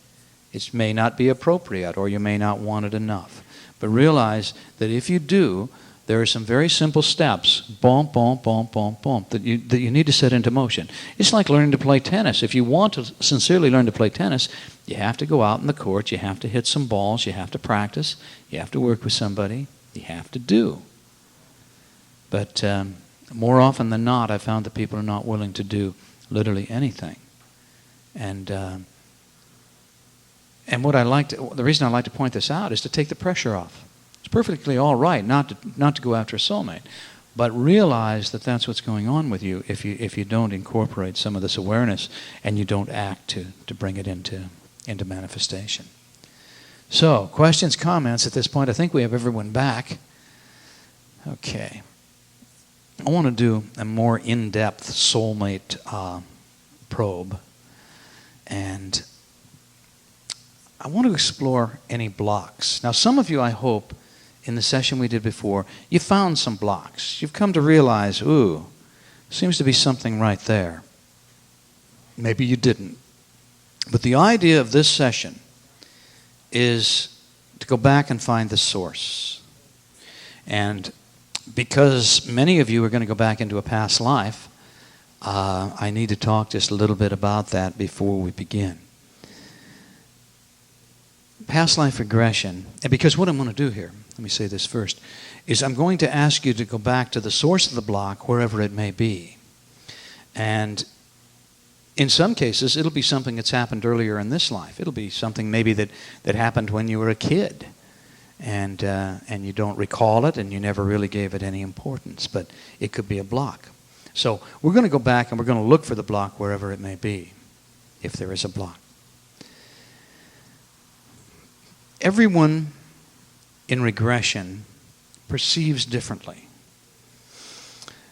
It may not be appropriate, or you may not want it enough. But realize that if you do, there are some very simple steps, boom, boom, boom, boom, boom, that you need to set into motion. It's like learning to play tennis. If you want to sincerely learn to play tennis, you have to go out in the court, you have to hit some balls, you have to practice, you have to work with somebody, you have to do. But more often than not, I found that people are not willing to do literally anything. And the reason I like to point this out is to take the pressure off. It's perfectly all right not to go after a soulmate, but realize that that's what's going on with you if you don't incorporate some of this awareness and you don't act to bring it into manifestation. So, questions, comments at this point? I think we have everyone back. Okay. I want to do a more in-depth soulmate probe, and I want to explore any blocks. Now, some of you, I hope, in the session we did before, you found some blocks. You've come to realize, ooh, seems to be something right there. Maybe you didn't. But the idea of this session is to go back and find the source. And because many of you are going to go back into a past life, I need to talk just a little bit about that before we begin. Past life regression, and because what I'm going to do here, let me say this first, is I'm going to ask you to go back to the source of the block, wherever it may be. And in some cases, it'll be something that's happened earlier in this life. It'll be something maybe that happened when you were a kid, and you don't recall it, and you never really gave it any importance, but it could be a block. So we're going to go back and we're going to look for the block wherever it may be, if there is a block. Everyone in regression perceives differently.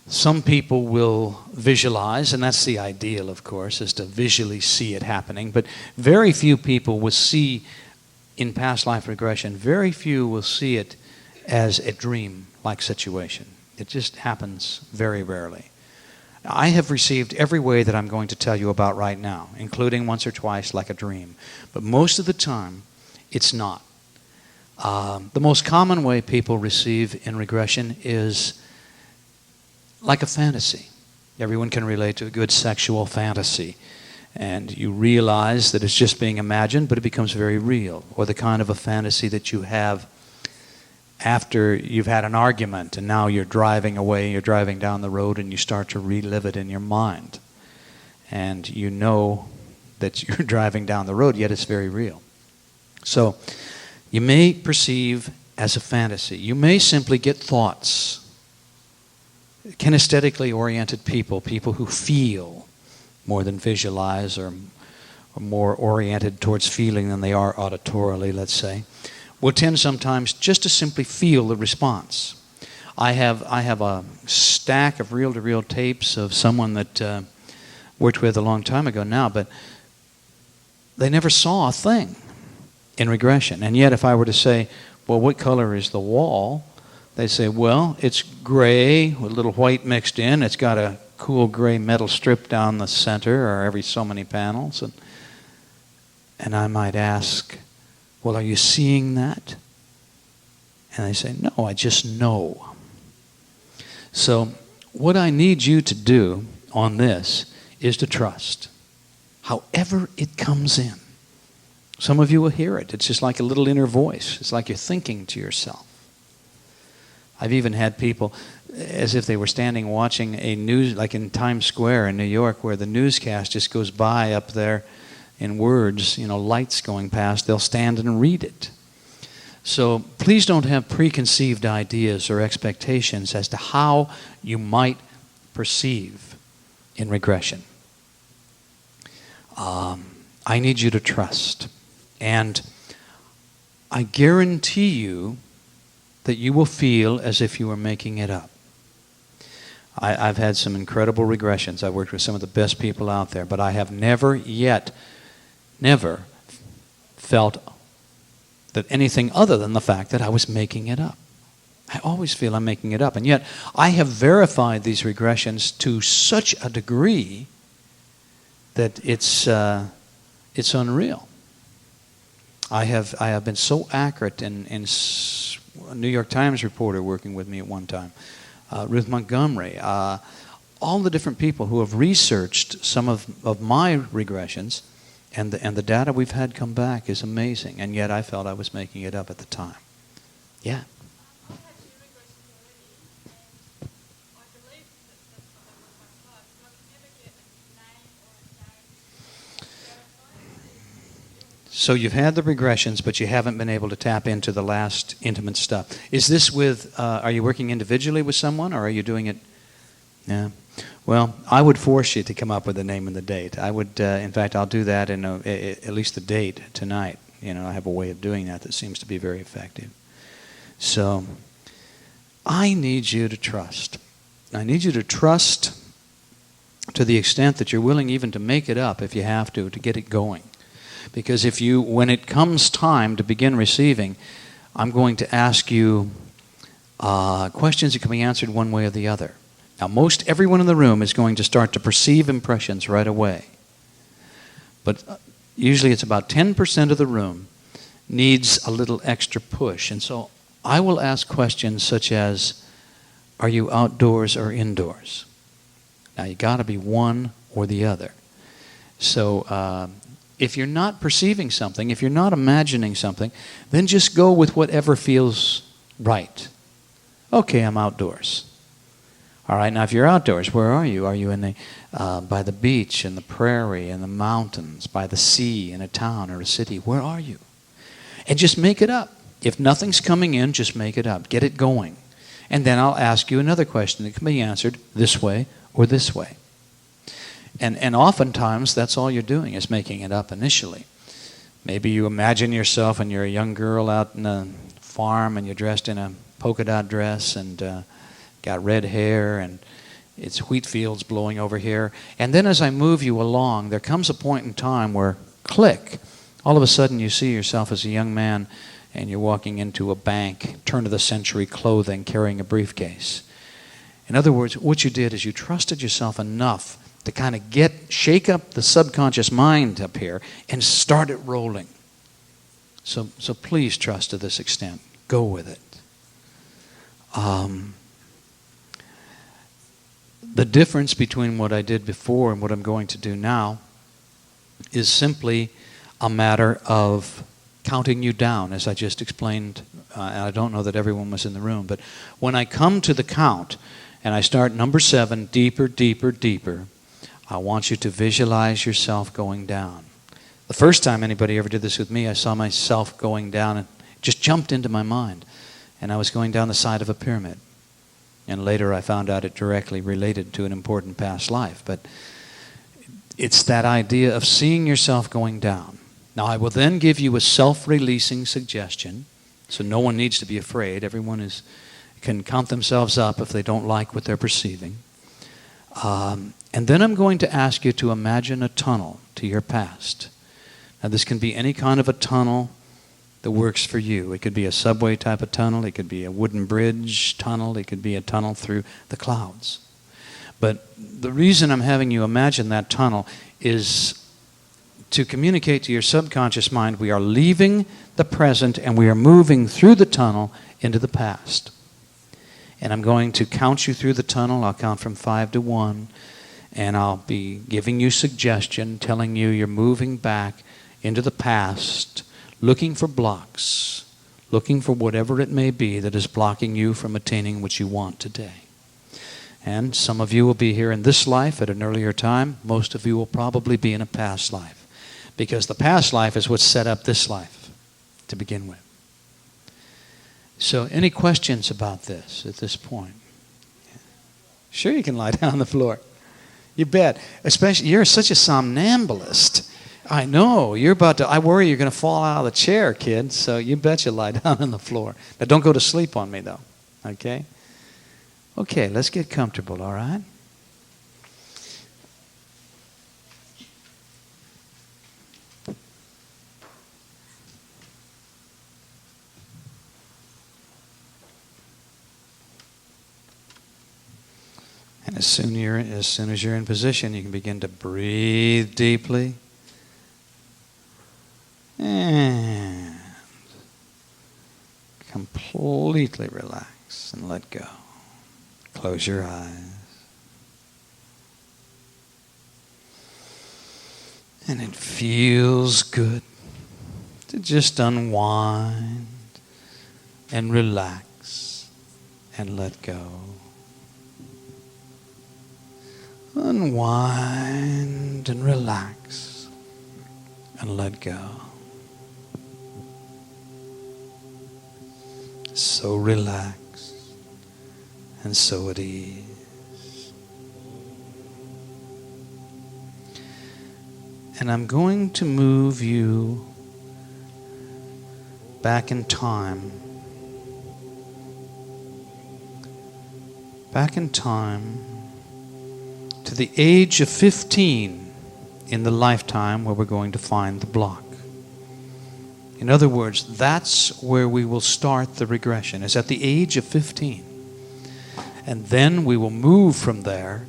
Some people will visualize, and that's the ideal, of course, is to visually see it happening, but very few people will see, in past life regression, very few will see it as a dream-like situation. It just happens very rarely. I have received every way that I'm going to tell you about right now, including once or twice like a dream. But most of the time, it's not. The most common way people receive in regression is like a fantasy. Everyone can relate to a good sexual fantasy. And you realize that it's just being imagined, but it becomes very real. Or the kind of a fantasy that you have after you've had an argument and now you're driving away, you're driving down the road and you start to relive it in your mind. And you know that you're driving down the road, yet it's very real. So you may perceive as a fantasy. You may simply get thoughts. Kinesthetically oriented people who feel more than visualize, or more oriented towards feeling than they are auditorily, let's say, will tend sometimes just to simply feel the response. I have a stack of reel-to-reel tapes of someone that worked with a long time ago now, but they never saw a thing in regression. And yet if I were to say, well, what color is the wall? They say, well, it's gray with a little white mixed in. It's got a cool gray metal strip down the center, or every so many panels. And I might ask, well, are you seeing that? And they say, no, I just know. So what I need you to do on this is to trust, however it comes in. Some of you will hear it. It's just like a little inner voice. It's like you're thinking to yourself. I've even had people, as if they were standing watching a news, like in Times Square in New York, where the newscast just goes by up there in words, lights going past. They'll stand and read it. So please don't have preconceived ideas or expectations as to how you might perceive in regression. I need you to trust. And I guarantee you that you will feel as if you were making it up. I've had some incredible regressions. I've worked with some of the best people out there, but I have never felt that anything other than the fact that I was making it up. I always feel I'm making it up. And yet, I have verified these regressions to such a degree that it's unreal. I have been so accurate in a New York Times reporter working with me at one time, Ruth Montgomery, all the different people who have researched some of my regressions, and the data we've had come back is amazing, and yet I felt I was making it up at the time. Yeah. So you've had the regressions, but you haven't been able to tap into the last intimate stuff. Is this with, are you working individually with someone, or are you doing it? Yeah. Well, I would force you to come up with the name and the date. I would, in fact, I'll do that in at least the date tonight. I have a way of doing that seems to be very effective. So I need you to trust. I need you to trust to the extent that you're willing even to make it up if you have to get it going. Because when it comes time to begin receiving, I'm going to ask you questions that can be answered one way or the other. Now, most everyone in the room is going to start to perceive impressions right away. But usually it's about 10% of the room needs a little extra push. And so I will ask questions such as, are you outdoors or indoors? Now, you got to be one or the other. So if you're not perceiving something, if you're not imagining something, then just go with whatever feels right. Okay, I'm outdoors. All right, now if you're outdoors, where are you? Are you in the by the beach, in the prairie, in the mountains, by the sea, in a town or a city? Where are you? And just make it up. If nothing's coming in, just make it up. Get it going. And then I'll ask you another question that can be answered this way or this way. And oftentimes, that's all you're doing is making it up initially. Maybe you imagine yourself and you're a young girl out in a farm and you're dressed in a polka dot dress and got red hair and it's wheat fields blowing over here. And then as I move you along, there comes a point in time where, click, all of a sudden you see yourself as a young man and you're walking into a bank, turn-of-the-century clothing, carrying a briefcase. In other words, what you did is you trusted yourself enough to kind of shake up the subconscious mind up here and start it rolling. So please trust to this extent. Go with it. The difference between what I did before and what I'm going to do now is simply a matter of counting you down, as I just explained. And I don't know that everyone was in the room, but when I come to the count and I start number 7, deeper, deeper, deeper, I want you to visualize yourself going down. The first time anybody ever did this with me, I saw myself going down and it just jumped into my mind. And I was going down the side of a pyramid. And later I found out it directly related to an important past life. But it's that idea of seeing yourself going down. Now I will then give you a self-releasing suggestion. So no one needs to be afraid. Everyone can count themselves up if they don't like what they're perceiving. And then I'm going to ask you to imagine a tunnel to your past. Now this can be any kind of a tunnel that works for you. It could be a subway type of tunnel. It could be a wooden bridge tunnel. It could be a tunnel through the clouds. But the reason I'm having you imagine that tunnel is to communicate to your subconscious mind we are leaving the present and we are moving through the tunnel into the past. And I'm going to count you through the tunnel. I'll count from 5 to 1. And I'll be giving you suggestion, telling you you're moving back into the past, looking for blocks, looking for whatever it may be that is blocking you from attaining what you want today. And some of you will be here in this life at an earlier time. Most of you will probably be in a past life. Because the past life is what set up this life to begin with. So any questions about this at this point? Sure, you can lie down on the floor. You bet. Especially, you're such a somnambulist. I know. I worry you're going to fall out of the chair, kid. So you bet you lie down on the floor. Now, don't go to sleep on me, though. Okay? Okay, let's get comfortable, all right? And as soon as you're in position, you can begin to breathe deeply and completely relax and let go. Close your eyes. And it feels good to just unwind and relax and let go. Unwind and relax and let go. So relaxed and so at ease. And I'm going to move you back in time. Back in time to the age of 15 in the lifetime where we're going to find the block. In other words, that's where we will start the regression, is at the age of 15. And then we will move from there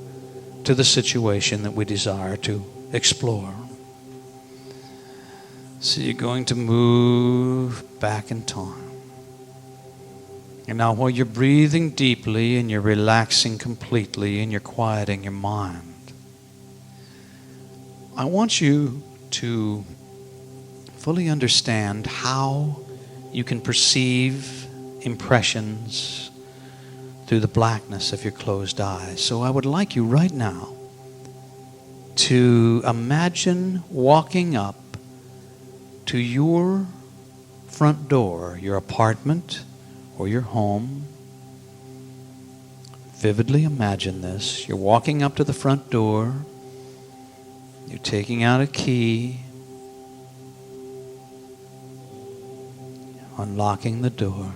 to the situation that we desire to explore. So you're going to move back in time. And now while you're breathing deeply and you're relaxing completely and you're quieting your mind, I want you to fully understand how you can perceive impressions through the blackness of your closed eyes. So I would like you right now to imagine walking up to your front door, your apartment or your home. Vividly imagine this. You're walking up to the front door. You're taking out a key, unlocking the door,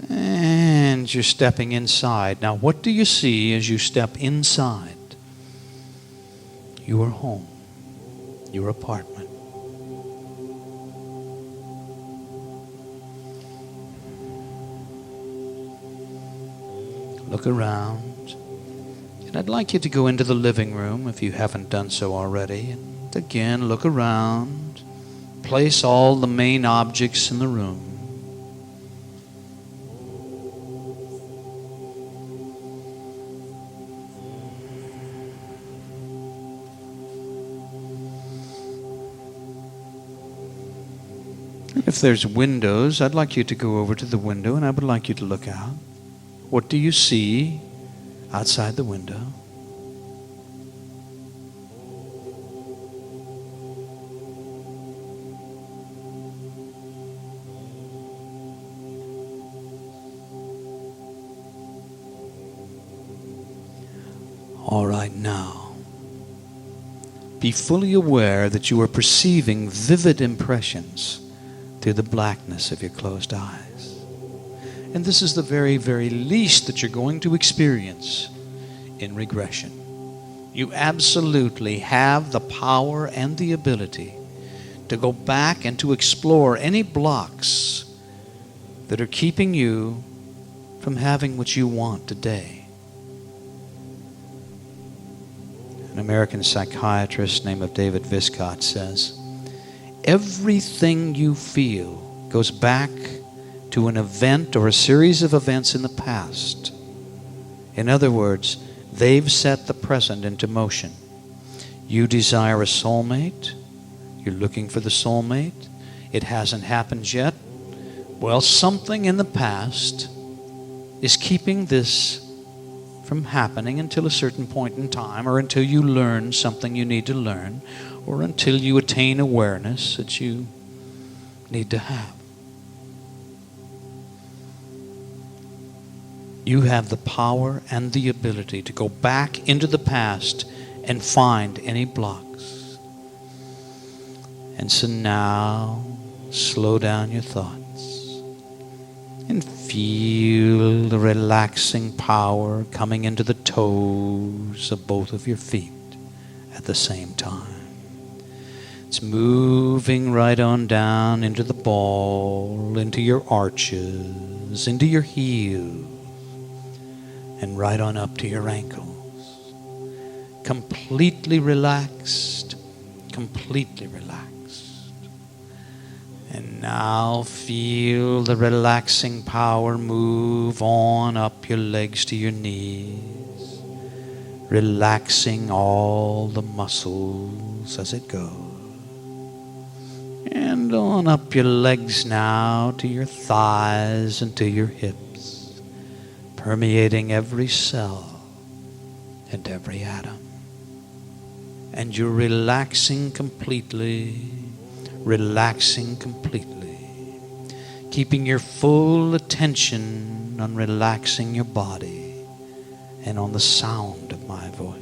and you're stepping inside. Now, what do you see as you step inside your home, your apartment? Look around. And I'd like you to go into the living room if you haven't done so already. And again, look around. Place all the main objects in the room. If there's windows, I'd like you to go over to the window and I would like you to look out. What do you see outside the window? All right, now, be fully aware that you are perceiving vivid impressions through the blackness of your closed eyes. And this is the very, very least that you're going to experience in regression. You absolutely have the power and the ability to go back and to explore any blocks that are keeping you from having what you want today. An American psychiatrist named David Viscott says, everything you feel goes back to an event or a series of events in the past. In other words, they've set the present into motion. You desire a soulmate. You're looking for the soulmate. It hasn't happened yet. Well, something in the past is keeping this from happening until a certain point in time, or until you learn something you need to learn, or until you attain awareness that you need to have. You have the power and the ability to go back into the past and find any blocks. And so now, slow down your thoughts and feel the relaxing power coming into the toes of both of your feet at the same time. It's moving right on down into the ball, into your arches, into your heels, and right on up to your ankles. Completely relaxed, completely relaxed. And now feel the relaxing power move on up your legs to your knees, relaxing all the muscles as it goes. And on up your legs now to your thighs and to your hips, permeating every cell and every atom. And you're relaxing completely, keeping your full attention on relaxing your body and on the sound of my voice.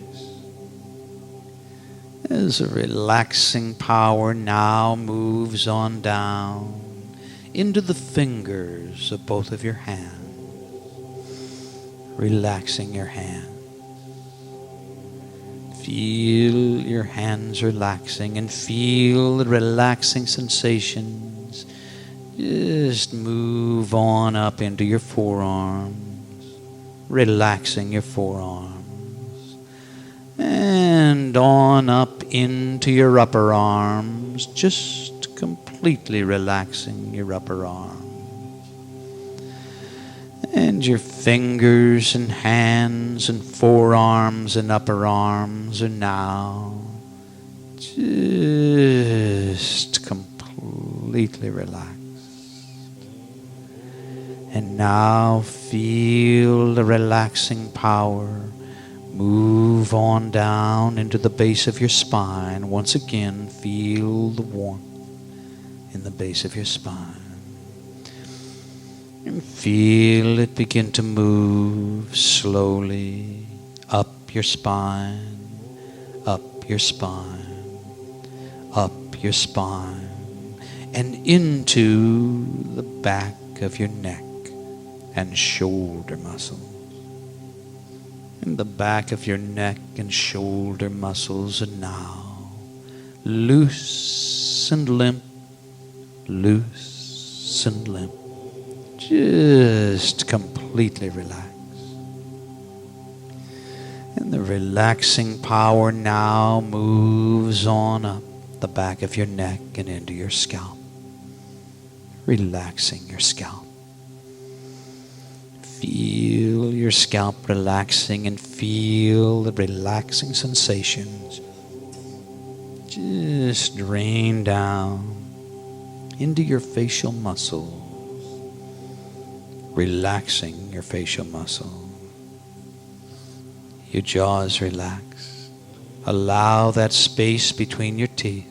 As a relaxing power now moves on down into the fingers of both of your hands, relaxing your hands. Feel your hands relaxing and feel the relaxing sensations. Just move on up into your forearms, relaxing your forearms. And on up into your upper arms, just completely relaxing your upper arms. And your fingers and hands and forearms and upper arms are now just completely relaxed. And now feel the relaxing power move on down into the base of your spine. Once again, feel the warmth in the base of your spine. And feel it begin to move slowly up your spine, up your spine, up your spine, and into the back of your neck and shoulder muscles. And the back of your neck and shoulder muscles are now loose and limp, loose and limp. Just completely relaxed. And the relaxing power now moves on up the back of your neck and into your scalp, relaxing your scalp. Feel your scalp relaxing and feel the relaxing sensations just drain down into your facial muscles, relaxing your facial muscle. Your jaw is relaxed. Allow that space between your teeth,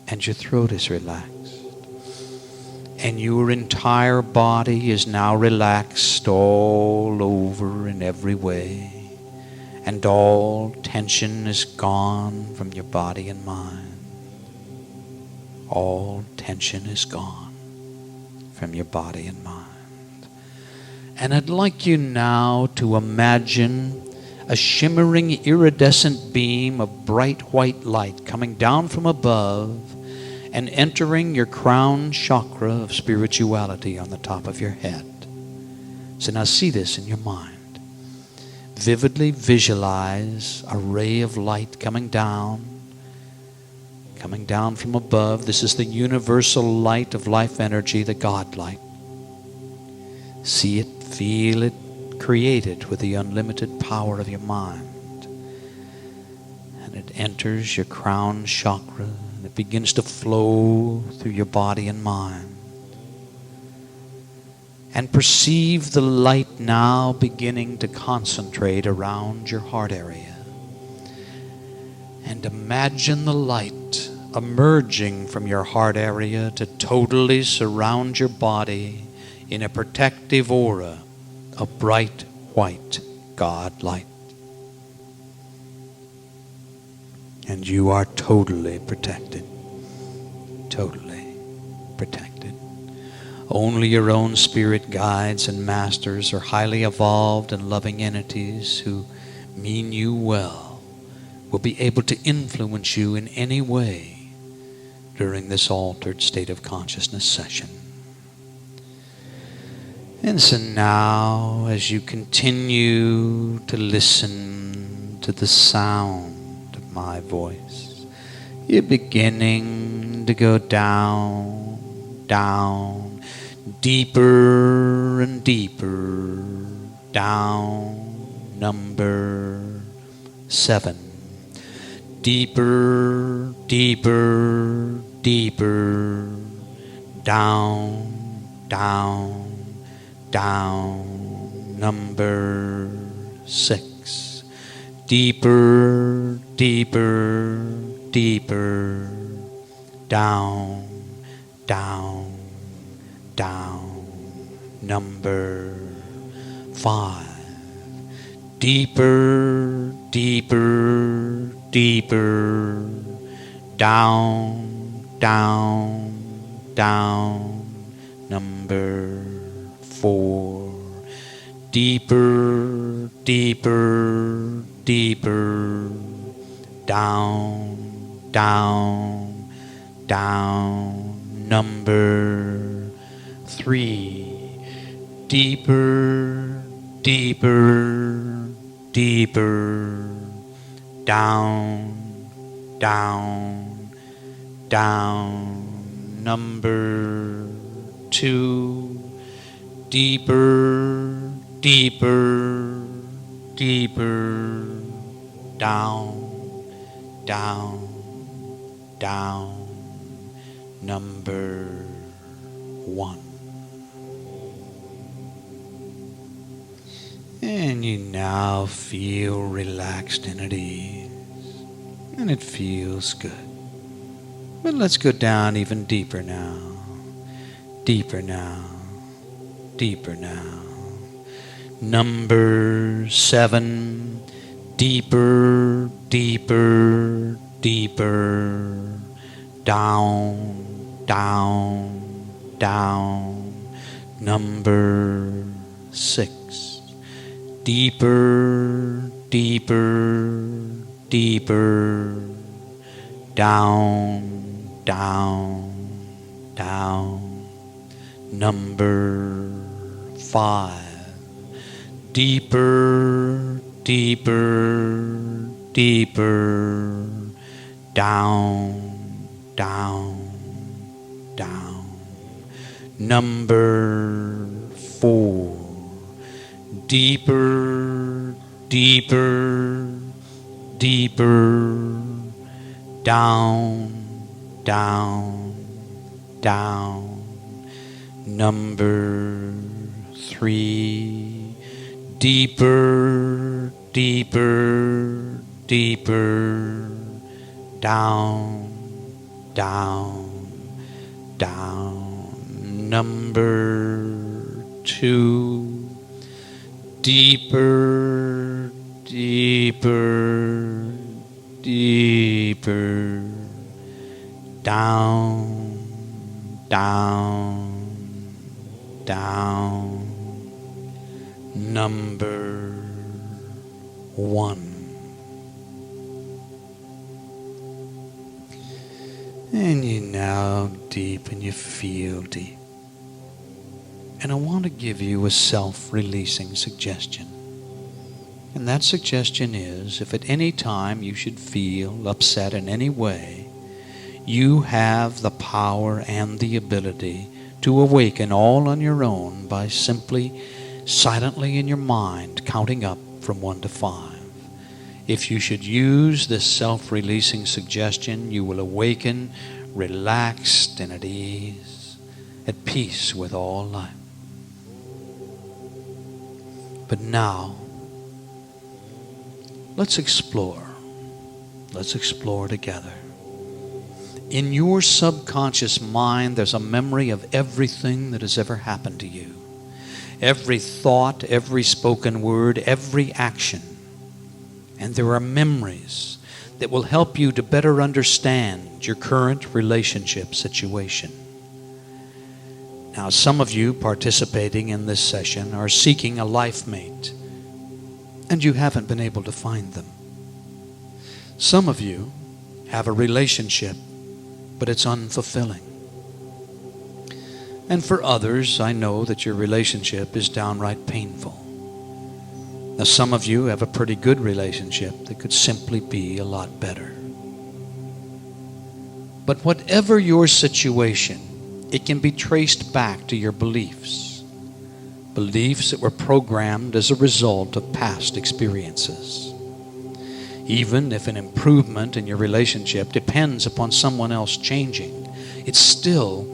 and your throat is relaxed. And your entire body is now relaxed all over in every way. And all tension is gone from your body and mind. All tension is gone from your body and mind. And I'd like you now to imagine a shimmering iridescent beam of bright white light coming down from above and entering your crown chakra of spirituality on the top of your head. So now see this in your mind. Vividly visualize a ray of light coming down from above. This is the universal light of life energy, the God light. See it, feel it, create it with the unlimited power of your mind. And it enters your crown chakra, and it begins to flow through your body and mind. And perceive the light now beginning to concentrate around your heart area. And imagine the light emerging from your heart area to totally surround your body in a protective aura of bright white God light. And you are totally protected. Totally protected. Only your own spirit guides and masters or highly evolved and loving entities who mean you well will be able to influence you in any way during this altered state of consciousness session. And so now, as you continue to listen to the sound of my voice, you're beginning to go down, down, deeper and deeper, down, number 7. Deeper, deeper, deeper, down, down, down, number 6. Deeper, deeper, deeper, down, down, down, number 5. Deeper, deeper, deeper, down, down, down, number 4. Deeper, deeper, deeper, down, down, down. Number 3, deeper, deeper, deeper, down, down, down. Number 2, deeper, deeper, deeper, down, down, down. Number 1. And you now feel relaxed and at ease. And it feels good. But let's go down even deeper now. Deeper now. Deeper now. Number 7. Deeper, deeper, deeper. Down, down, down. Number 6. Deeper, deeper, deeper. Down, down, down. Number 5. Deeper, deeper, deeper. Down, down, down. Number 4. Deeper, deeper, deeper. Down, down, down. Number 3. Deeper, deeper, deeper. Down, down, down. Number 2. Deeper, deeper, deeper. Down, down, down. Number 1. And you now deep and you feel deep. And I want to give you a self-releasing suggestion. And that suggestion is, if at any time you should feel upset in any way, you have the power and the ability to awaken all on your own by simply, silently in your mind, counting up from 1 to 5. If you should use this self-releasing suggestion, you will awaken relaxed and at ease, at peace with all life. But now, let's explore. Let's explore together. In your subconscious mind, there's a memory of everything that has ever happened to you. Every thought, every spoken word, every action. And there are memories that will help you to better understand your current relationship situation. Now, some of you participating in this session are seeking a life mate, and you haven't been able to find them. Some of you have a relationship, but it's unfulfilling. And for others, I know that your relationship is downright painful. Now, some of you have a pretty good relationship that could simply be a lot better. But whatever your situation, it can be traced back to your beliefs. Beliefs that were programmed as a result of past experiences. Even if an improvement in your relationship depends upon someone else changing, it's still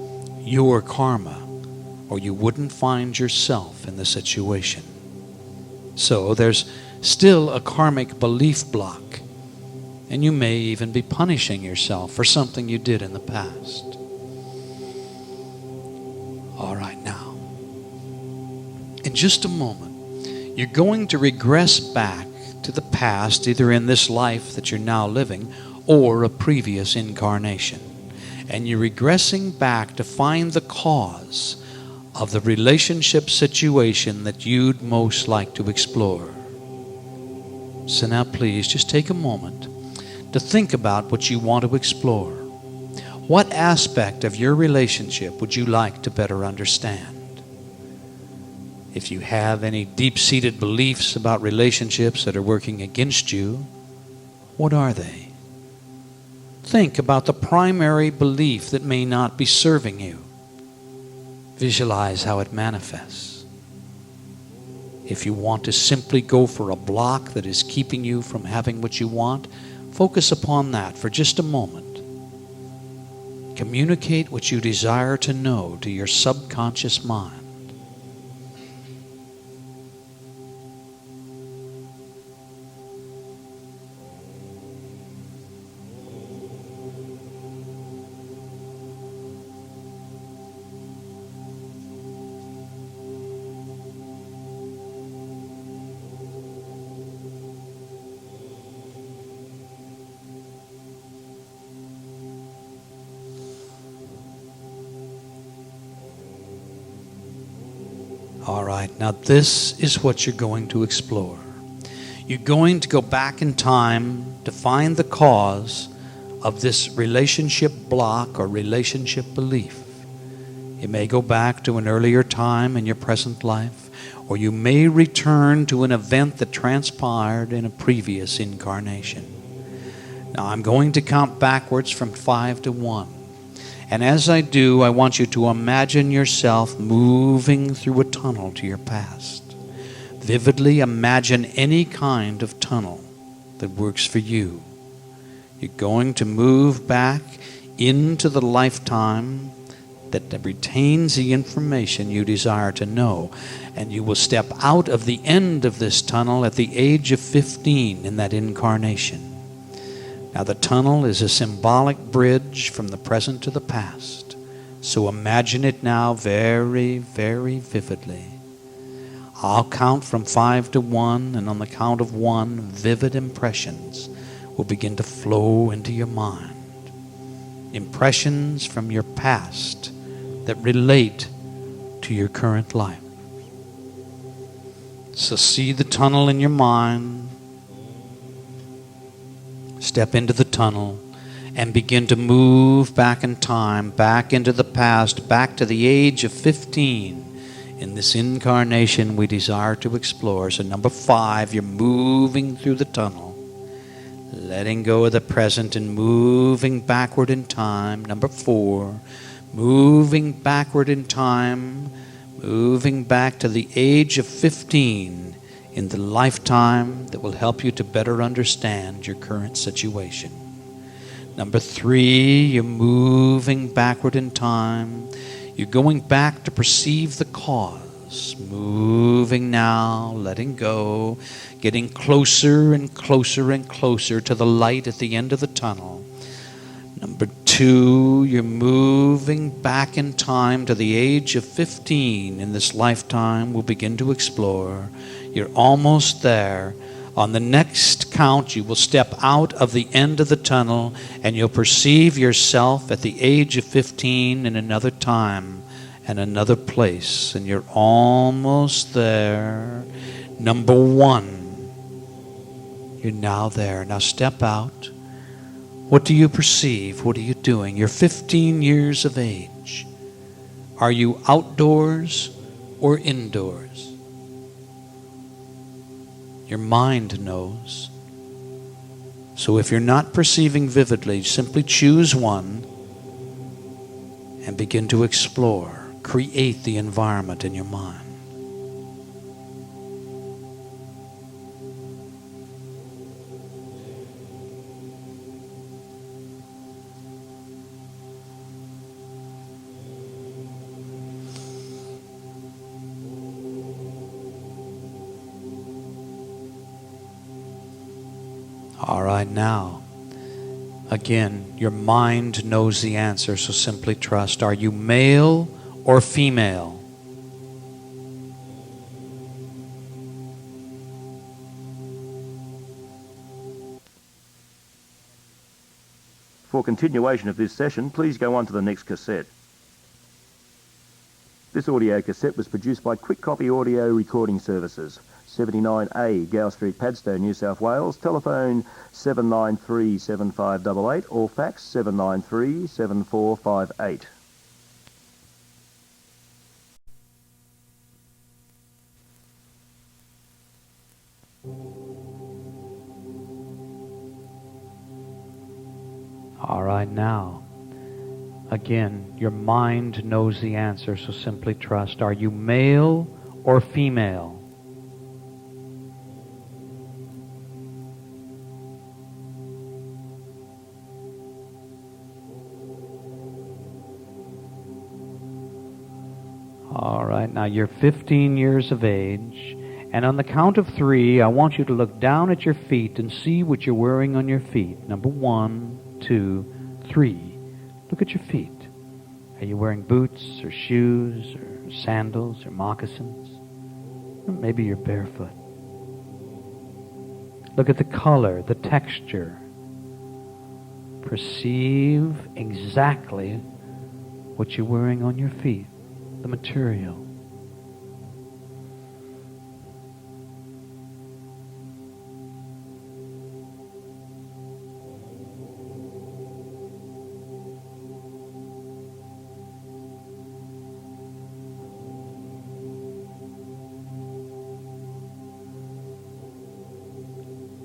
your karma, or you wouldn't find yourself in the situation. So there's still a karmic belief block, and you may even be punishing yourself for something you did in the past. All right, now, in just a moment, you're going to regress back to the past, either in this life that you're now living or a previous incarnation. And you're regressing back to find the cause of the relationship situation that you'd most like to explore. So now please just take a moment to think about what you want to explore. What aspect of your relationship would you like to better understand? If you have any deep-seated beliefs about relationships that are working against you, what are they? Think about the primary belief that may not be serving you. Visualize how it manifests. If you want to simply go for a block that is keeping you from having what you want, focus upon that for just a moment. Communicate what you desire to know to your subconscious mind. All right, now this is what you're going to explore. You're going to go back in time to find the cause of this relationship block or relationship belief. You may go back to an earlier time in your present life, or you may return to an event that transpired in a previous incarnation. Now I'm going to count backwards from 5 to 1. And as I do, I want you to imagine yourself moving through a tunnel to your past. Vividly imagine any kind of tunnel that works for you. You're going to move back into the lifetime that retains the information you desire to know. And you will step out of the end of this tunnel at the age of 15 in that incarnation. Now the tunnel is a symbolic bridge from the present to the past. So imagine it now very, very vividly. I'll count from 5 to 1, and on the count of 1, vivid impressions will begin to flow into your mind. Impressions from your past that relate to your current life. So see the tunnel in your mind. Step into the tunnel and begin to move back in time, back into the past, back to the age of 15 in this incarnation we desire to explore. So number 5, you're moving through the tunnel, letting go of the present and moving backward in time. Number 4, moving backward in time, moving back to the age of 15 in the lifetime that will help you to better understand your current situation. Number 3, you're moving backward in time. You're going back to perceive the cause. Moving now, letting go, getting closer and closer and closer to the light at the end of the tunnel. Number 2, you're moving back in time to the age of 15 in this lifetime we'll begin to explore. You're almost there. On the next count, you will step out of the end of the tunnel and you'll perceive yourself at the age of 15 in another time and another place. And you're almost there. Number 1, you're now there. Now step out. What do you perceive? What are you doing? You're 15 years of age. Are you outdoors or indoors? Your mind knows. So if you're not perceiving vividly, simply choose one and begin to explore. Create the environment in your mind. All right, now, again, your mind knows the answer, so simply trust. Are you male or female? For continuation of this session, please go on to the next cassette. This audio cassette was produced by Quick Copy Audio Recording Services. 79A, Gow Street, Padstow, New South Wales. Telephone 793 7588 or fax 793 7458. All right, now, again, your mind knows the answer, so simply trust. Are you male or female? All right, now you're 15 years of age, and on the count of 3, I want you to look down at your feet and see what you're wearing on your feet. Number 1, 2, 3. Look at your feet. Are you wearing boots or shoes or sandals or moccasins? Or maybe you're barefoot. Look at the color, the texture. Perceive exactly what you're wearing on your feet, the material.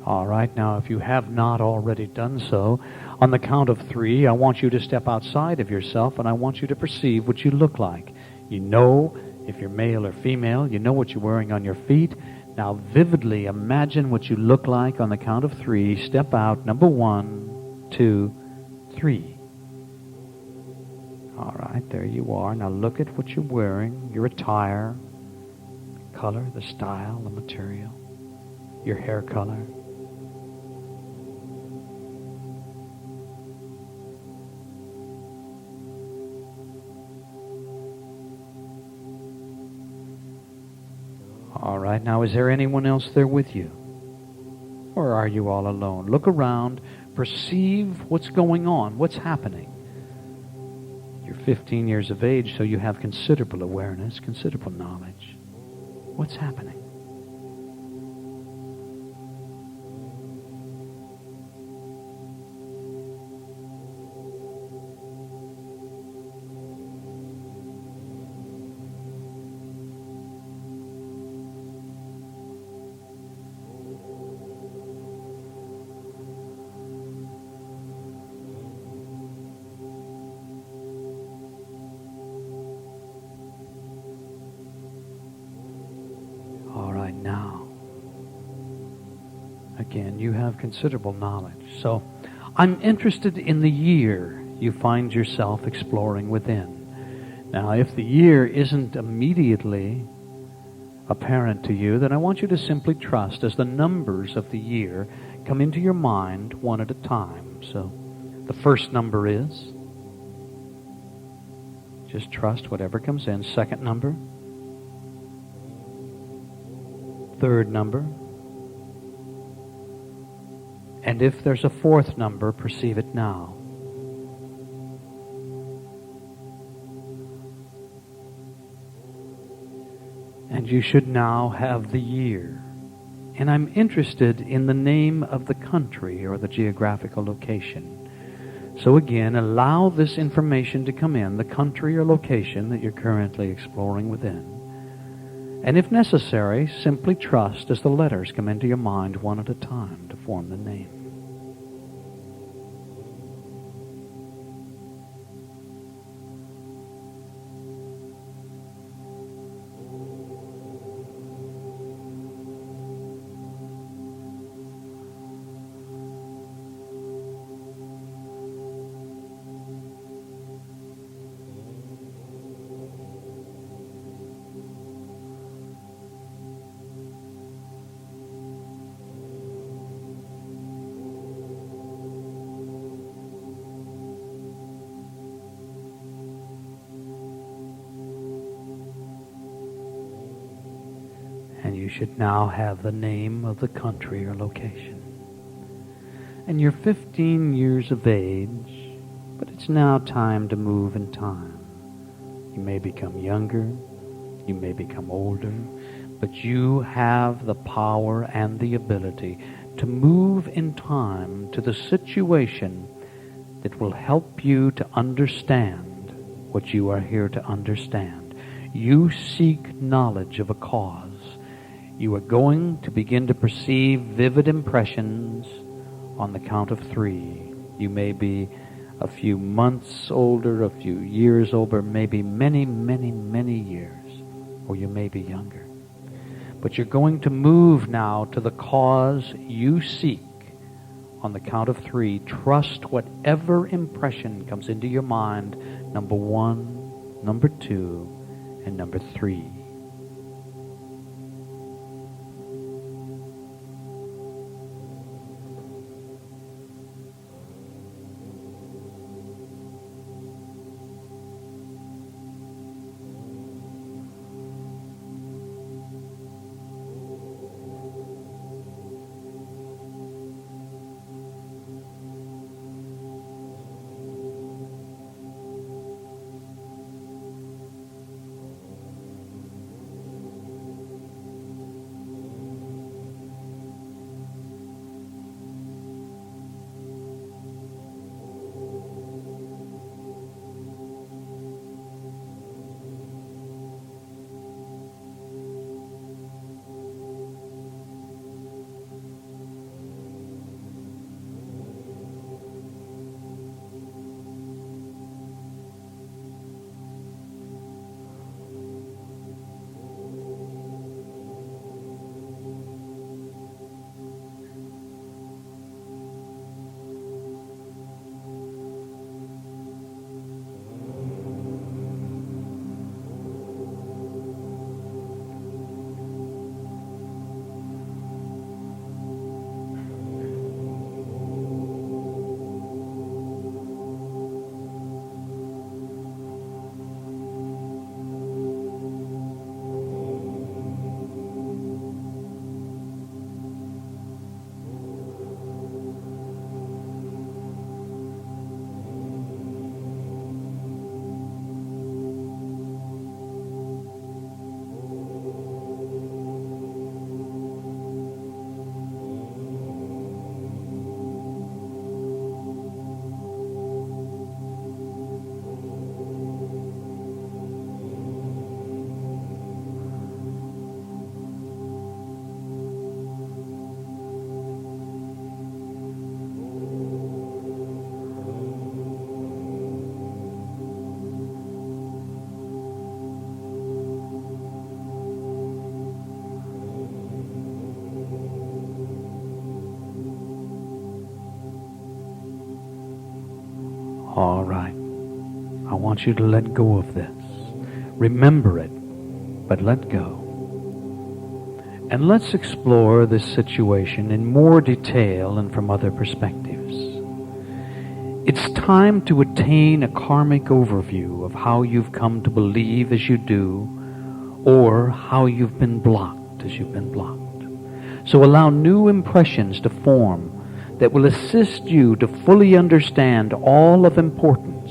All right, now if you have not already done so, on the count of 3, I want you to step outside of yourself and I want you to perceive what you look like. You know if you're male or female, you know what you're wearing on your feet. Now vividly imagine what you look like on the count of 3. Step out, number 1, 2, 3. All right, there you are. Now look at what you're wearing, your attire, color, the style, the material, your hair color. All right, now is there anyone else there with you? Or are you all alone? Look around, perceive what's going on, what's happening. You're 15 years of age, so you have considerable awareness, considerable knowledge. What's happening? Again, you have considerable knowledge. So I'm interested in the year you find yourself exploring within. Now, if the year isn't immediately apparent to you, then I want you to simply trust as the numbers of the year come into your mind one at a time. So the first number is, just trust whatever comes in. Second number, third number, and if there's a fourth number, perceive it now. And you should now have the year. And I'm interested in the name of the country or the geographical location. So again, allow this information to come in, the country or location that you're currently exploring within. And if necessary, simply trust as the letters come into your mind one at a time to form the name. And you should now have the name of the country or location. And you're 15 years of age, but it's now time to move in time. You may become younger, you may become older, but you have the power and the ability to move in time to the situation that will help you to understand what you are here to understand. You seek knowledge of a cause. You are going to begin to perceive vivid impressions on the count of 3. You may be a few months older, a few years older, maybe many, many, many years, or you may be younger. But you're going to move now to the cause you seek on the count of 3. Trust whatever impression comes into your mind, number 1, number 2, and number 3. All right. I want you to let go of this. Remember it, but let go. And let's explore this situation in more detail and from other perspectives. It's time to attain a karmic overview of how you've come to believe as you do, or how you've been blocked as you've been blocked. So allow new impressions to form that will assist you to fully understand all of importance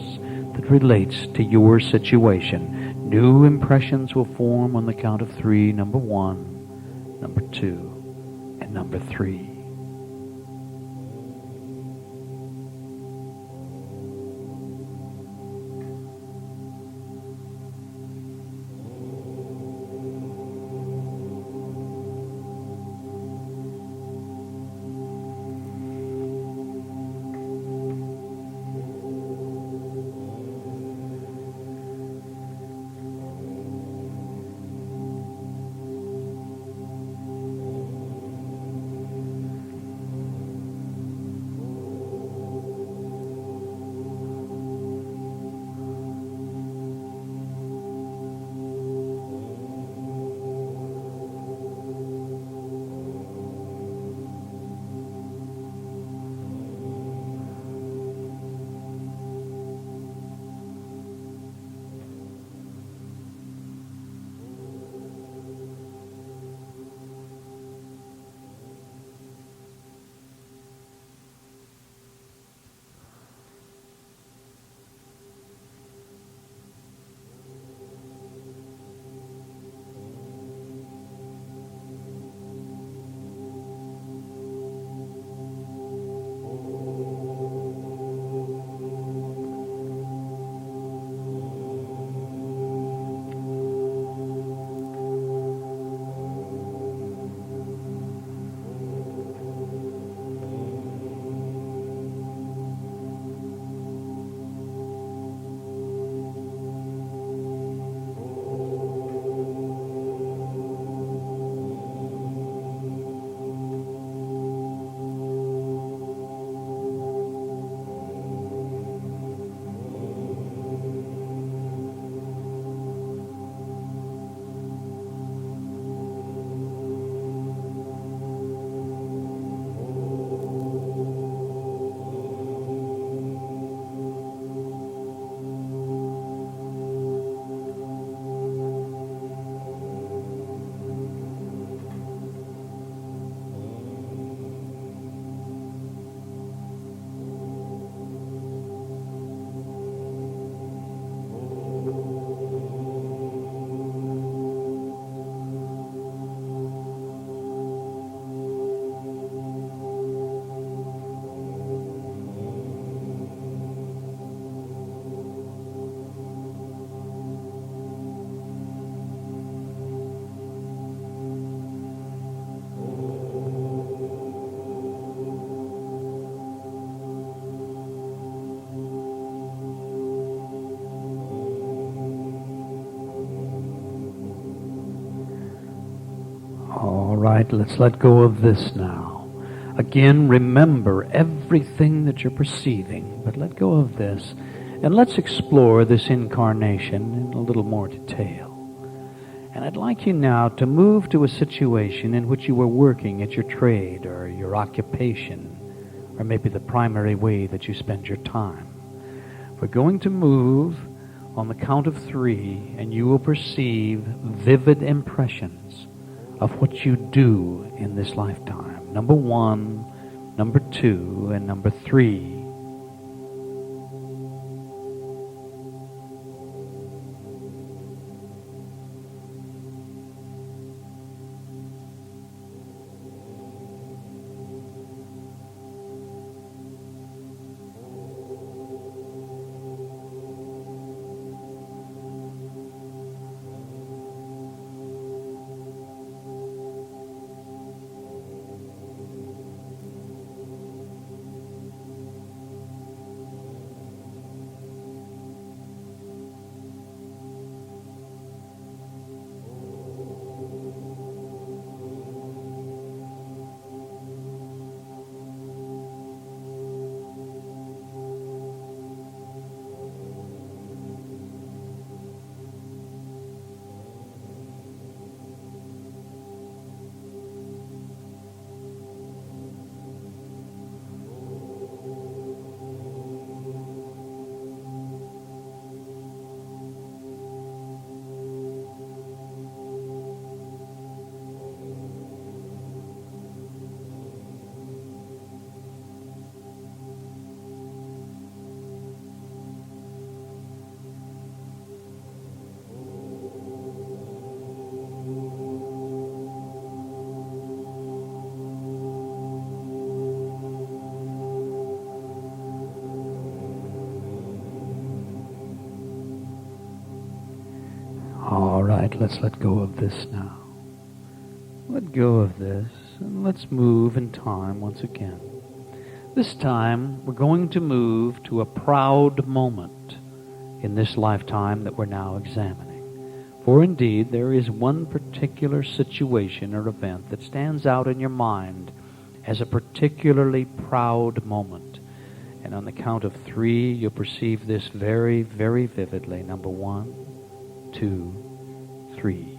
that relates to your situation. New impressions will form on the count of 3. Number 1, number 2, and number 3. right, let's let go of this now. Again, remember everything that you're perceiving, but let go of this. And let's explore this incarnation in a little more detail. And I'd like you now to move to a situation in which you were working at your trade or your occupation, or maybe the primary way that you spend your time. We're going to move on the count of 3, and you will perceive vivid impressions of what you do in this lifetime. Number 1, number 2, and number 3. All right, let's let go of this now. Let go of this, and let's move in time once again. This time, we're going to move to a proud moment in this lifetime that we're now examining. For indeed, there is one particular situation or event that stands out in your mind as a particularly proud moment. And on the count of 3, you'll perceive this very, very vividly. Number 1, 2, 3.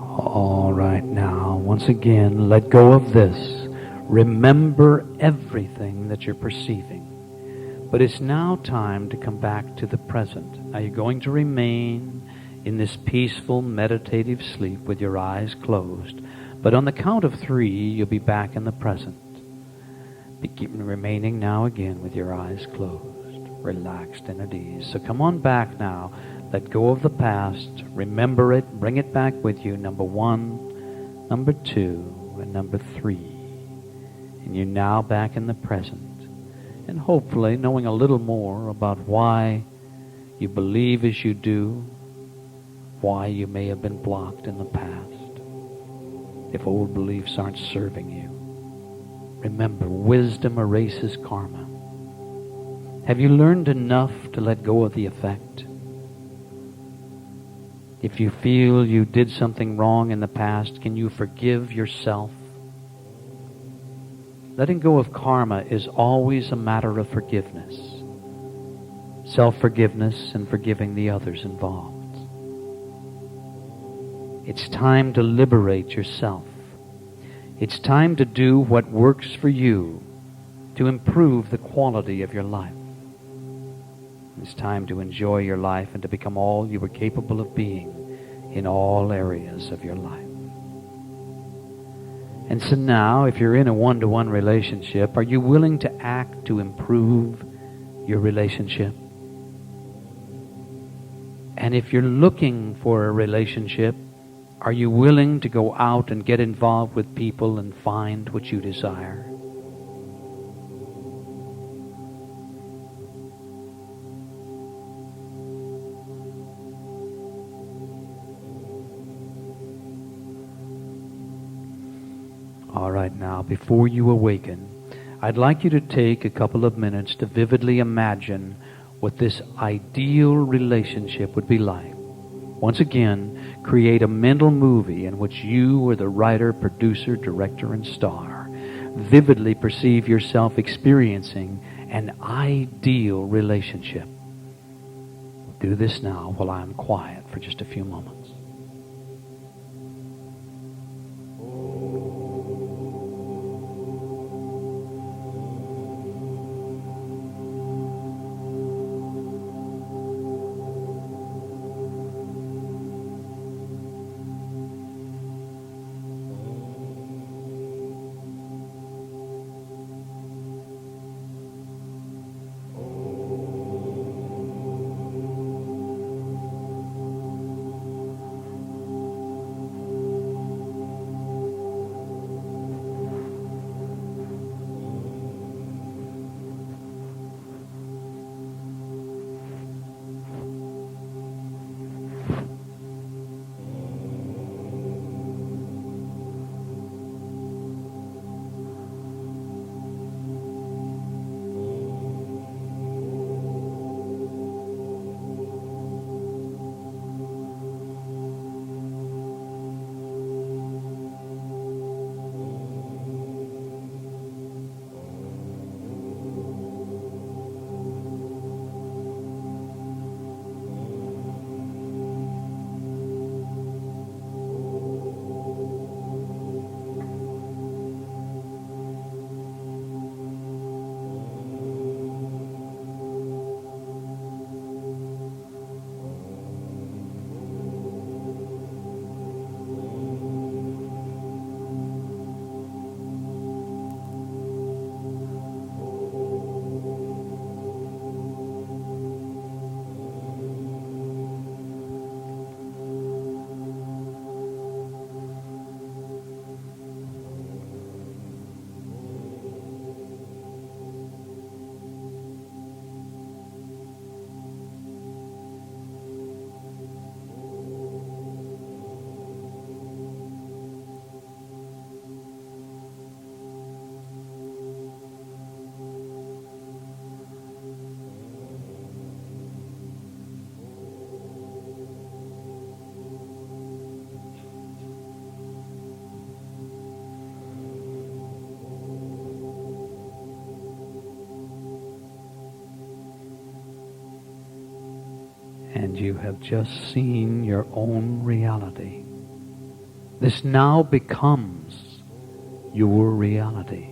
All right, now, once again, let go of this. Remember everything that you're perceiving. But it's now time to come back to the present. Now, you're going to remain in this peaceful, meditative sleep with your eyes closed. But on the count of 3, you'll be back in the present. Keep remaining now again with your eyes closed, relaxed and at ease. So come on back now. Let go of the past. Remember it. Bring it back with you. Number 1, number 2, and number 3. And you're now back in the present. And hopefully knowing a little more about why you believe as you do, why you may have been blocked in the past. If old beliefs aren't serving you, remember, wisdom erases karma. Have you learned enough to let go of the effect? If you feel you did something wrong in the past, can you forgive yourself? Letting go of karma is always a matter of forgiveness. Self-forgiveness and forgiving the others involved. It's time to liberate yourself. It's time to do what works for you to improve the quality of your life. It's time to enjoy your life and to become all you were capable of being in all areas of your life. And so now, if you're in a one-to-one relationship, are you willing to act to improve your relationship? And if you're looking for a relationship, are you willing to go out and get involved with people and find what you desire? All right, now, before you awaken, I'd like you to take a couple of minutes to vividly imagine what this ideal relationship would be like. Once again, create a mental movie in which you are the writer, producer, director, and star. Vividly perceive yourself experiencing an ideal relationship. Do this now while I'm quiet for just a few moments. And you have just seen your own reality. This now becomes your reality.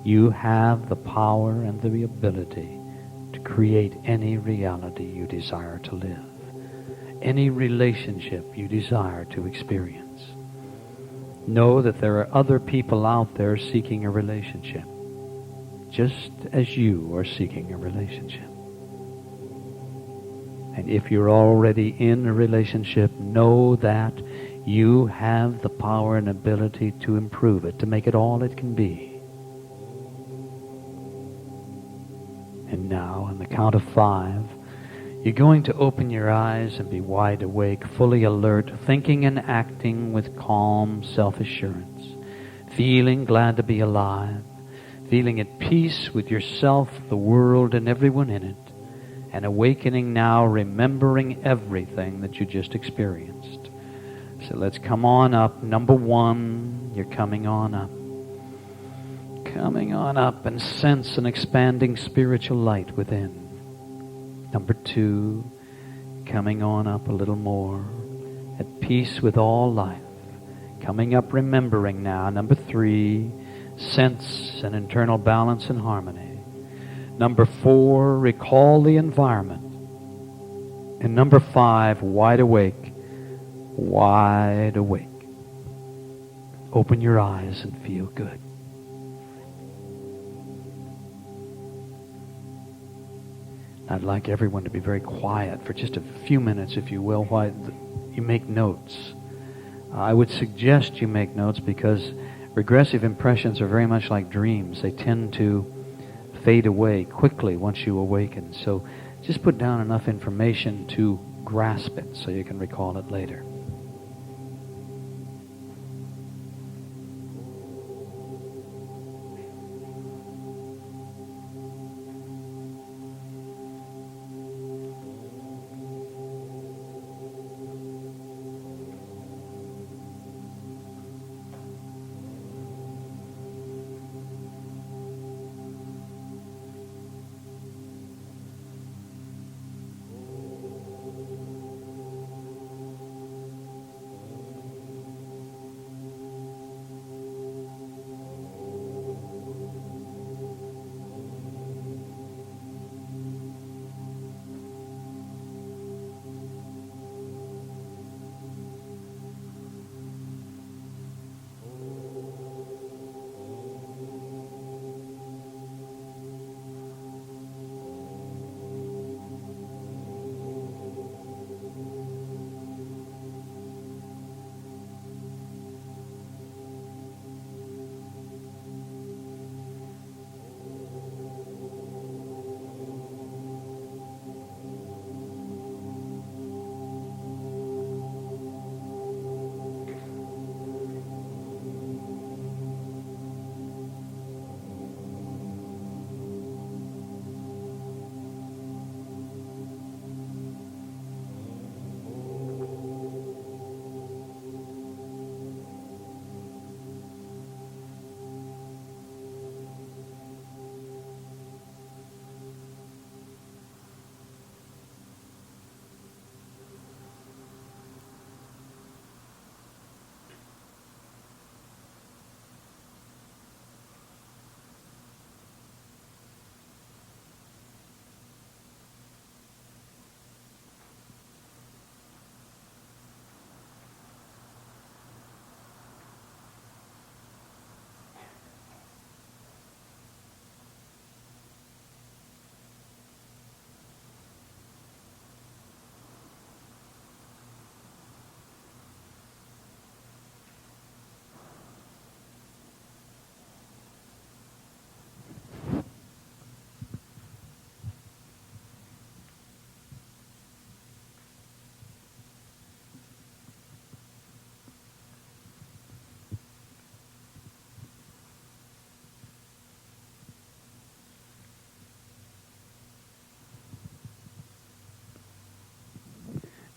You have the power and the ability to create any reality you desire to live, any relationship you desire to experience. Know that there are other people out there seeking a relationship, just as you are seeking a relationship. And if you're already in a relationship, know that You have the power and ability to improve it, to make it all it can be. And now, on the count of 5, you're going to open your eyes and be wide awake, fully alert, thinking and acting with calm self-assurance, feeling glad to be alive, feeling at peace with yourself, the world, and everyone in it, and awakening now, remembering everything that you just experienced. So let's come on up. Number 1, you're coming on up. Coming on up and sense an expanding spiritual light within. Number 2, coming on up a little more, at peace with all life. Coming up, remembering now. Number 3, sense an internal balance and harmony. Number 4, recall the environment. And number 5, wide awake. Wide awake. Open your eyes and feel good. I'd like everyone to be very quiet for just a few minutes, if you will, while you make notes. I would suggest you make notes because regressive impressions are very much like dreams. They tend to fade away quickly once you awaken. So just put down enough information to grasp it so you can recall it later.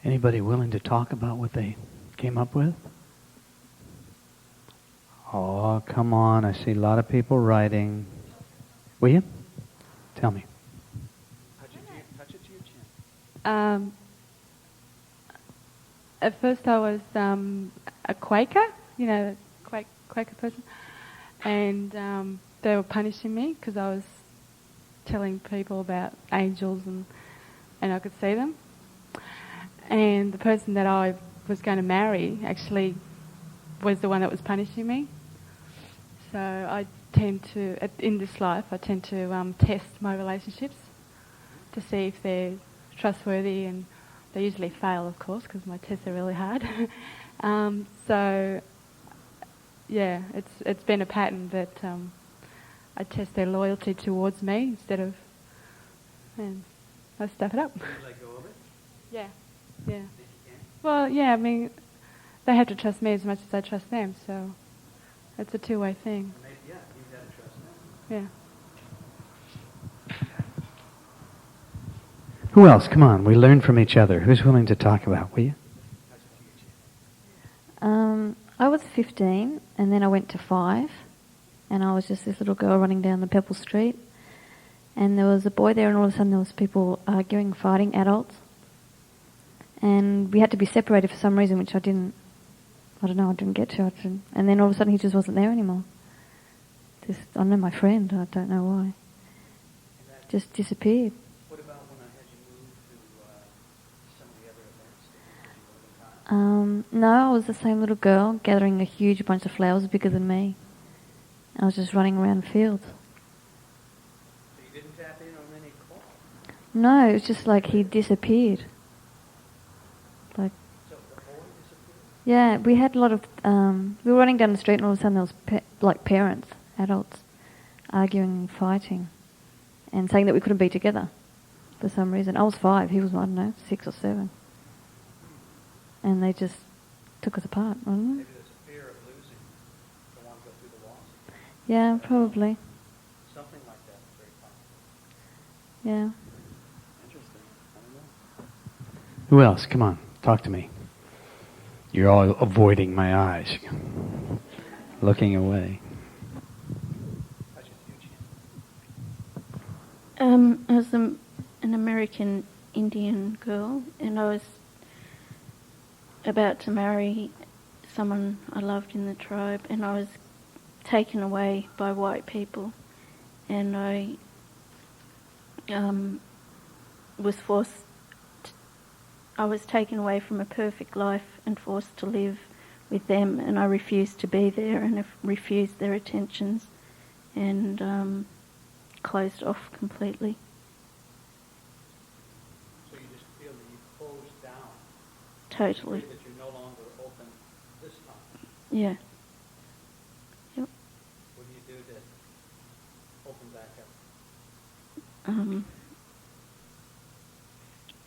Anybody willing to talk about what they came up with? Oh, come on. I see a lot of people writing. Will you? Tell me. Touch it to your chin. At first I was a Quaker, Quaker person, and they were punishing me because I was telling people about angels and I could see them. And the person that I was going to marry actually was the one that was punishing me. So I tend to, in this life, I tend to test my relationships to see if they're trustworthy, and they usually fail, of course, because my tests are really hard. So, yeah, it's been a pattern that I test their loyalty towards me instead of, and I stuff it up. You let go of it? Yeah, yeah. Think you can? Well, yeah, I mean, they have to trust me as much as I trust them, so it's a two-way thing. Maybe, yeah, you've got to trust them. Yeah. Who else? Come on, we learn from each other. Who's willing to talk about, will you? I was 15, and then I went to 5, and I was just this little girl running down the Pebble Street, and there was a boy there, and all of a sudden there was people arguing, fighting, adults, and we had to be separated for some reason, which I didn't get to. And then all of a sudden he just wasn't there anymore. I know my friend, I don't know why. Just disappeared. What about when I had you move to some of the other events that you were at the time? No, I was the same little girl gathering a huge bunch of flowers bigger than me. I was just running around fields. So you didn't tap in on any call? No, it was just like he disappeared. Like, So the boy disappeared? yeah, we had a lot of. We were running down the street, and all of a sudden there was parents, adults, arguing and fighting, and saying that we couldn't be together for some reason. I was 5; he was, I don't know, 6 or 7, and they just took us apart. I don't know. Maybe there's a fear of losing. Don't want to go through the loss. Yeah, probably. Something like that is very possible. Yeah. Interesting. I don't know. Who else? Come on, talk to me. You're all avoiding my eyes, looking away. I was an American Indian girl, and I was about to marry someone I loved in the tribe, and I was taken away by white people, and I was taken away from a perfect life and forced to live with them, and I refused to be there and refused their attentions, and closed off completely. So you just feel that you closed down. Totally. That you're no longer open this time. Yeah. Yep. What do you do to open back up?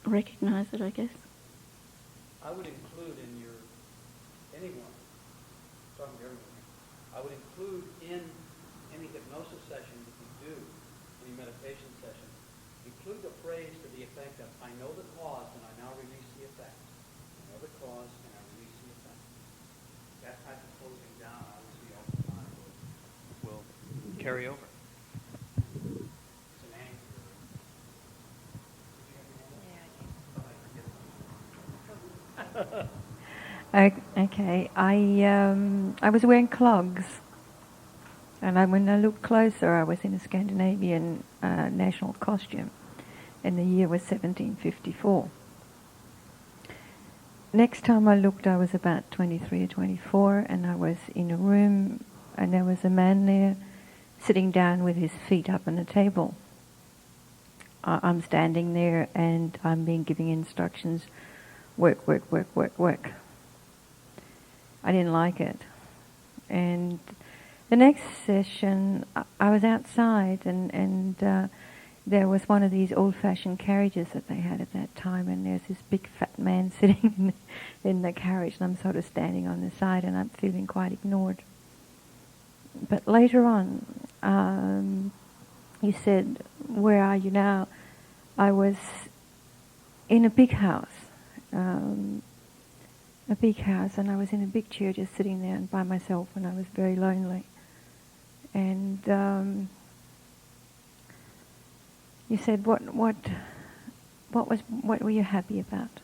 Recognize it, I guess. I would include in your, anyone, talking to everyone here, I would include in any hypnosis session that you do, any meditation session, include a phrase to the effect of, I know the cause and I now release the effect. I know the cause and I release the effect. That type of closing down, obviously, all the time will carry over. It's an anchor. Okay, I was wearing clogs, and when I looked closer, I was in a Scandinavian national costume, and the year was 1754. Next time I looked, I was about 23 or 24, and I was in a room, and there was a man there sitting down with his feet up on a table. I'm standing there, and I'm being given instructions, work, work, work, work, work. I didn't like it. And the next session, I was outside, and there was one of these old-fashioned carriages that they had at that time, and there's this big fat man sitting in the carriage, and I'm sort of standing on the side, and I'm feeling quite ignored. But later on, he said, "Where are you now?" I was in a big house. And I was in a big chair just sitting there and by myself, and I was very lonely. And you said, what were you happy about?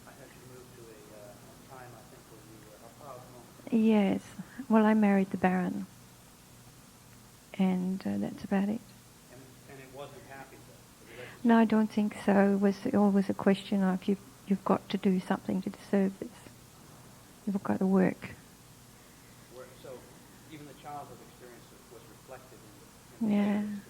I had you move to a time, I think, where you were a proud moment. Yes. Well, I married the Baron, and that's about it. And it wasn't happy, though? No, I don't think so. It was always a question of you've got to do something to deserve this. You've got to work. So even the childhood experience was reflected in the experience.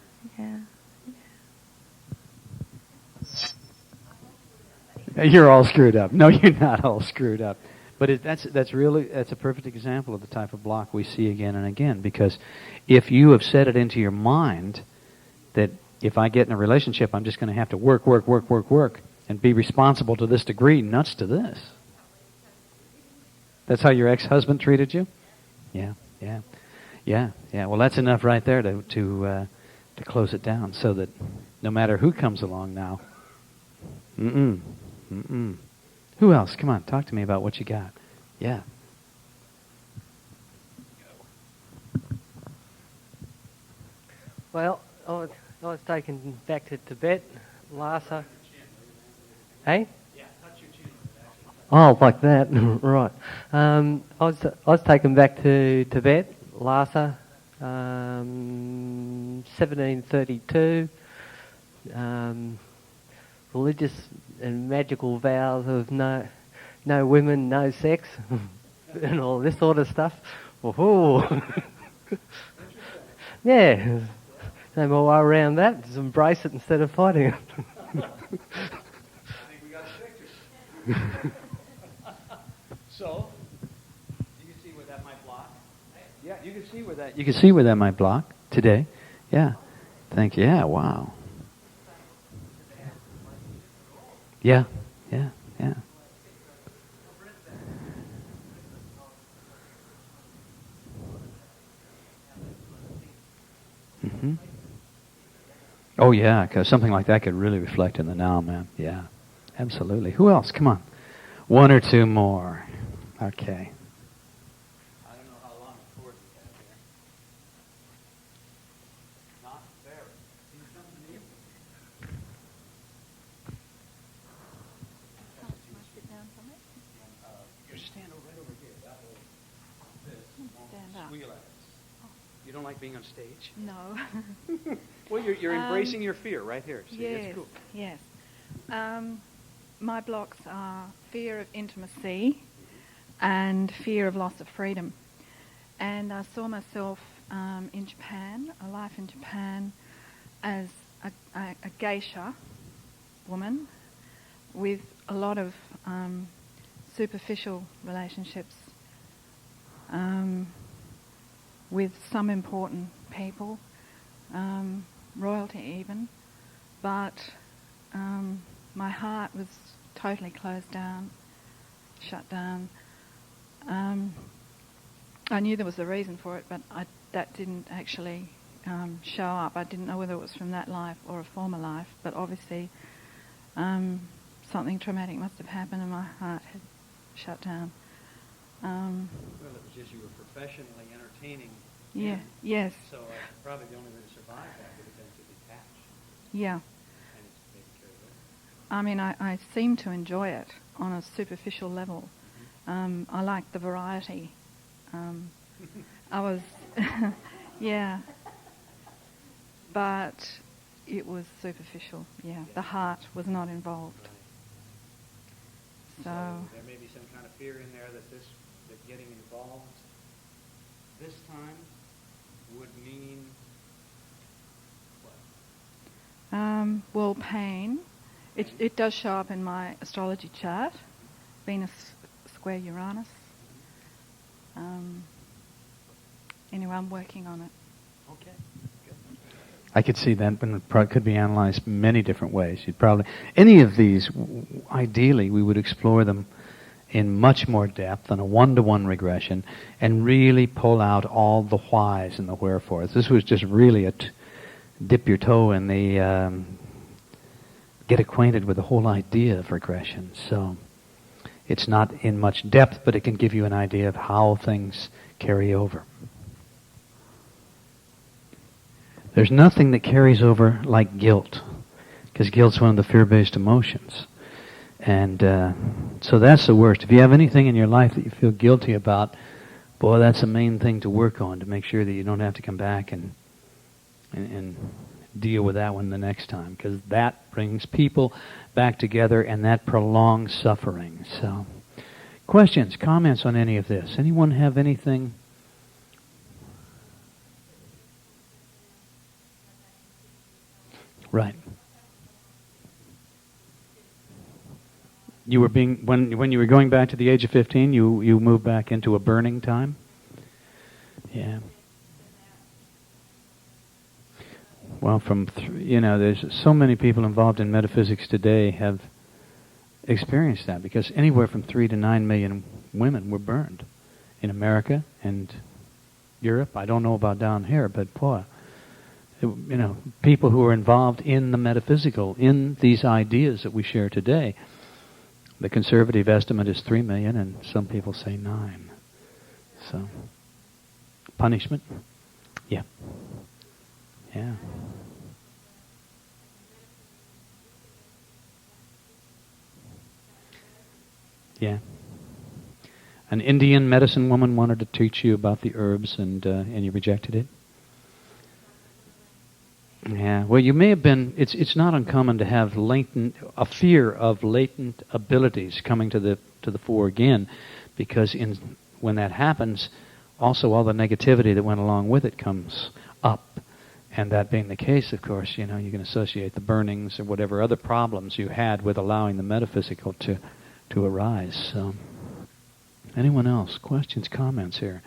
Yeah. You're all screwed up. No, you're not all screwed up. But that's a perfect example of the type of block we see again and again. Because if you have set it into your mind that if I get in a relationship, I'm just going to have to work, and be responsible to this degree, nuts to this. That's how your ex-husband treated you? Yeah. Well, that's enough right there to close it down, so that no matter who comes along now. Who else? Come on, talk to me about what you got. Yeah. Well, I was taken back to Tibet, Lhasa. Hey? Yeah, touch your chin. Oh, like that, right. I was taken back to Tibet, Lhasa, 1732. Religious and magical vows of no women, no sex, and all this sort of stuff. Woohoo! Yeah, no more way around that. Just embrace it instead of fighting it. I think we got a picture. So, you can see where that might block. Yeah, you can see where that. You can see where that might block today. Yeah. Thank you. Yeah. Wow. Yeah. Mm-hmm. Oh, yeah, because something like that could really reflect in the now, man. Yeah, absolutely. Who else? Come on. One or two more. Okay. I don't know how long the cord we have here. Not very. Can you come to me? You stand right over here. That will Stand up. squeal at us. You don't like being on stage? No. Well, you're embracing your fear right here. See, yes, it's cool. yes. My blocks are fear of intimacy and fear of loss of freedom. And I saw myself in Japan, a life in Japan, as a geisha woman with a lot of superficial relationships with some important people, royalty even, but my heart was totally closed down, shut down. I knew there was a reason for it, but that didn't actually show up. I didn't know whether it was from that life or a former life, but obviously something traumatic must have happened and my heart had shut down. Well, it was just you were professionally entertaining. Yeah, him. yes. So probably the only way to survive that would have been to detach. Yeah. And it's taken care of it. I mean, I seem to enjoy it on a superficial level. I like the variety. I was, yeah. But it was superficial, yeah. The heart was not involved. Right. So there may be some kind of fear in there that getting involved this time would mean what? Well, pain. It does show up in my astrology chart. Venus square Uranus. Anyway, I'm working on it. Okay. I could see that, but it could be analyzed many different ways. You'd probably any of these. Ideally, we would explore them in much more depth on a one-to-one regression, and really pull out all the whys and the wherefores. This was just really dip your toe in the get acquainted with the whole idea of regression. So it's not in much depth, but it can give you an idea of how things carry over. There's nothing that carries over like guilt, because guilt's one of the fear-based emotions. And so that's the worst. If you have anything in your life that you feel guilty about, boy, that's the main thing to work on, to make sure that you don't have to come back and deal with that one the next time, because that brings people back together and that prolongs suffering. So, questions, comments on any of this? Anyone have anything? Right. You were being when you were going back to the age of 15. You moved back into a burning time. Yeah. Well, there's so many people involved in metaphysics today have experienced that, because anywhere from 3 to 9 million women were burned in America and Europe. I don't know about down here, but boy, people who are involved in the metaphysical, in these ideas that we share today. The conservative estimate is 3 million, and some people say 9. So, punishment? Yeah. Yeah. Yeah. An Indian medicine woman wanted to teach you about the herbs, and you rejected it? Yeah, well, you may have been. It's not uncommon to have a fear of latent abilities coming to the fore again, because when that happens, also all the negativity that went along with it comes up, and that being the case, of course, you can associate the burnings or whatever other problems you had with allowing the metaphysical to arise. So, anyone else? Questions, comments here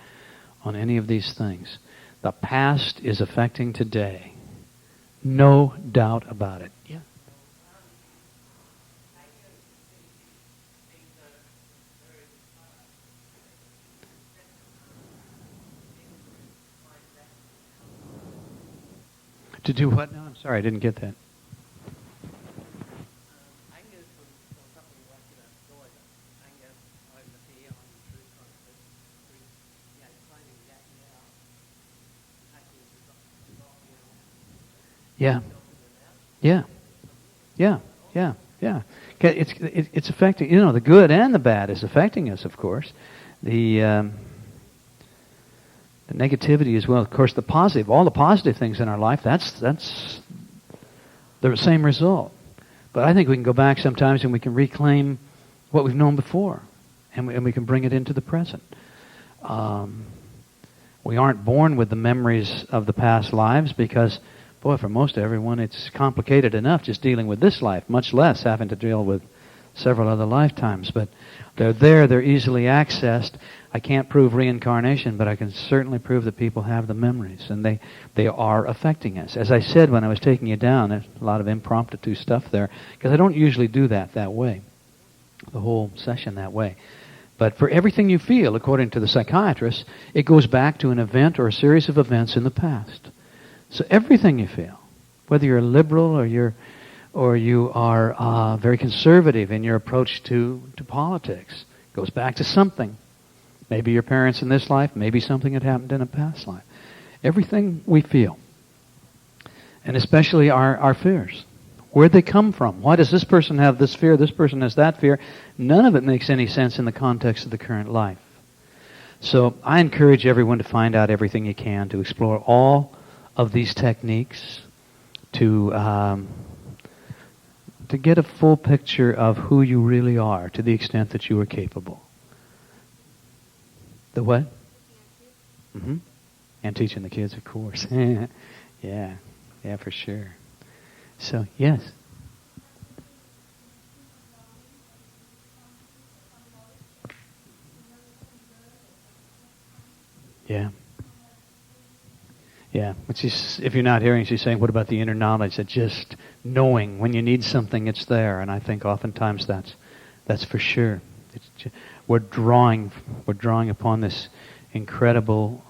on any of these things? The past is affecting today. No doubt about it. Yeah. To do what now? I'm sorry, I didn't get that. Yeah. Yeah. Yeah. Yeah. Yeah. It's affecting, the good and the bad is affecting us, of course. The negativity as well. Of course, the positive, all the positive things in our life, that's the same result. But I think we can go back sometimes and we can reclaim what we've known before, and we can bring it into the present. We aren't born with the memories of the past lives because, boy, for most everyone, it's complicated enough just dealing with this life, much less having to deal with several other lifetimes. But they're there, they're easily accessed. I can't prove reincarnation, but I can certainly prove that people have the memories, and they are affecting us. As I said when I was taking you down, there's a lot of impromptu stuff there, because I don't usually do that way, the whole session that way. But for everything you feel, according to the psychiatrist, it goes back to an event or a series of events in the past. So everything you feel, whether you're liberal or you are very conservative in your approach to politics, goes back to something. Maybe your parents in this life, maybe something that happened in a past life. Everything we feel, and especially our fears. Where'd they come from? Why does this person have this fear, this person has that fear? None of it makes any sense in the context of the current life. So I encourage everyone to find out everything you can, to explore all of these techniques, to get a full picture of who you really are, to the extent that you are capable. The what? Mm-hmm. And teaching the kids, of course. Yeah, for sure. So, yes. Yeah. Yeah, which is, if you're not hearing, she's saying, what about the inner knowledge that just knowing when you need something, it's there? And I think oftentimes that's for sure. We're drawing upon this incredible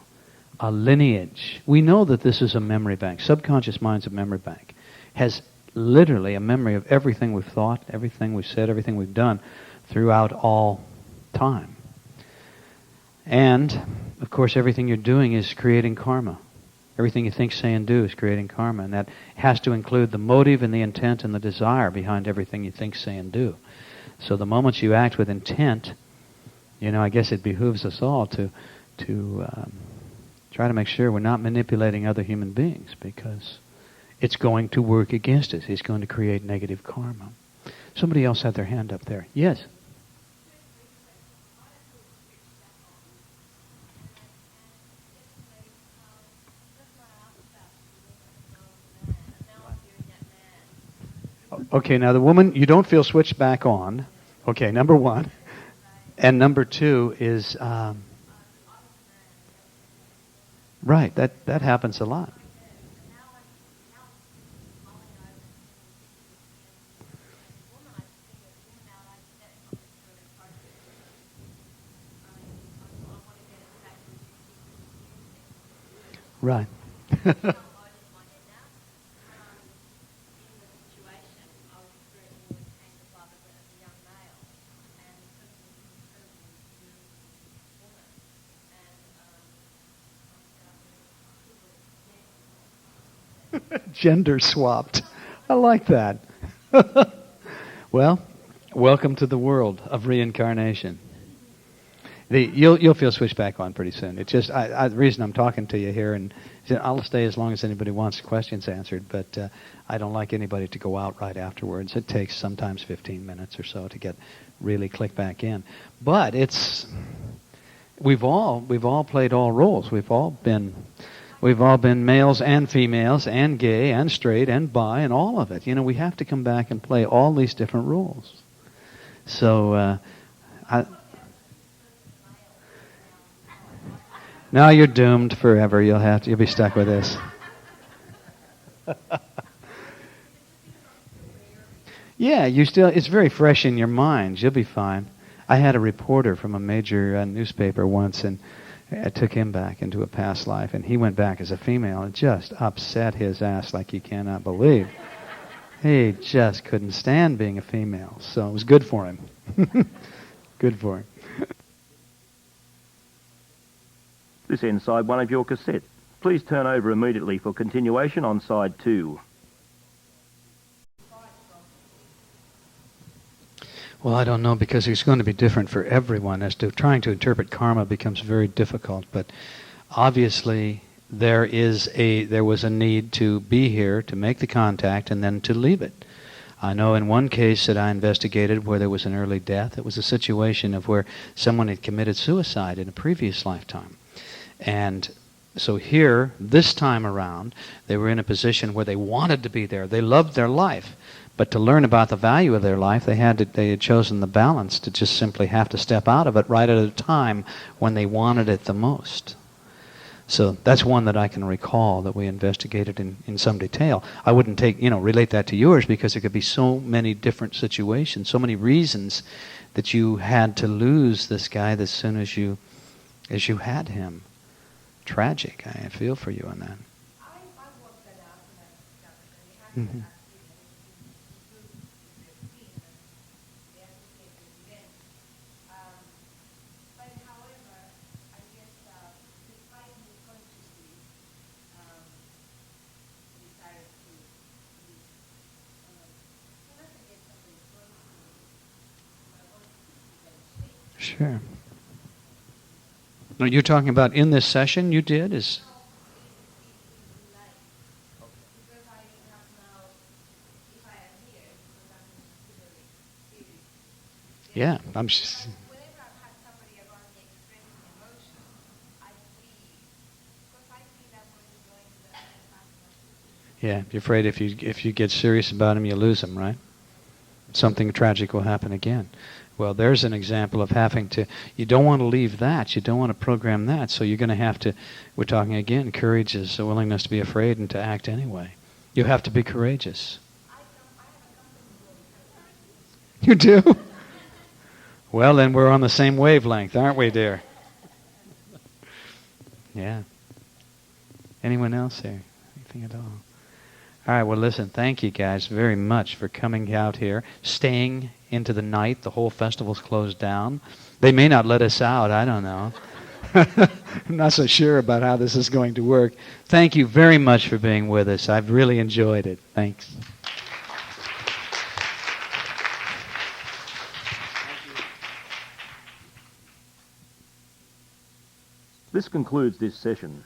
lineage. We know that this is a memory bank. Subconscious mind's a memory bank. Has literally a memory of everything we've thought, everything we've said, everything we've done throughout all time. And, of course, everything you're doing is creating karma. Everything you think, say, and do is creating karma. And that has to include the motive and the intent and the desire behind everything you think, say, and do. So the moment you act with intent, I guess it behooves us all to try to make sure we're not manipulating other human beings, because it's going to work against us. It's going to create negative karma. Somebody else had their hand up there. Yes? Okay, now the woman, you don't feel switched back on. Okay, number one. And number two is, right, that happens a lot. Right. Gender swapped. I like that. Well, welcome to the world of reincarnation. You'll feel switched back on pretty soon. It's just the reason I'm talking to you here, and I'll stay as long as anybody wants questions answered, but I don't like anybody to go out right afterwards. It takes sometimes 15 minutes or so to get really click back in. But we've all played all roles. We've all been males and females and gay and straight and bi and all of it. You know, we have to come back and play all these different roles. So now you're doomed forever. You'll be stuck with this. Yeah, it's very fresh in your mind. You'll be fine. I had a reporter from a major newspaper once, and I took him back into a past life, and he went back as a female. It just upset his ass like you cannot believe. He just couldn't stand being a female, so it was good for him. Good for him. This ends side 1 of your cassette. Please turn over immediately for continuation on side 2. Well, I don't know, because it's going to be different for everyone. As to trying to interpret karma becomes very difficult, but obviously there was a need to be here, to make the contact, and then to leave it. I know in one case that I investigated where there was an early death, it was a situation of where someone had committed suicide in a previous lifetime. And so here, this time around, they were in a position where they wanted to be there. They loved their life. But to learn about the value of their life, they had chosen the balance to just simply have to step out of it right at a time when they wanted it the most. So that's one that I can recall that we investigated in some detail. I wouldn't relate that to yours, because there could be so many different situations, so many reasons that you had to lose this guy as soon as you had him. Tragic. I feel for you on that. Mm-hmm. Sure. Now, you're talking about in this session you did? Yeah, I'm just... Yeah, you're afraid if you get serious about him, you lose him, right? Something tragic will happen again. Well, there's an example of having to... You don't want to leave that. You don't want to program that. So you're going to have to... We're talking again, courage is a willingness to be afraid and to act anyway. You have to be courageous. You do? Well, then we're on the same wavelength, aren't we, dear? Yeah. Anyone else there? Anything at all? All right, well, listen, thank you guys very much for coming out here, staying into the night. The whole festival's closed down. They may not let us out, I don't know. I'm not so sure about how this is going to work. Thank you very much for being with us. I've really enjoyed it. Thanks. This concludes this session.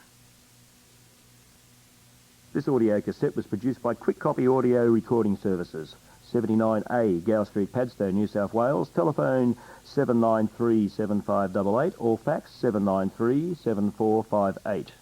This audio cassette was produced by Quick Copy Audio Recording Services, 79A Gow Street, Padstow, New South Wales. Telephone 793 7588 or fax 793 7458.